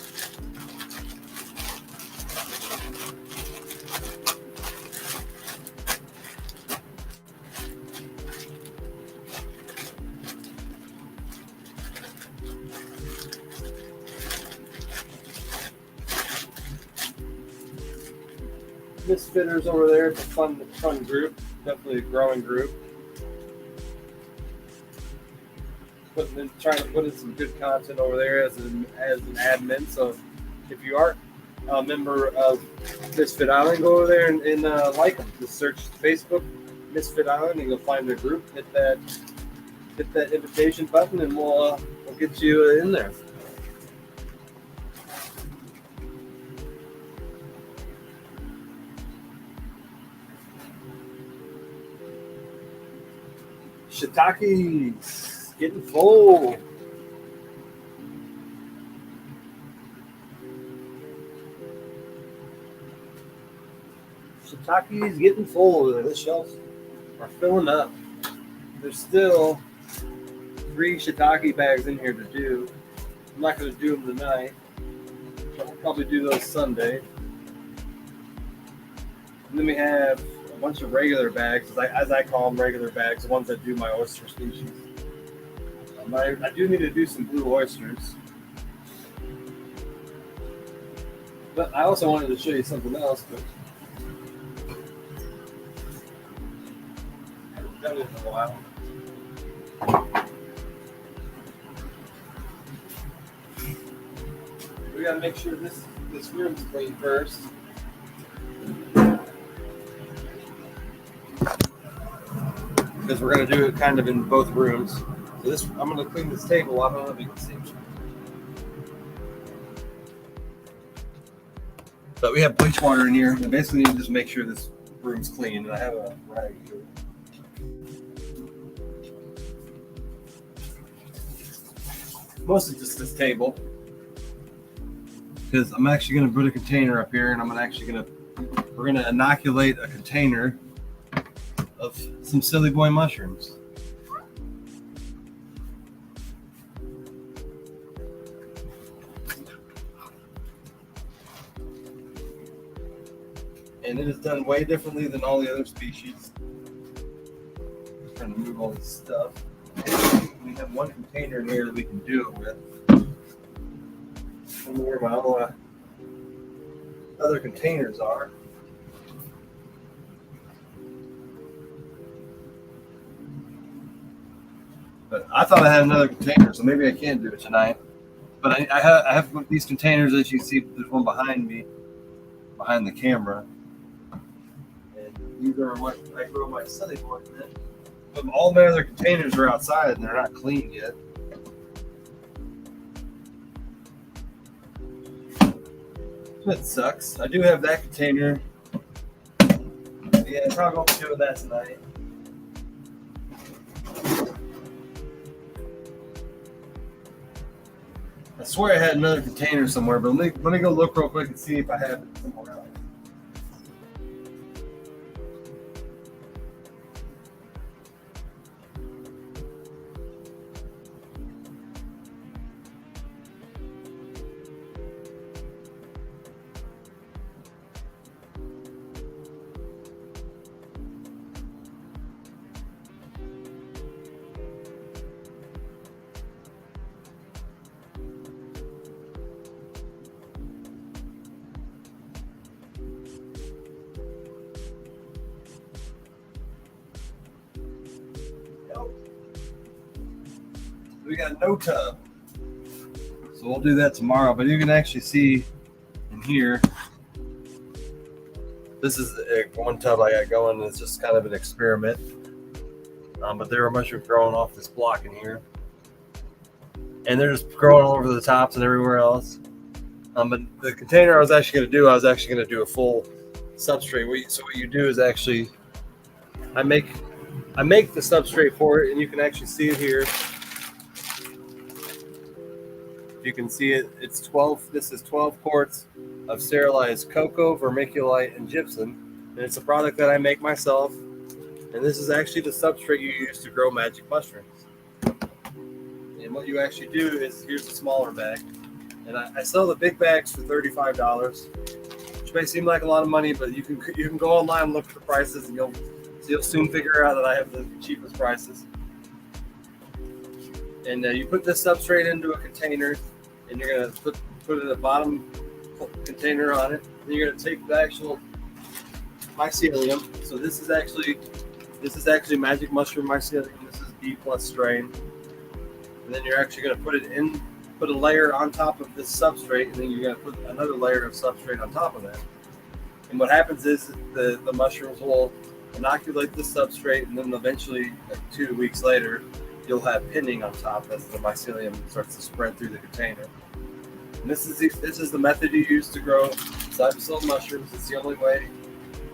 Misfitters over there. It's a fun group. Definitely a growing group. Trying to put in some good content over there as an admin. So if you are a member of Misfit Island, go over there and like them. Just search Facebook Misfit Island and you'll find their group. Hit that invitation button and we'll get you in there. Shiitakes getting full. Shiitakes getting full. The shelves are filling up. There's still 3 shiitake bags in here to do. I'm not going to do them tonight. I'll probably do those Sunday. And then we have a bunch of regular bags, as I call them, regular bags, the ones that do my oyster species. I do need to do some blue oysters. But I also wanted to show you something else. But I haven't done it in a while. We gotta make sure this room's clean first. Because we're gonna do it kind of in both rooms. So I'm gonna clean this table. I don't know if you can see. But we have bleach water in here, and basically you just make sure this room's clean. And I have a rag here. Mostly just this table, because I'm actually gonna put a container up here, and we're gonna inoculate a container of some silly boy mushrooms. And it is done way differently than all the other species. Just trying to move all this stuff. We have one container in here that we can do it with. I don't know where my other containers are. But I thought I had another container, so maybe I can do it tonight. But I have these containers, as you see. There's one behind me, behind the camera, and these are what I grow my sunny board in. But all my other containers are outside, and they're not clean yet. That sucks. I do have that container. Yeah, I'm probably gonna be doing that tonight. I swear I had another container somewhere, but let me go look real quick and see if I have it somewhere else. We got no tub, so we'll do that tomorrow. But you can actually see in here, this is one tub I got going. It's just kind of an experiment, but there are mushrooms growing off this block in here, and they're just growing all over the tops and everywhere else. But the container I was actually going to do a full substrate. So what you do is actually, I make the substrate for it, and you can actually see it here. You can see it. It's 12. This is 12 quarts of sterilized cocoa, vermiculite, and gypsum, and it's a product that I make myself. And this is actually the substrate you use to grow magic mushrooms. And what you actually do is, here's the smaller bag, and I sell the big bags for $35, which may seem like a lot of money, but you can go online and look at the prices, and you'll soon figure out that I have the cheapest prices. And you put this substrate into a container, and you're gonna put a bottom container on it. Then you're gonna take the actual mycelium. So this is actually magic mushroom mycelium. This is B+ strain. And then you're actually gonna put a layer on top of this substrate, and then you're gonna put another layer of substrate on top of that. And what happens is the mushrooms will inoculate this substrate, and then eventually, like 2 weeks later, you'll have pinning on top as the mycelium starts to spread through the container. And this is the method you use to grow cytosol mushrooms. It's the only way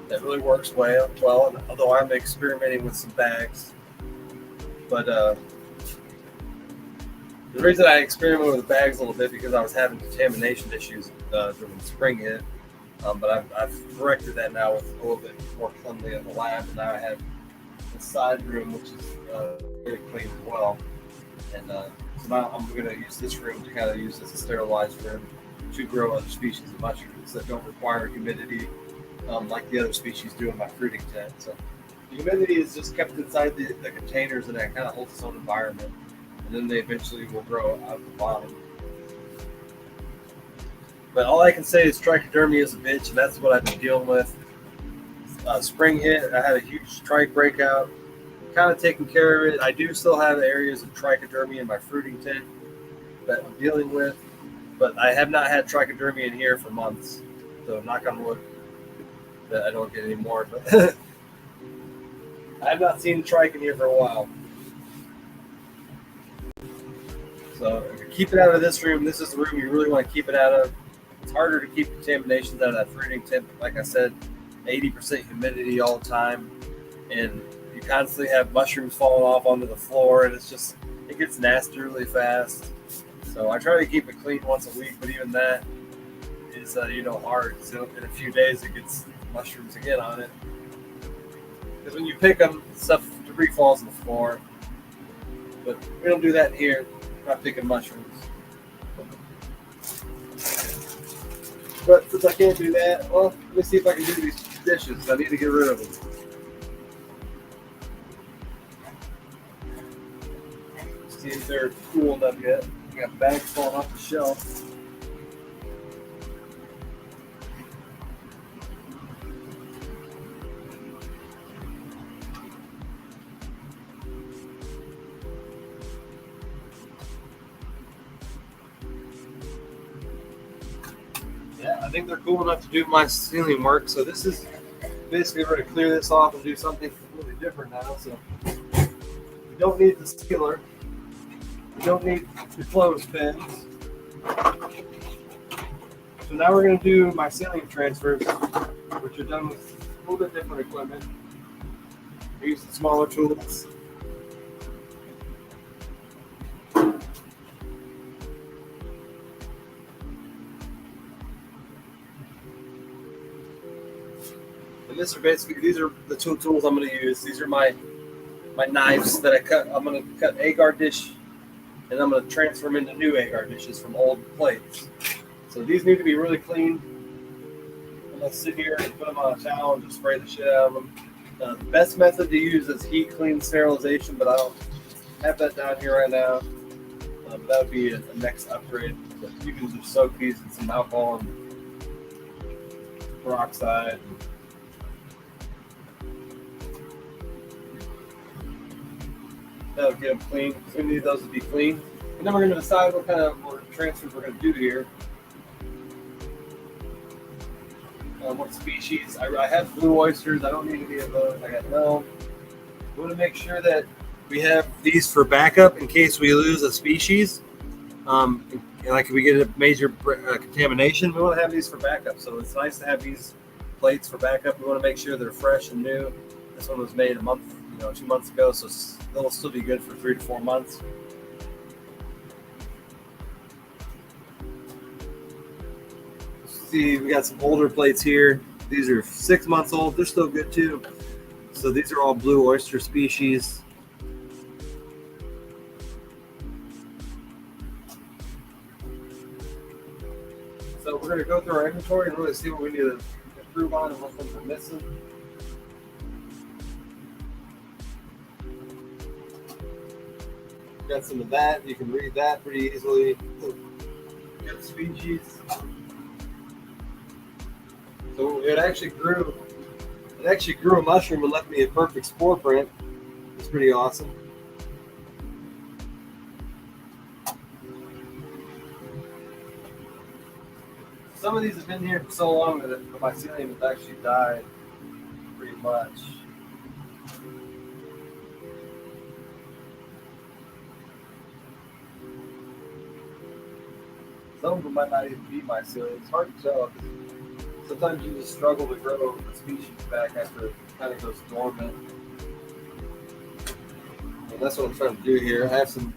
that really works well. And although I'm experimenting with some bags, but the reason I experimented with the bags a little bit because I was having contamination issues during spring hit. But I've corrected that now with a little bit more cleanly in the lab, and now I have the side room, which is very clean as well. And so now I'm going to use this room to kind of use as a sterilized room to grow other species of mushrooms that don't require humidity like the other species do in my fruiting tent. So the humidity is just kept inside the containers, and that kind of holds its own environment. And then they eventually will grow out of the bottom. But all I can say is trichodermy is a bitch, and that's what I've been dealing with. Spring hit, I had a huge trike breakout. Kind of taking care of it. I do still have areas of trichodermy in my fruiting tent that I'm dealing with, but I have not had trichodermy in here for months. So knock on wood that I don't get any more. But I have not seen trike in here for a while. So keep it out of this room. This is the room you really want to keep it out of. It's harder to keep contaminations out of that fruiting tent. Like I said, 80% humidity all the time, and you constantly have mushrooms falling off onto the floor, and it gets nasty really fast. So I try to keep it clean once a week, but even that is hard. So in a few days it gets mushrooms again on it, because when you pick them, debris falls on the floor. But we don't do that in here. We're not picking mushrooms. But since I can't do that, well, let me see if I can do these dishes. I need to get rid of them. See if they're cool enough yet. I got bags falling off the shelf. I think they're cool enough to do my ceiling work. So this is basically we're going to clear this off and do something completely different now. So you don't need the sealer. You don't need the clothespins. So now we're going to do my ceiling transfers, which are done with a little bit different equipment. I use the smaller tools. And these are the two tools I'm going to use. These are my knives that I cut. I'm going to cut agar dish, and I'm going to transfer them into new agar dishes from old plates. So these need to be really clean. I'm going to sit here and put them on a towel and just spray the shit out of them. The best method to use is heat clean sterilization, but I don't have that down here right now. But that would be a next upgrade. But you can just soak these in some alcohol and peroxide. That'll get them clean. So we need those to be clean. And then we're going to decide what kind of transfers we're going to do here. What species. I have blue oysters. I don't need any of those. I got no. We want to make sure that we have these for backup in case we lose a species. Like if we get a major contamination, we want to have these for backup. So it's nice to have these plates for backup. We want to make sure they're fresh and new. This one was made a month, 2 months ago, so they'll still be good for 3 to 4 months. See, we got some older plates here. These are 6 months old. They're still good too. So these are all blue oyster species. So we're going to go through our inventory and really see what we need to improve on and what ones we're missing. Got some of that. You can read that pretty easily. Got species. So it actually grew a mushroom and left me a perfect spore print. It's pretty awesome. Some of these have been here for so long that the mycelium has actually died pretty much. Some of them might not even be mycelium. It's hard to tell. Sometimes you just struggle to grow a species back after it kind of goes dormant. And that's what I'm trying to do here. I have some.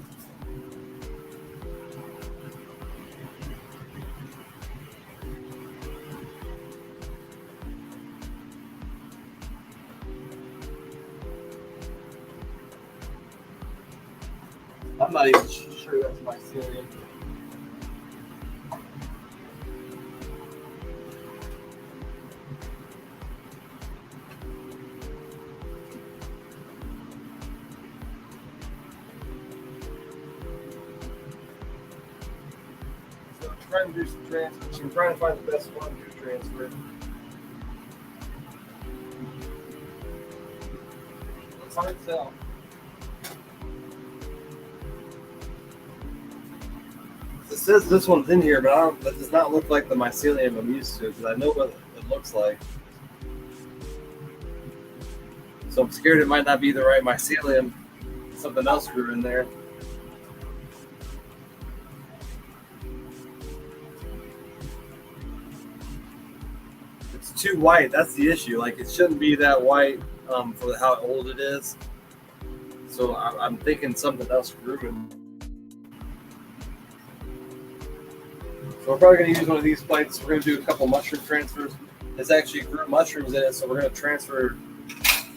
I'm not even sure that's mycelium. Trying to do some transfers. I'm trying to find the best one to transfer. It's hard to tell. It says this one's in here, but that does not look like the mycelium I'm used to because I know what it looks like. So I'm scared it might not be the right mycelium. Something else grew in there. Too white. That's the issue. Like it shouldn't be that white for how old it is. So I'm thinking something else grew in. So we're probably going to use one of these plates. We're going to do a couple mushroom transfers. It's actually grew mushrooms in it, so we're going to transfer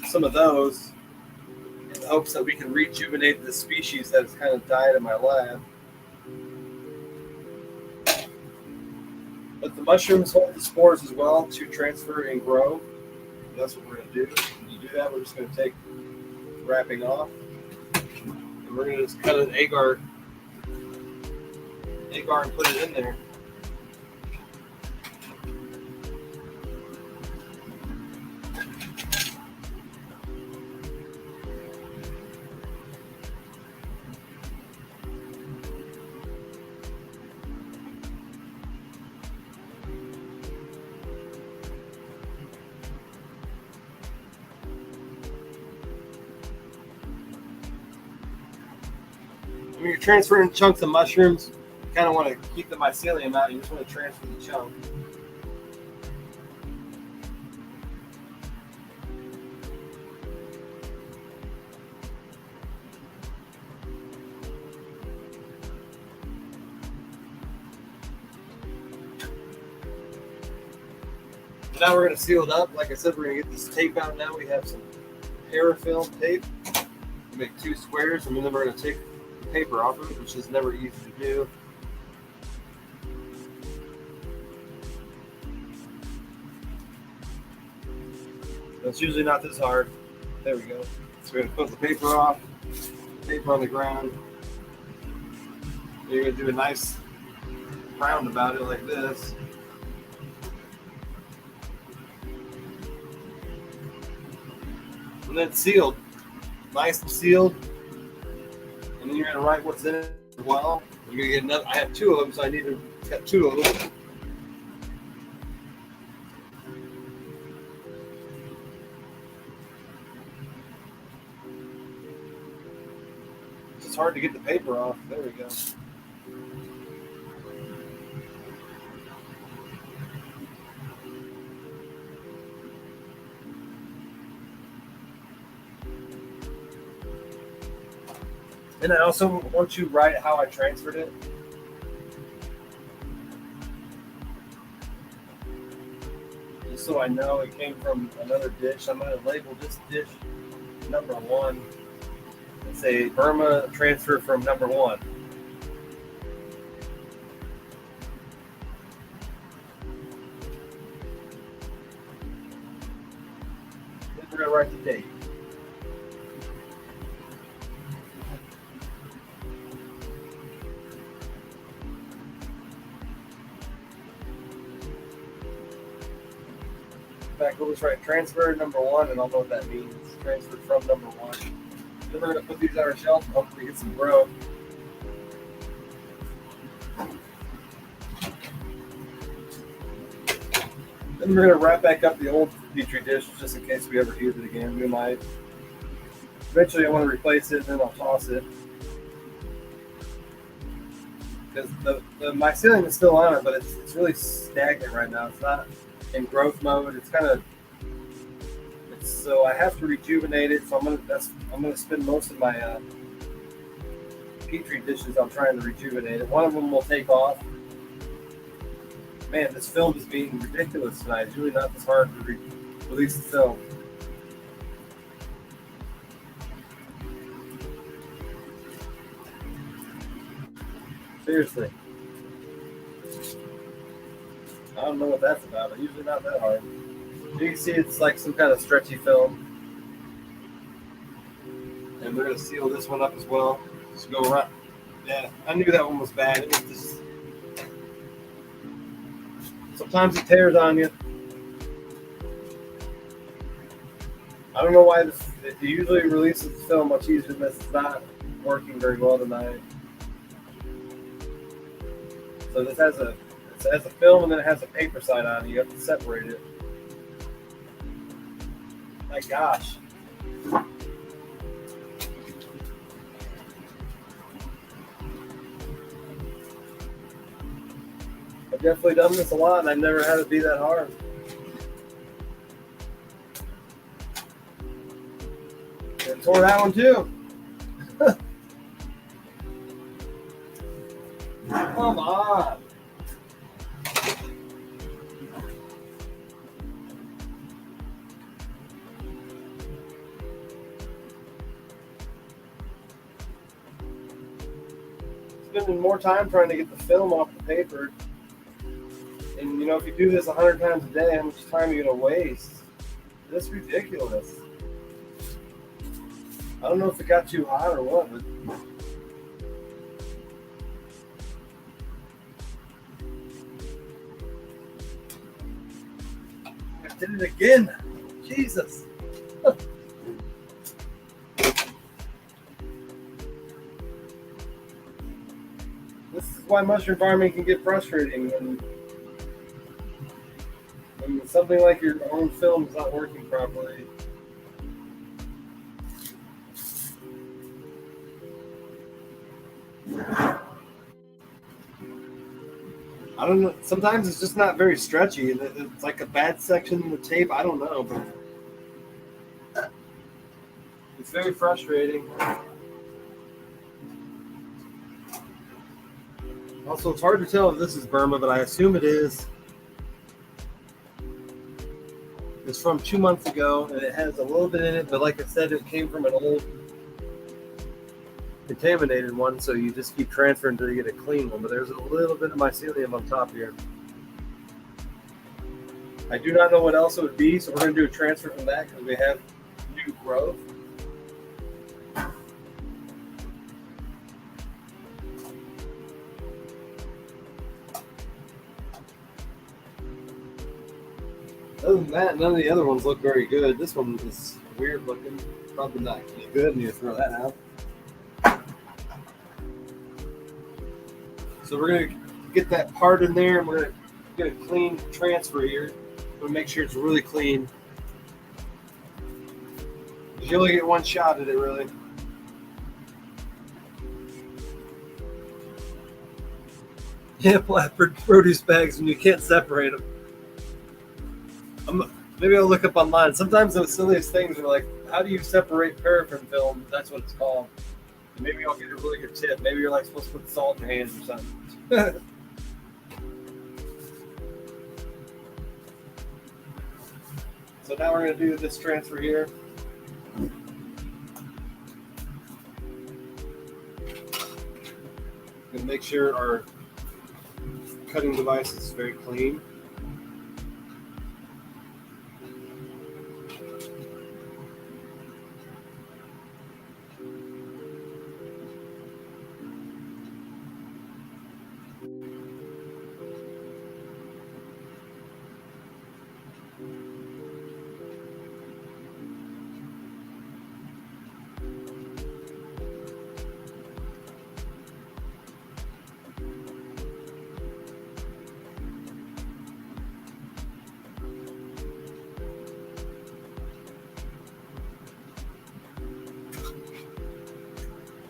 some of those in the hopes that we can rejuvenate the species that has kind of died in my lab. But the mushrooms hold the spores as well to transfer and grow. That's what we're going to do. When you do that, we're just going to take wrapping off. And we're going to just cut an agar and put it in there. When you're transferring chunks of mushrooms, you kind of want to keep the mycelium out. You just want to transfer the chunk. Now we're going to seal it up. Like I said, we're going to get this tape out now. We have some parafilm tape. We make 2 squares, and then we're going to take the paper off of it, which is never easy to do. It's usually not this hard. There we go. So we're going to put the paper off, paper on the ground. You're going to do a nice round about it like this. And then it's sealed. Nice and sealed. And then you're going to write what's in it as well. You're going to get another. I have 2 of them, so I need to get 2 of them. It's hard to get the paper off. There we go. And I also want you to write how I transferred it. Just so I know it came from another dish. I'm going to label this dish number 1. And say Burma transfer from number 1. Then we're going to write the date. Back, we'll just write transfer number 1, and I'll know what that means. Transfer from number 1. Then we're going to put these on our shelf and hopefully get some growth. Then we're going to wrap back up the old Petri dish just in case we ever use it again. We might. Eventually I want to replace it, and then I'll toss it. Because the mycelium is still on it, but it's really stagnant right now. It's not in growth mode. It's kind of, so I have to rejuvenate it. So I'm gonna spend most of my Petri dishes on trying to rejuvenate it. One of them will take off. Man, this film is being ridiculous tonight. It's really not this hard to release the film. Seriously. I don't know what that's about, but usually not that hard. You can see it's like some kind of stretchy film. And we're going to seal this one up as well. Just go right. Yeah, I knew that one was bad. It was just... Sometimes it tears on you. I don't know why it usually releases the film much easier than this. It's not working very well tonight. So this has a film, and then it has a paper side on it. You have to separate it. My gosh. I've definitely done this a lot, and I've never had it be that hard. And tore that one too. Come on. Spending more time trying to get the film off the paper. And you know, if you do this 100 times a day, how much time are you going to waste? That's ridiculous. I don't know if it got too hot or what, but I did it again. Jesus. This is why mushroom farming can get frustrating when something like your own film is not working properly. I don't know. Sometimes it's just not very stretchy, and it's like a bad section in the tape. I don't know, but it's very frustrating. Also, it's hard to tell if this is Burma, but I assume it is. It's from 2 months ago, and it has a little bit in it, but like I said, it came from an old contaminated one, so you just keep transferring until you get a clean one. But there's a little bit of mycelium on top here. I do not know what else it would be, so we're going to do a transfer from that because we have new growth. Other than that, none of the other ones look very good. This one is weird looking. Probably not good. Need to throw that out. So we're going to get that part in there, and we're going to get a clean transfer here. We're going to make sure it's really clean. You only get one shot at it, really. Yeah, Blackbird produce bags, and you can't separate them. Maybe I'll look up online. Sometimes those silliest things are like, how do you separate paraffin film? That's what it's called. Maybe I'll get a really good tip. Maybe you're like supposed to put salt in your hands or something. So now we're going to do this transfer here. And make sure our cutting device is very clean.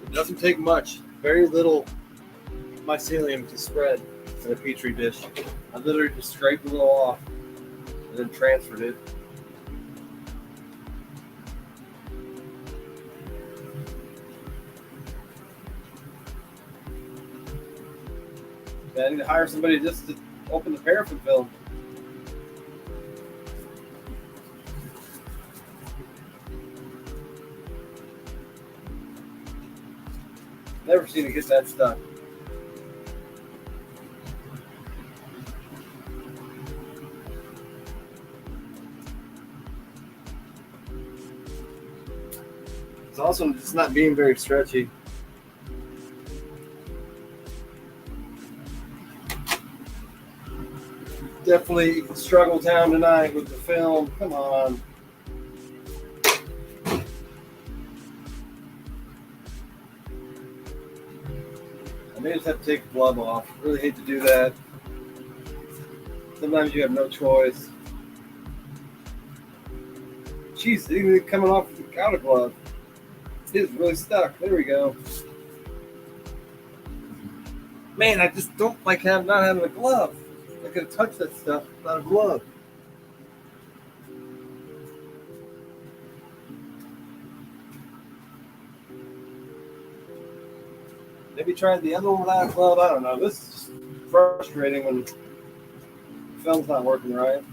It doesn't take much. Very little mycelium to spread in a petri dish. I literally just scraped a little off and then transferred it. I need to hire somebody just to open the paraffin film. Never seen it get that stuck. It's also just not being very stretchy. Definitely struggle town tonight with the film. Come on. I may just have to take the glove off. Really hate to do that. Sometimes you have no choice. Jeez, even coming off without a glove. It is really stuck. There we go. Man, I just don't like not having a glove. I could have touched that stuff without a glove. Maybe try the other one without a glove. I don't know. This is just frustrating when the film's not working right.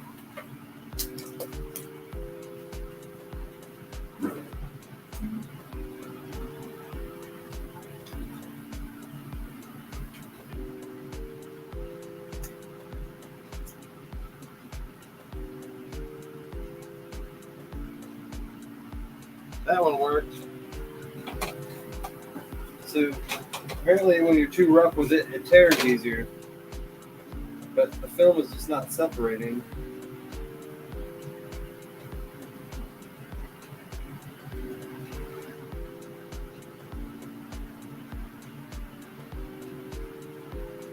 That one worked. So apparently when you're too rough with it, it tears easier. But the film is just not separating.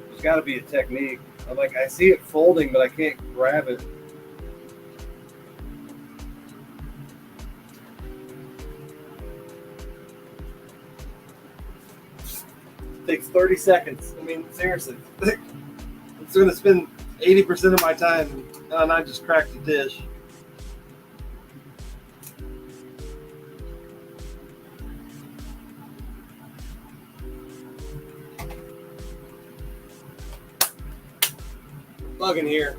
There's got to be a technique. I see it folding, but I can't grab it. takes 30 seconds. I mean, seriously. It's going to spend 80% of my time and I just cracked the dish. Plug in here.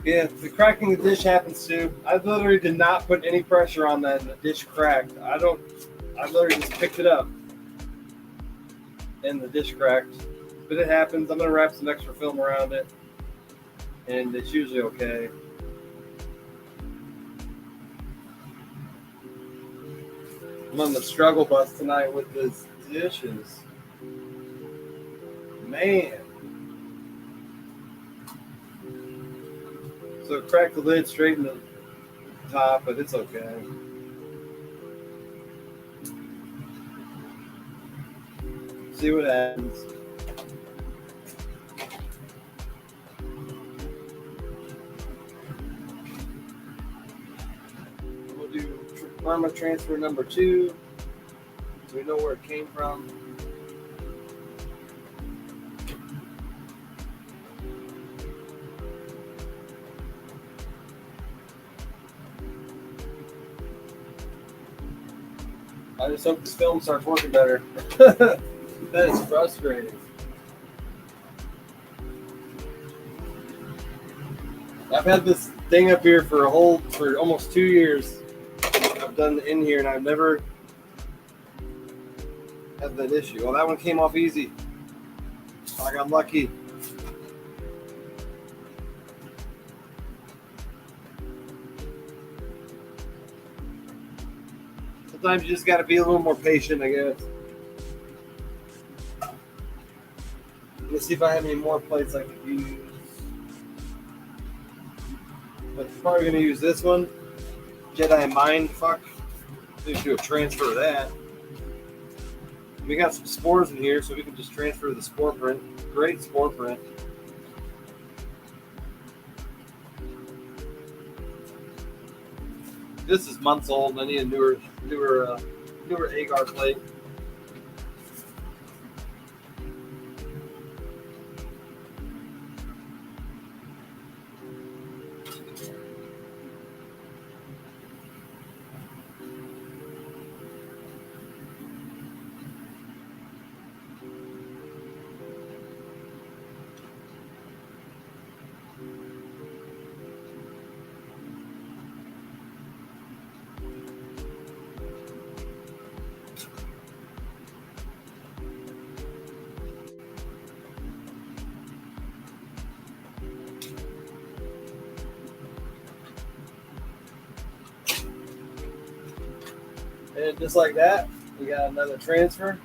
Yeah, the cracking the dish happens too. I literally did not put any pressure on that and the dish cracked. I literally just picked it up and the dish cracked. But it happens. I'm going to wrap some extra film around it and it's usually okay. I'm on the struggle bus tonight with these dishes. Man. So crack the lid, straighten the top, but it's okay. See what happens. We'll do Karma transfer number 2. So we know where it came from. I just hope this film starts working better. That is frustrating. I've had this thing up here for almost 2 years. I've done in here and I've never had that issue. Well, that one came off easy. I got lucky. Sometimes you just got to be a little more patient, I guess. Let's see if I have any more plates I could use. But I'm probably going to use this one. Jedi Mind Fuck. Let's do a transfer of that. We got some spores in here, so we can just transfer the spore print. Great spore print. This is months old. I need a newer agar plate. And just like that, we got another transfer.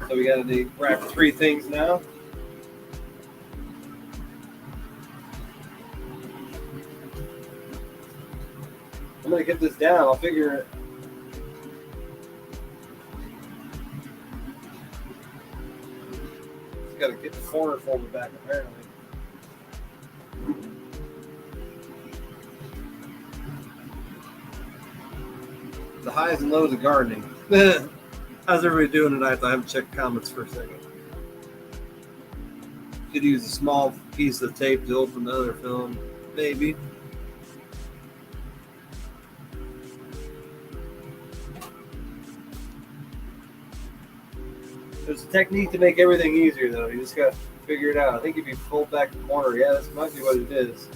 So we got to wrap 3 things now. I'm going to get this down. I'll figure it. Just got to get the corner folded back, apparently. The highs and lows of gardening. How's everybody doing tonight? I haven't checked comments for a second. Could use a small piece of tape to open the other film, maybe. There's a technique to make everything easier, though. You just got to figure it out. I think if you fold back the corner, yeah, this might be what it is.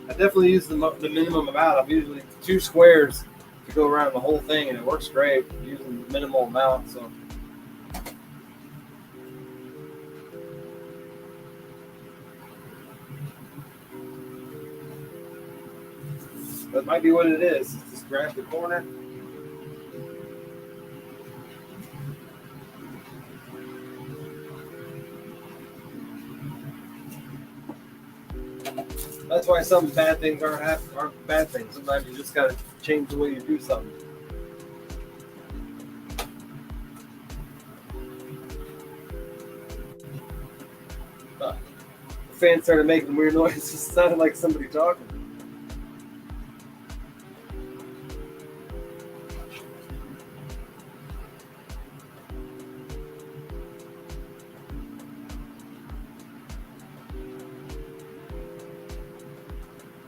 I definitely use the minimum amount. I'm usually 2 squares to go around the whole thing, and it works great using the minimal amount. So. That might be what it is. Just grab the corner. That's why some bad things aren't bad things. Sometimes you just gotta change the way you do something. fan started making weird noises. It sounded like somebody talking.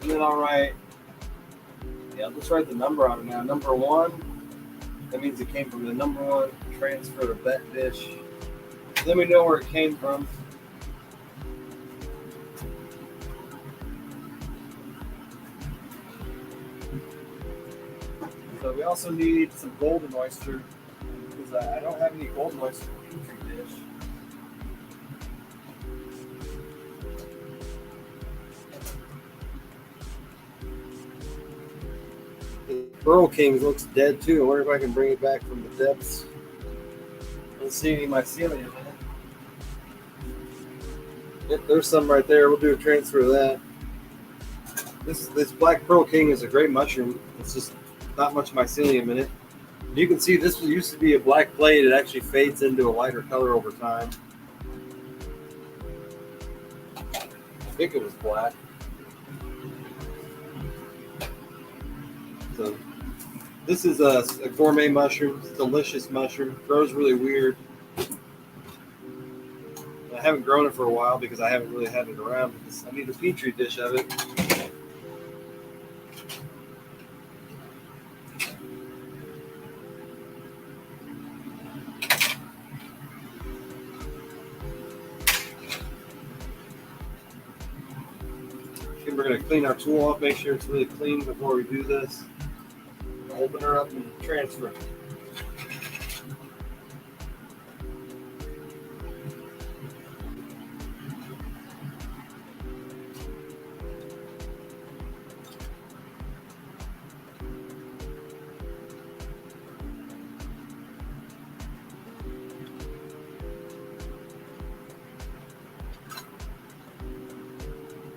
And then I'll write, yeah, I'll just write the number on it now. Number 1, that means it came from the number 1 transfer to bet dish. Then we know where it came from. So we also need some golden oyster, because I don't have any golden oyster petri dish. Pearl Kings looks dead too. I wonder if I can bring it back from the depths. Let's see any mycelium in it. Yep, there's some right there. We'll do a transfer of that. This Black Pearl King is a great mushroom. It's just not much mycelium in it. You can see this used to be a black blade. It actually fades into a lighter color over time. I think it was black. So this is a gourmet mushroom. It's a delicious mushroom. Grows really weird. I haven't grown it for a while because I haven't really had it around, because I need a petri dish of it. Okay, we're going to clean our tool off, make sure it's really clean before we do this. Open her up and transfer it.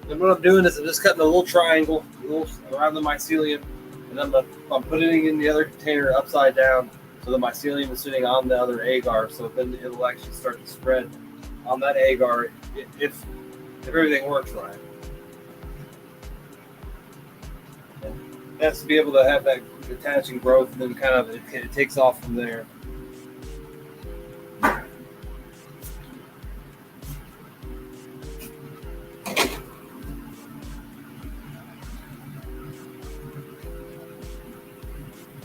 And what I'm doing is I'm just cutting a little triangle around the mycelium, and I'm putting it in the other container upside down, so the mycelium is sitting on the other agar. So then it'll actually start to spread on that agar if everything works right. And it has to be able to have that detaching growth, and then kind of it takes off from there.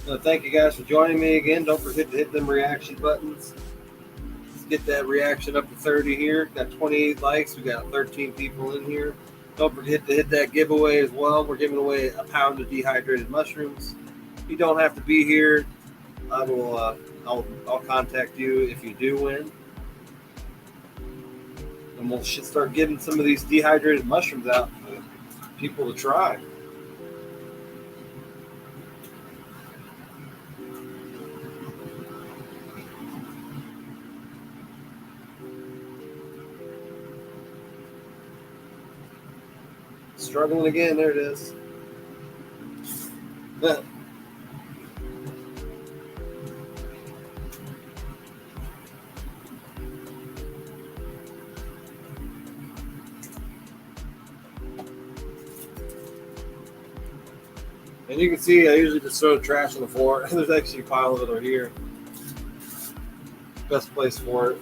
So thank you guys for joining me again. Don't forget to hit them reaction buttons. Let's get that reaction up to 30 here. Got 28 likes. We got 13 people in here. Don't forget to hit that giveaway as well. We're giving away a pound of dehydrated mushrooms. You don't have to be here. I'll contact you if you do win. And we'll start getting some of these dehydrated mushrooms out for people to try. Struggling again. There it is. And you can see I usually just throw trash on the floor. There's actually a pile of it over here. Best place for it.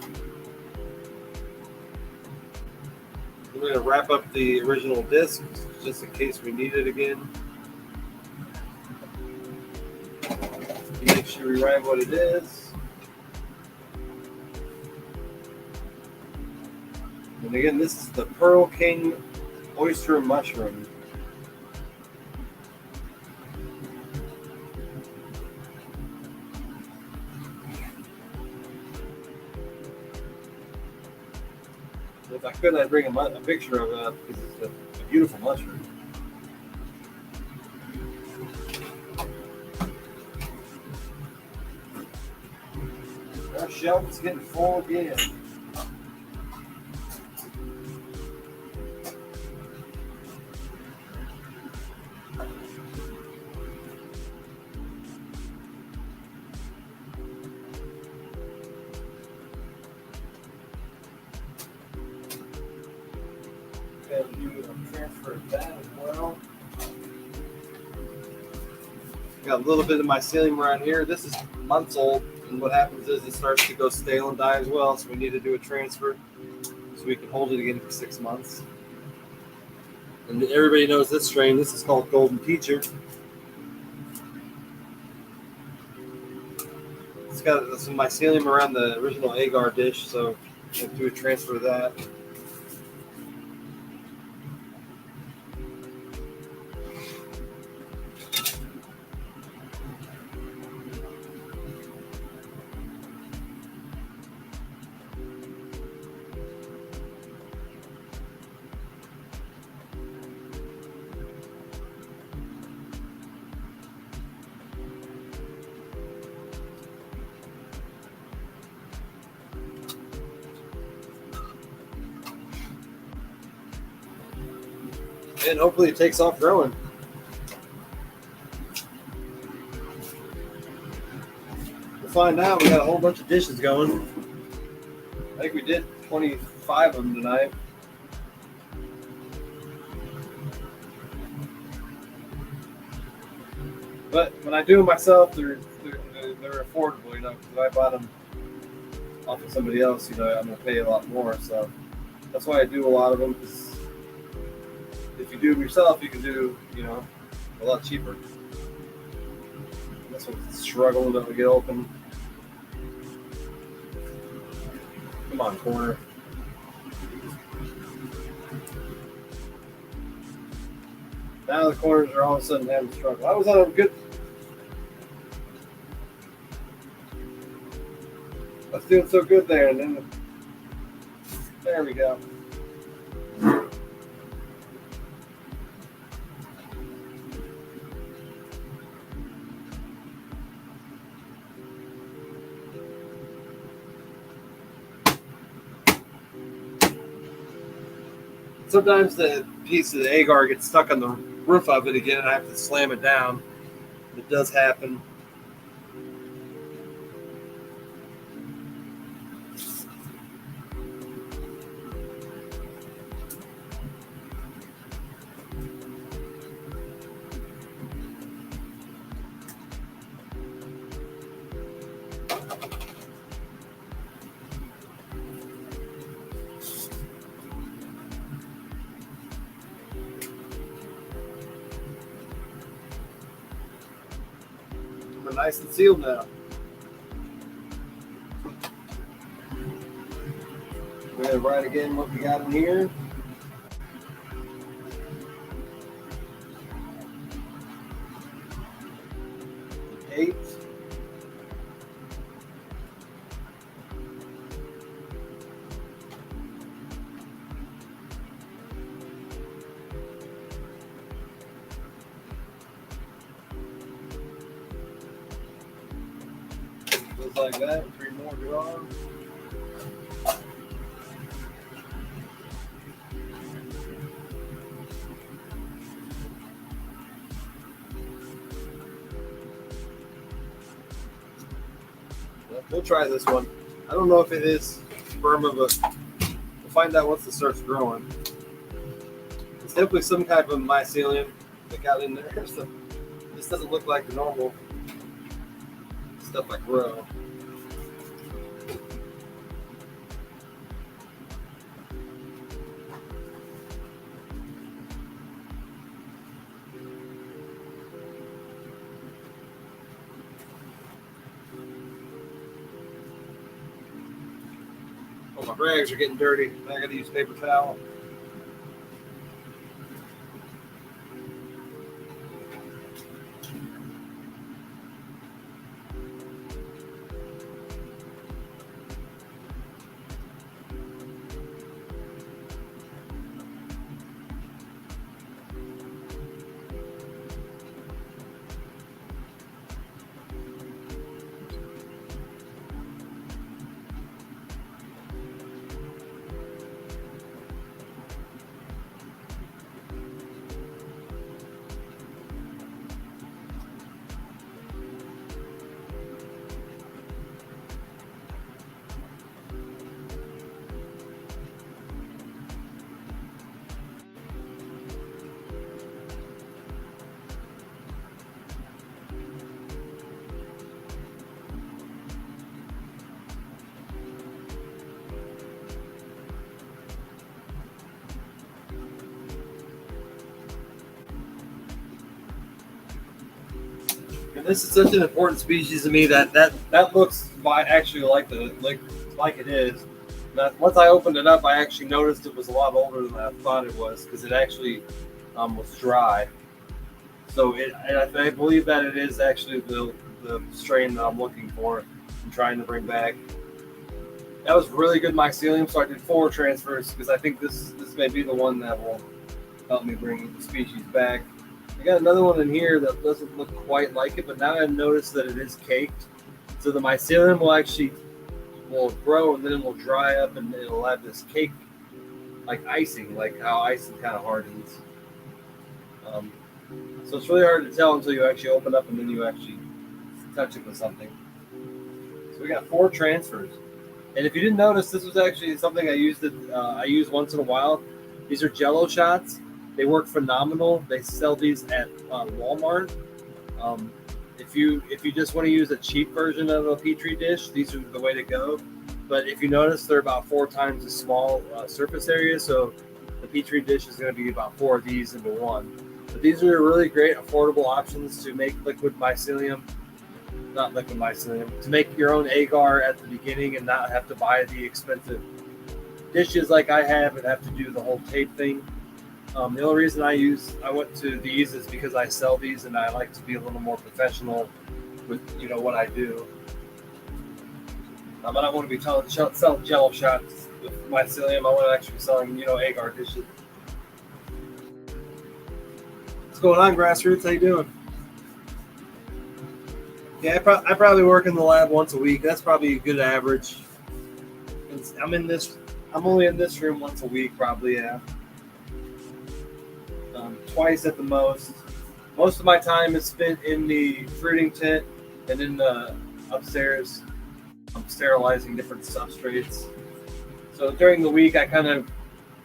We're going to wrap up the original disc just in case we need it again. Make sure we write what it is. And again, this is the Pearl King oyster mushroom. If I could, I'd bring a picture of that because it's a beautiful mushroom. Our shelf is getting full again. And do a transfer of that as well. Got a little bit of my mycelium around here. This is months old, and what happens is it starts to go stale and die as well. So we need to do a transfer so we can hold it again for 6 months. And everybody knows this strain. This is called Golden Teacher. It's got some mycelium around the original agar dish, so we'll do a transfer of that. And hopefully it takes off growing. We'll find out. We got a whole bunch of dishes going. I think we did 25 of them tonight. But when I do them myself, they're affordable, you know, because if I bought them off of somebody else, you know, I'm going to pay a lot more. So that's why I do a lot of them, because if you do them yourself, you can do, you know, a lot cheaper. This one's struggling to get open. Come on, corner. Now the corners are all of a sudden having struggle. I was on a good. I was doing so good there, and then there we go. Sometimes the piece of the agar gets stuck on the roof of it again, and I have to slam it down. It does happen. We're nice and sealed now. We're going to write again what we got in here. Eight. Just like that. 3 more go on. We'll try this one. I don't know if it is sperma, but we'll find out once it starts growing. It's definitely some type of mycelium that got in there. So this doesn't look like the normal stuff I grow. Oh, my rags are getting dirty. I gotta use paper towel. And this is such an important species to me that looks actually like it is. Once I opened it up, I actually noticed it was a lot older than I thought it was because it actually was dry. So I believe that it is actually the strain that I'm looking for and trying to bring back. That was really good mycelium, so I did 4 transfers because I think this may be the one that will help me bring the species back. I got another one in here that doesn't look quite like it, but now I've noticed that it is caked. So the mycelium will grow and then it will dry up and it'll have this cake like icing, like how icing kind of hardens. So it's really hard to tell until you actually open up and then you actually touch it with something. So we got 4 transfers. And if you didn't notice, this was actually something I use once in a while. These are Jello shots. They work phenomenal. They sell these at Walmart. If you just want to use a cheap version of a Petri dish, these are the way to go. But if you notice, they're about 4 times the small surface area. So the Petri dish is going to be about 4 of these into one. But these are really great, affordable options to make to make your own agar at the beginning and not have to buy the expensive dishes like I have and have to do the whole tape thing. The only reason I went to these is because I sell these and I like to be a little more professional with what I do. I don't want to be selling Jello shots with mycelium. I want to actually be selling agar dishes. What's going on, Grassroots? How you doing? Yeah, I probably work in the lab once a week. That's probably a good average. I'm only in this room once a week, probably. Yeah, twice at the most. Most of my time is spent in the fruiting tent and in the upstairs. I'm sterilizing different substrates. So during the week, I kind of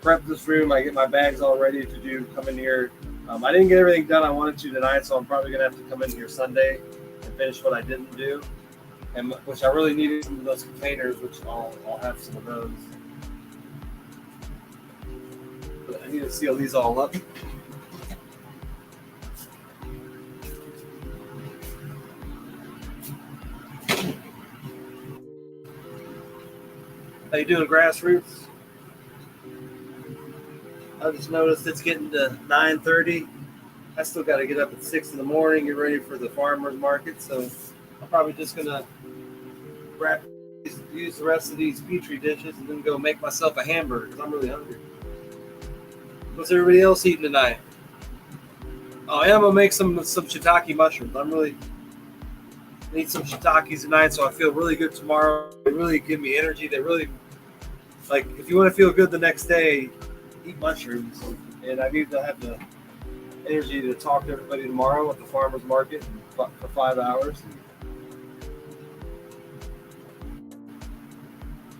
prep this room. I get my bags all ready to come in here. I didn't get everything done I wanted to tonight, so I'm probably gonna have to come in here Sunday and finish what I didn't do, and which I really needed some of those containers, which I'll have some of those. But I need to seal these all up. How you doing, Grassroots? I just noticed it's getting to 9:30. I still got to get up at 6 in the morning, get ready for the farmer's market. So I'm probably just gonna use the rest of these Petri dishes and then go make myself a hamburger because I'm really hungry. What's everybody else eating tonight? Oh, and I'm gonna make some shiitake mushrooms. I need some shiitakes tonight, so I feel really good tomorrow. They really give me energy. They really if you want to feel good the next day, eat mushrooms. And I need to have the energy to talk to everybody tomorrow at the farmer's market for 5 hours.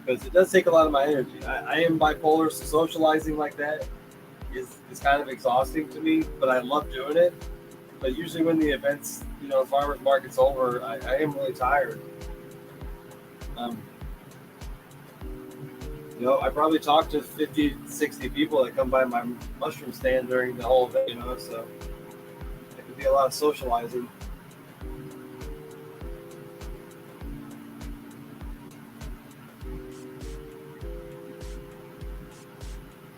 Because it does take a lot of my energy. I am bipolar, so socializing like that is kind of exhausting to me, but I love doing it. But usually when the events, farmer's market's over, I am really tired. I probably talk to 50, 60 people that come by my mushroom stand during the whole event, so it could be a lot of socializing.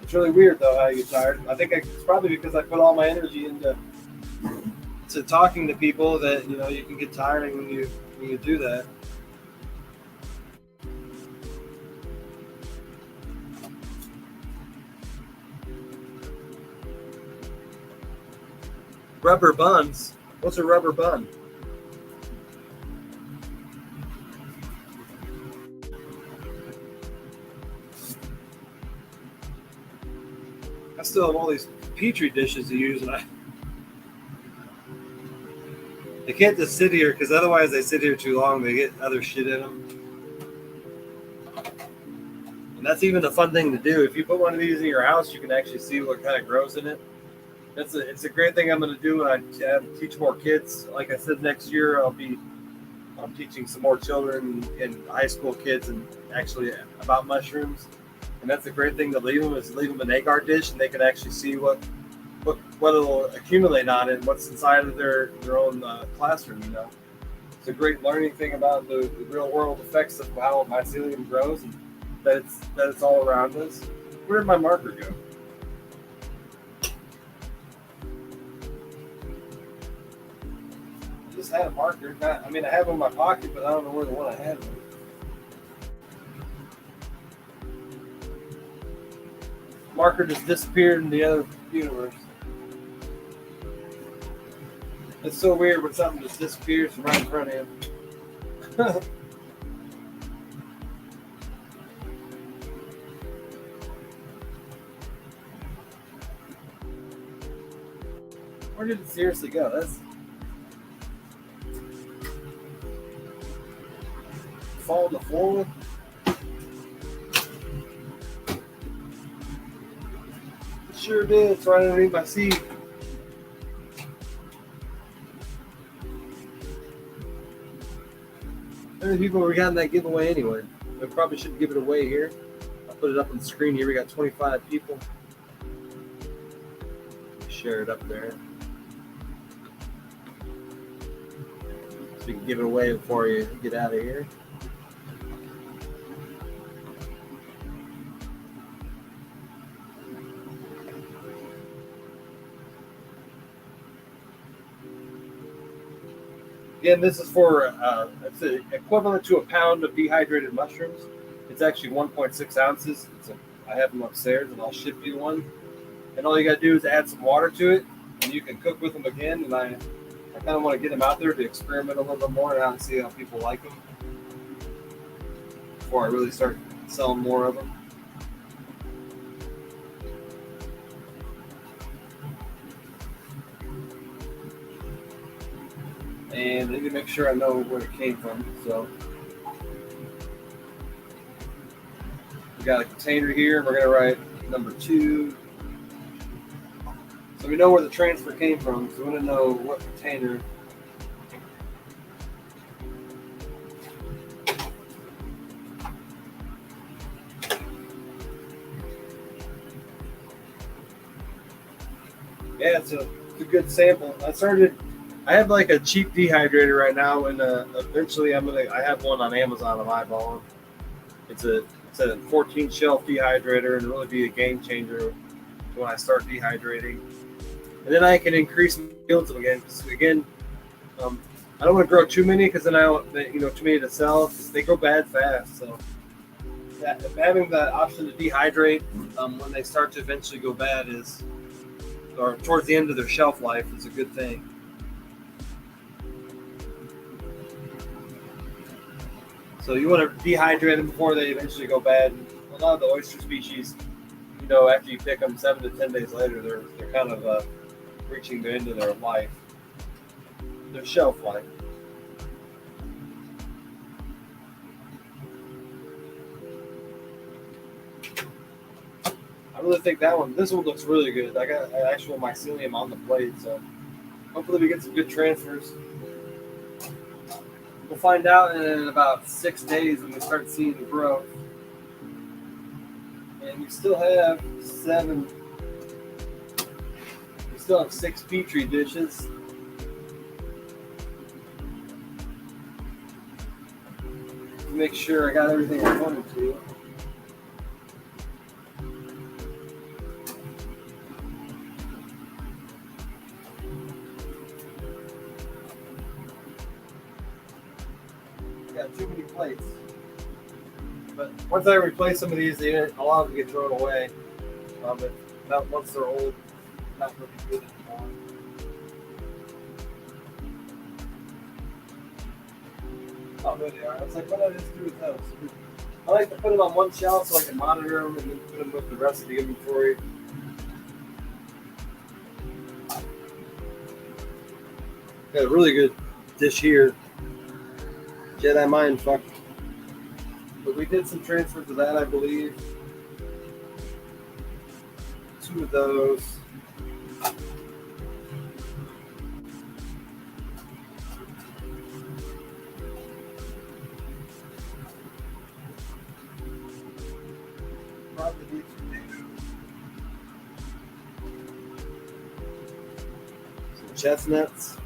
It's really weird, though, how you get tired. I think it's probably because I put all my energy into talking to people that, you can get tiring when you do that. Rubber buns? What's a rubber bun? I still have all these Petri dishes to use, and I can't just sit here because otherwise they sit here too long. They get other shit in them. And that's even a fun thing to do. If you put one of these in your house, you can actually see what kind of grows in it. It's a great thing I'm going to do when I teach more kids. Like I said, next year I'm teaching some more children and high school kids and actually about mushrooms. And that's a great thing to leave them an agar dish, and they can actually see what what it'll accumulate on it, and what's inside of their own classroom. It's a great learning thing about the real world effects of how mycelium grows, and that it's all around us. Where did my marker go? I just had a marker. I have it in my pocket, but I don't know where the one I had was. Marker just disappeared in the other universe. It's so weird when something just disappears from right in front of you. Where did it seriously go? That's fall on the floor. It sure did. It's right underneath my seat. How many people we got in that giveaway anyway? We probably shouldn't give it away here. I'll put it up on the screen here. We got 25 people. Share it up there. So we can give it away before you get out of here. Again, this is for it's equivalent to a pound of dehydrated mushrooms. It's actually 1.6 ounces. I have them upstairs, and I'll ship you one. And all you got to do is add some water to it, and you can cook with them again. And I kind of want to get them out there to experiment a little bit more and see how people like them before I really start selling more of them. And I need to make sure I know where it came from. So we got a container here. We're going to write number 2. So we know where the transfer came from. So we want to know what container. Yeah, it's a good sample. I have like a cheap dehydrator right now, and eventually I have one on Amazon I'm eyeballing. It's a 14 shelf dehydrator, and it'll really be a game changer when I start dehydrating. And then I can increase my yields again. I don't want to grow too many because then too many to sell. They go bad fast. So having that option to dehydrate when they start to eventually go bad or towards the end of their shelf life is a good thing. So you want to dehydrate them before they eventually go bad. A lot of the oyster species, after you pick them 7 to 10 days later, they're kind of reaching the end of their life, their shelf life. I really think this one looks really good. I got actual mycelium on the plate, so hopefully we get some good transfers. We'll find out in about 6 days when we start seeing the growth. And we still have 7. We still have 6 petri dishes. Make sure I got everything I wanted to. Got too many plates. But once I replace some of these, a lot of them get thrown away. But not once they're old, not looking good anymore. Oh, there they are. I was like, what did I just do with those? I like to put them on one shelf so I can monitor them and then put them with the rest of the inventory. Got a really good dish here. Jedi mind fuck. But we did some transfers of that, I believe. 2 of those. Probably need to do chestnuts.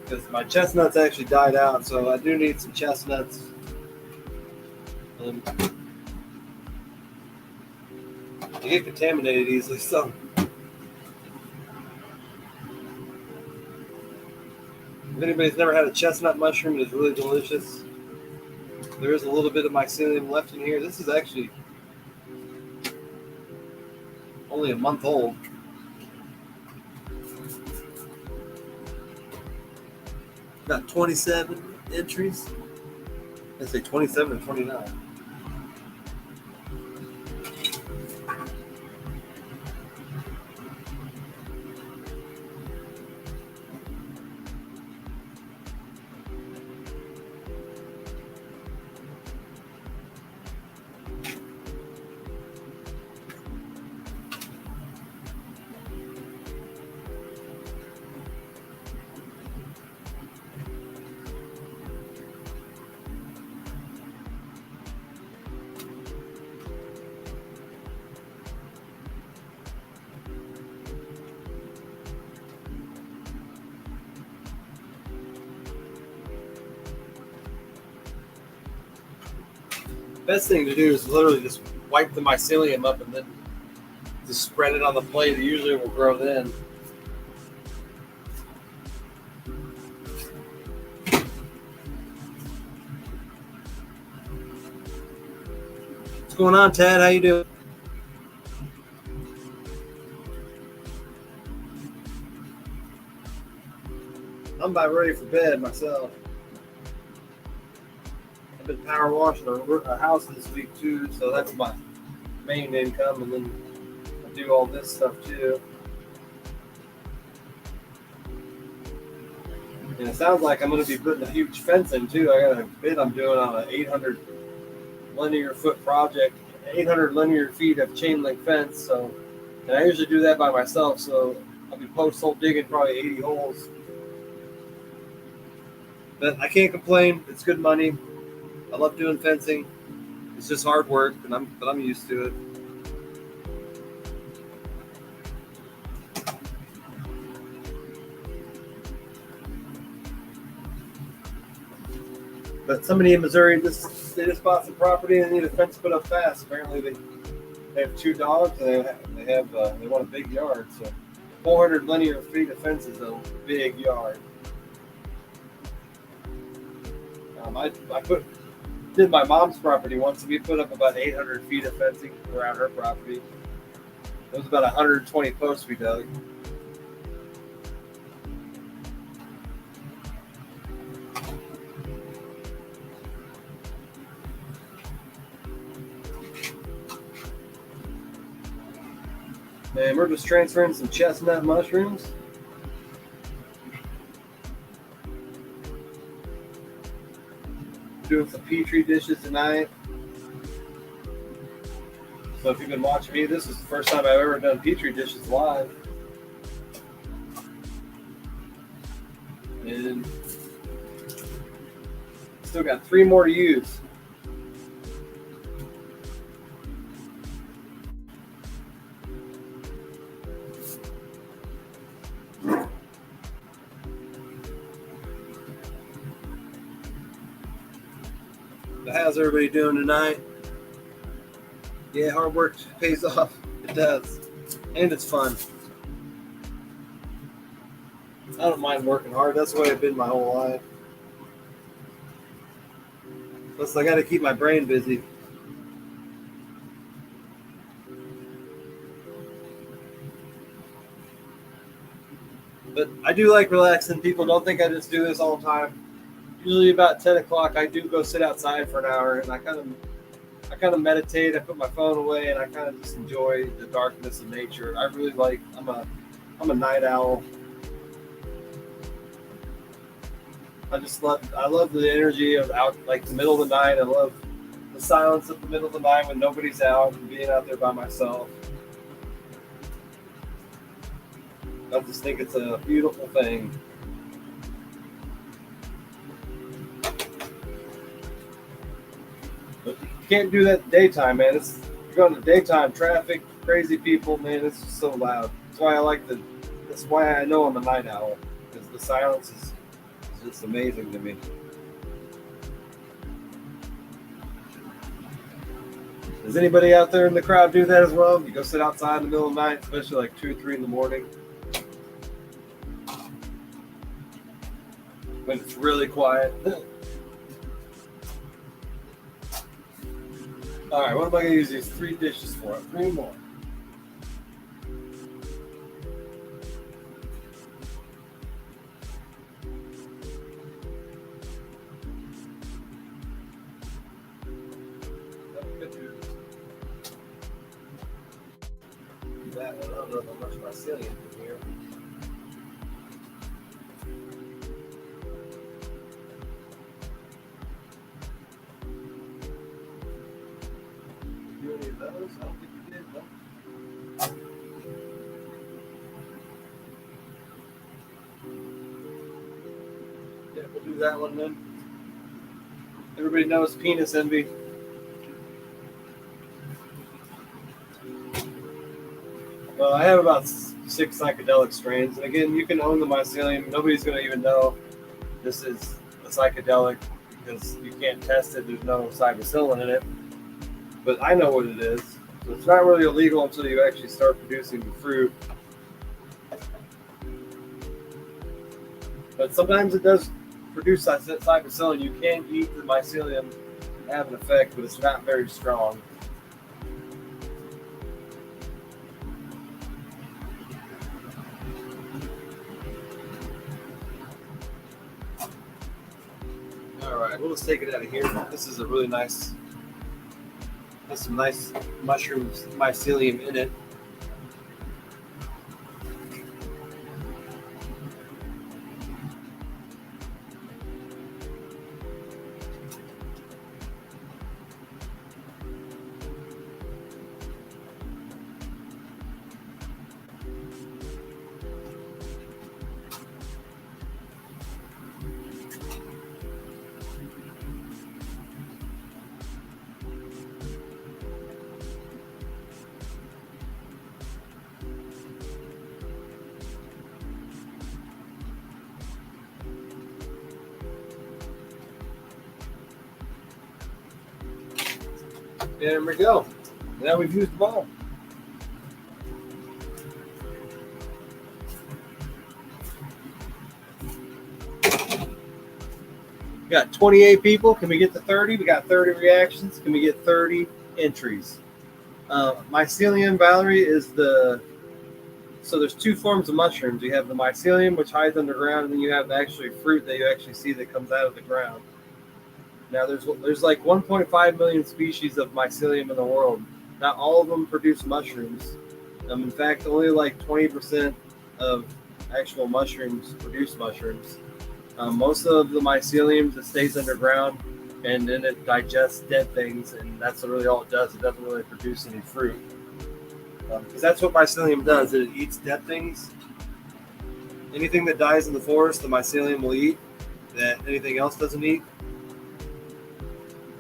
Because my chestnuts actually died out, so I do need some chestnuts. They get contaminated easily, so. If anybody's never had a chestnut mushroom, it is really delicious. There is a little bit of mycelium left in here. This is actually only a month old. Got 27 entries. I say 27 and 29. Best thing to do is literally just wipe the mycelium up and then just spread it on the plate. It usually will grow then. What's going on, Ted? How you doing? I'm about ready for bed myself. I've been power washing a house this week too, so that's my main income, and then I do all this stuff too. And it sounds like I'm going to be putting a huge fence in too. I got a bid I'm doing on an 800 linear foot project, 800 linear feet of chain link fence. So, and I usually do that by myself. So I'll be post hole digging probably 80 holes. But I can't complain. It's good money. I love doing fencing. It's just hard work, but I'm used to it. But somebody in Missouri, they just bought some property and they need a fence put up fast. Apparently, they have 2 dogs and they want a big yard. So 400 linear feet of fence is a big yard. I did my mom's property once, and we put up about 800 feet of fencing around her property. It was about 120 posts we dug. And we're just transferring some chestnut mushrooms. Doing some petri dishes tonight. So if you've been watching me, this is the first time I've ever done petri dishes live. And still got 3 more to use. How's everybody doing tonight? Yeah, hard work pays off. It does. And it's fun. I don't mind working hard. That's the way I've been my whole life. Plus, I got to keep my brain busy. But I do like relaxing. People don't think I just do this all the time. Usually about 10 o'clock, I do go sit outside for an hour, and I kind of meditate. I put my phone away, and I kind of just enjoy the darkness of nature. I really like. I'm a night owl. I love the energy of out, like the middle of the night. I love the silence of the middle of the night when nobody's out and being out there by myself. I just think it's a beautiful thing. But you can't do that daytime, man. You're going to daytime traffic, crazy people, man. It's just so loud. That's why that's why I know I'm a night owl, because the silence is just amazing to me. Does anybody out there in the crowd do that as well? You go sit outside in the middle of the night, especially like 2 or 3 in the morning, when it's really quiet. All right, what am I going to use these 3 dishes for? 3 more. That one, I don't know how much mycelium in here. Do any of those? I don't think you did, no. Yeah, we'll do that one then. Everybody knows penis envy. Well, I have about 6 psychedelic strains, and again, you can own the mycelium. Nobody's going to even know this is a psychedelic because you can't test it. There's no psilocybin in it, but I know what it is. So it's not really illegal until you actually start producing the fruit. But sometimes it does produce psilocybin. You can eat the mycelium and have an effect, but it's not very strong. All right, we'll just take it out of here. This is a really nice, has some nice mushrooms, mycelium in it. There we go. Now we've used them all. We got 28 people. Can we get to 30? We got 30 reactions. Can we get 30 entries? Mycelium, Valerie, is so there's 2 forms of mushrooms. You have the mycelium, which hides underground, and then you have the actually fruit that you actually see that comes out of the ground. Now, there's like 1.5 million species of mycelium in the world. Not all of them produce mushrooms. In fact, only like 20% of actual mushrooms produce mushrooms. Most of the mycelium that stays underground, and then it digests dead things, and that's really all it does. It doesn't really produce any fruit. Because that's what mycelium does. It eats dead things. Anything that dies in the forest, the mycelium will eat, that anything else doesn't eat.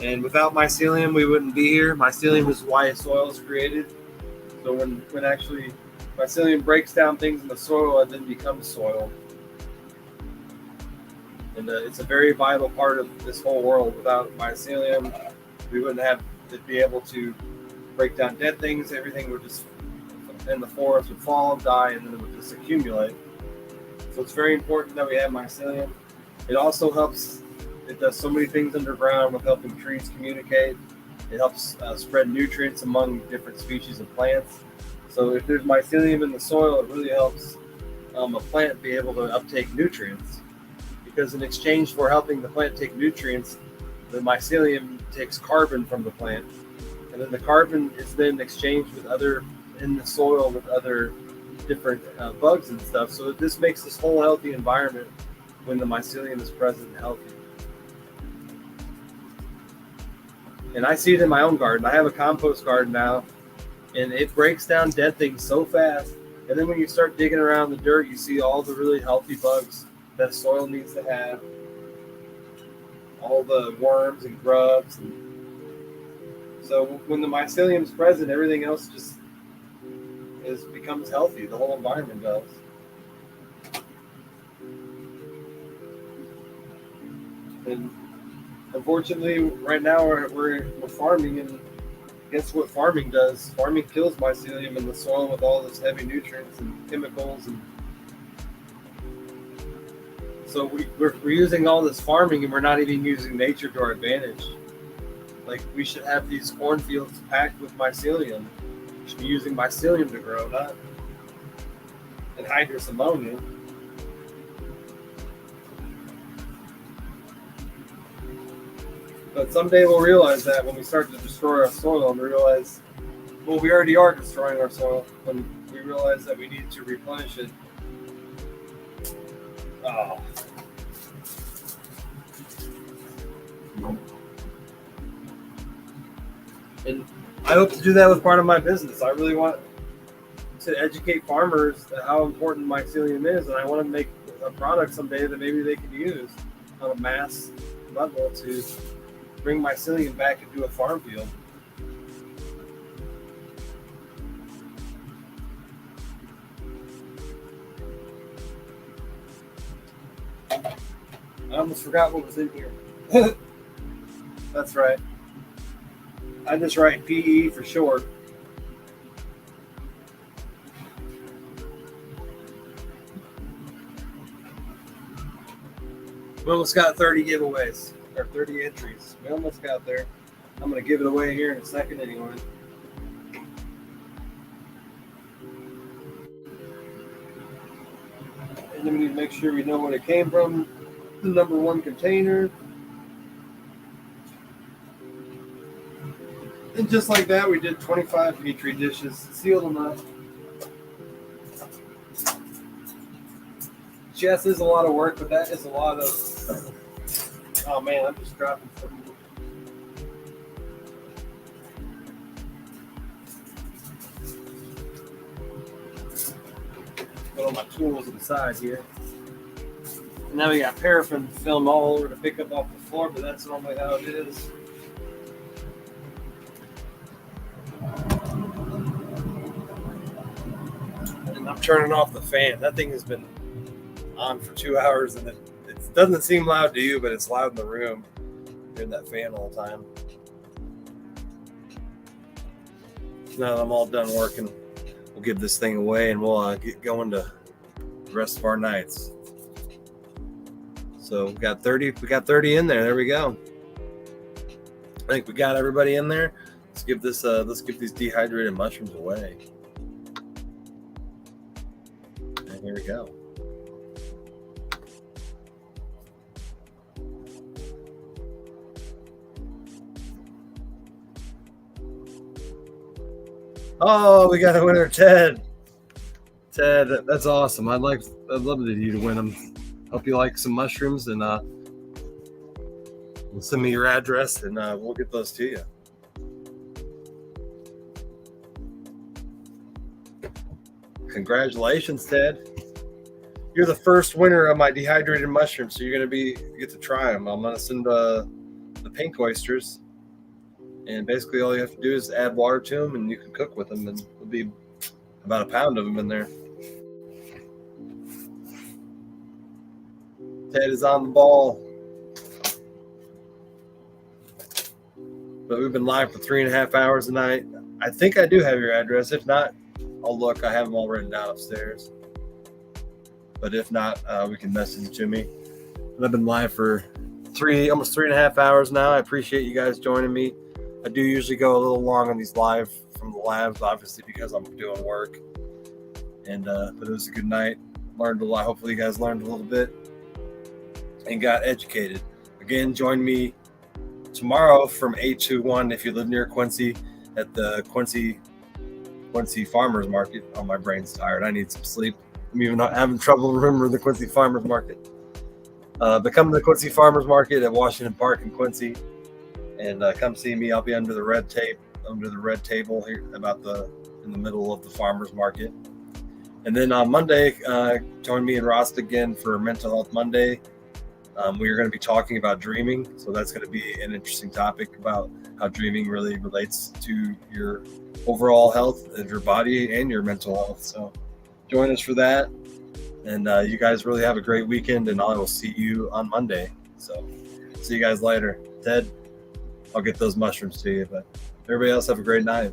And without mycelium, we wouldn't be here. Mycelium is why soil is created. So when actually mycelium breaks down things in the soil, it then becomes soil. And it's a very vital part of this whole world. Without mycelium, we wouldn't have to be able to break down dead things. Everything would just, in the forest, would fall, die, and then it would just accumulate. So it's very important that we have mycelium. It also helps. It does so many things underground with helping trees communicate. It helps spread nutrients among different species of plants. So if there's mycelium in the soil, it really helps a plant be able to uptake nutrients. Because in exchange for helping the plant take nutrients, the mycelium takes carbon from the plant. And then the carbon is then exchanged with other, in the soil with other different bugs and stuff. So this makes this whole healthy environment when the mycelium is present and healthy. And I see it in my own garden. I have a compost garden now, and it breaks down dead things so fast. And then when you start digging around the dirt, you see all the really healthy bugs that soil needs to have. All the worms and grubs. So when the mycelium is present, everything else just becomes healthy. The whole environment does. And unfortunately, right now we're farming, and guess what farming does? Farming kills mycelium in the soil with all those heavy nutrients and chemicals, and so we're using all this farming, and we're not even using nature to our advantage. Like, we should have these cornfields packed with mycelium. We should be using mycelium to grow, not anhydrous ammonia. But someday we'll realize that when we start to destroy our soil, and realize, well, we already are destroying our soil, when we realize that we need to replenish it. Oh. And I hope to do that with part of my business. I really want to educate farmers how important mycelium is, and I want to make a product someday that maybe they can use on a mass level to bring mycelium back into a farm field. I almost forgot what was in here. That's right. I just write PE for short. We almost got 30 giveaways, or 30 entries. We almost got there. I'm going to give it away here in a second anyway. And then we need to make sure we know where it came from. The number one container. And just like that, we did 25 Petri dishes, sealed them up. Yes, is a lot of work, but that is a lot of. Oh man, I'm just dropping something. Put all my tools inside here. And now we got paraffin film all over to pick up off the floor, but that's normally how it is. And I'm turning off the fan. That thing has been on for 2 hours, and it doesn't seem loud to you, but it's loud in the room. Hearing that fan all the time. Now that I'm all done working, we'll give this thing away, and we'll get going to the rest of our nights. So we got 30 in there. There we go. I think we got everybody in there. Let's give these dehydrated mushrooms away. And here we go. Oh, we got a winner, Ted. Ted, that's awesome. I'd love you to win them. Hope you like some mushrooms, and send me your address, and we'll get those to you. Congratulations, Ted. You're the first winner of my dehydrated mushrooms, so you're gonna get to try them. I'm gonna send the pink oysters, and basically all you have to do is add water to them, and you can cook with them, and it'll be about a pound of them in there. Ted is on the ball. But we've been live for 3.5 hours tonight. I think I do have your address. If not, I'll look. I have them all written down upstairs. But if not, we can message it to me. And I've been live for almost 3.5 hours now. I appreciate you guys joining me. I do usually go a little long on these live from the labs, obviously, because I'm doing work. And but it was a good night. Learned a lot. Hopefully you guys learned a little bit and got educated. Again, join me tomorrow from 8 to 1 if you live near Quincy at the Quincy Farmers Market. Oh, my brain's tired. I need some sleep. I'm even having trouble remembering the Quincy Farmers Market. But come to the Quincy Farmers Market at Washington Park in Quincy, and come see me. I'll be under the red table here in the middle of the Farmers Market. And then on Monday, join me and Rost again for Mental Health Monday. We are going to be talking about dreaming, so that's going to be an interesting topic about how dreaming really relates to your overall health of your body and your mental health. So join us for that, and you guys really have a great weekend, and I will see you on Monday. So see you guys later. Ted, I'll get those mushrooms to you, but everybody else have a great night.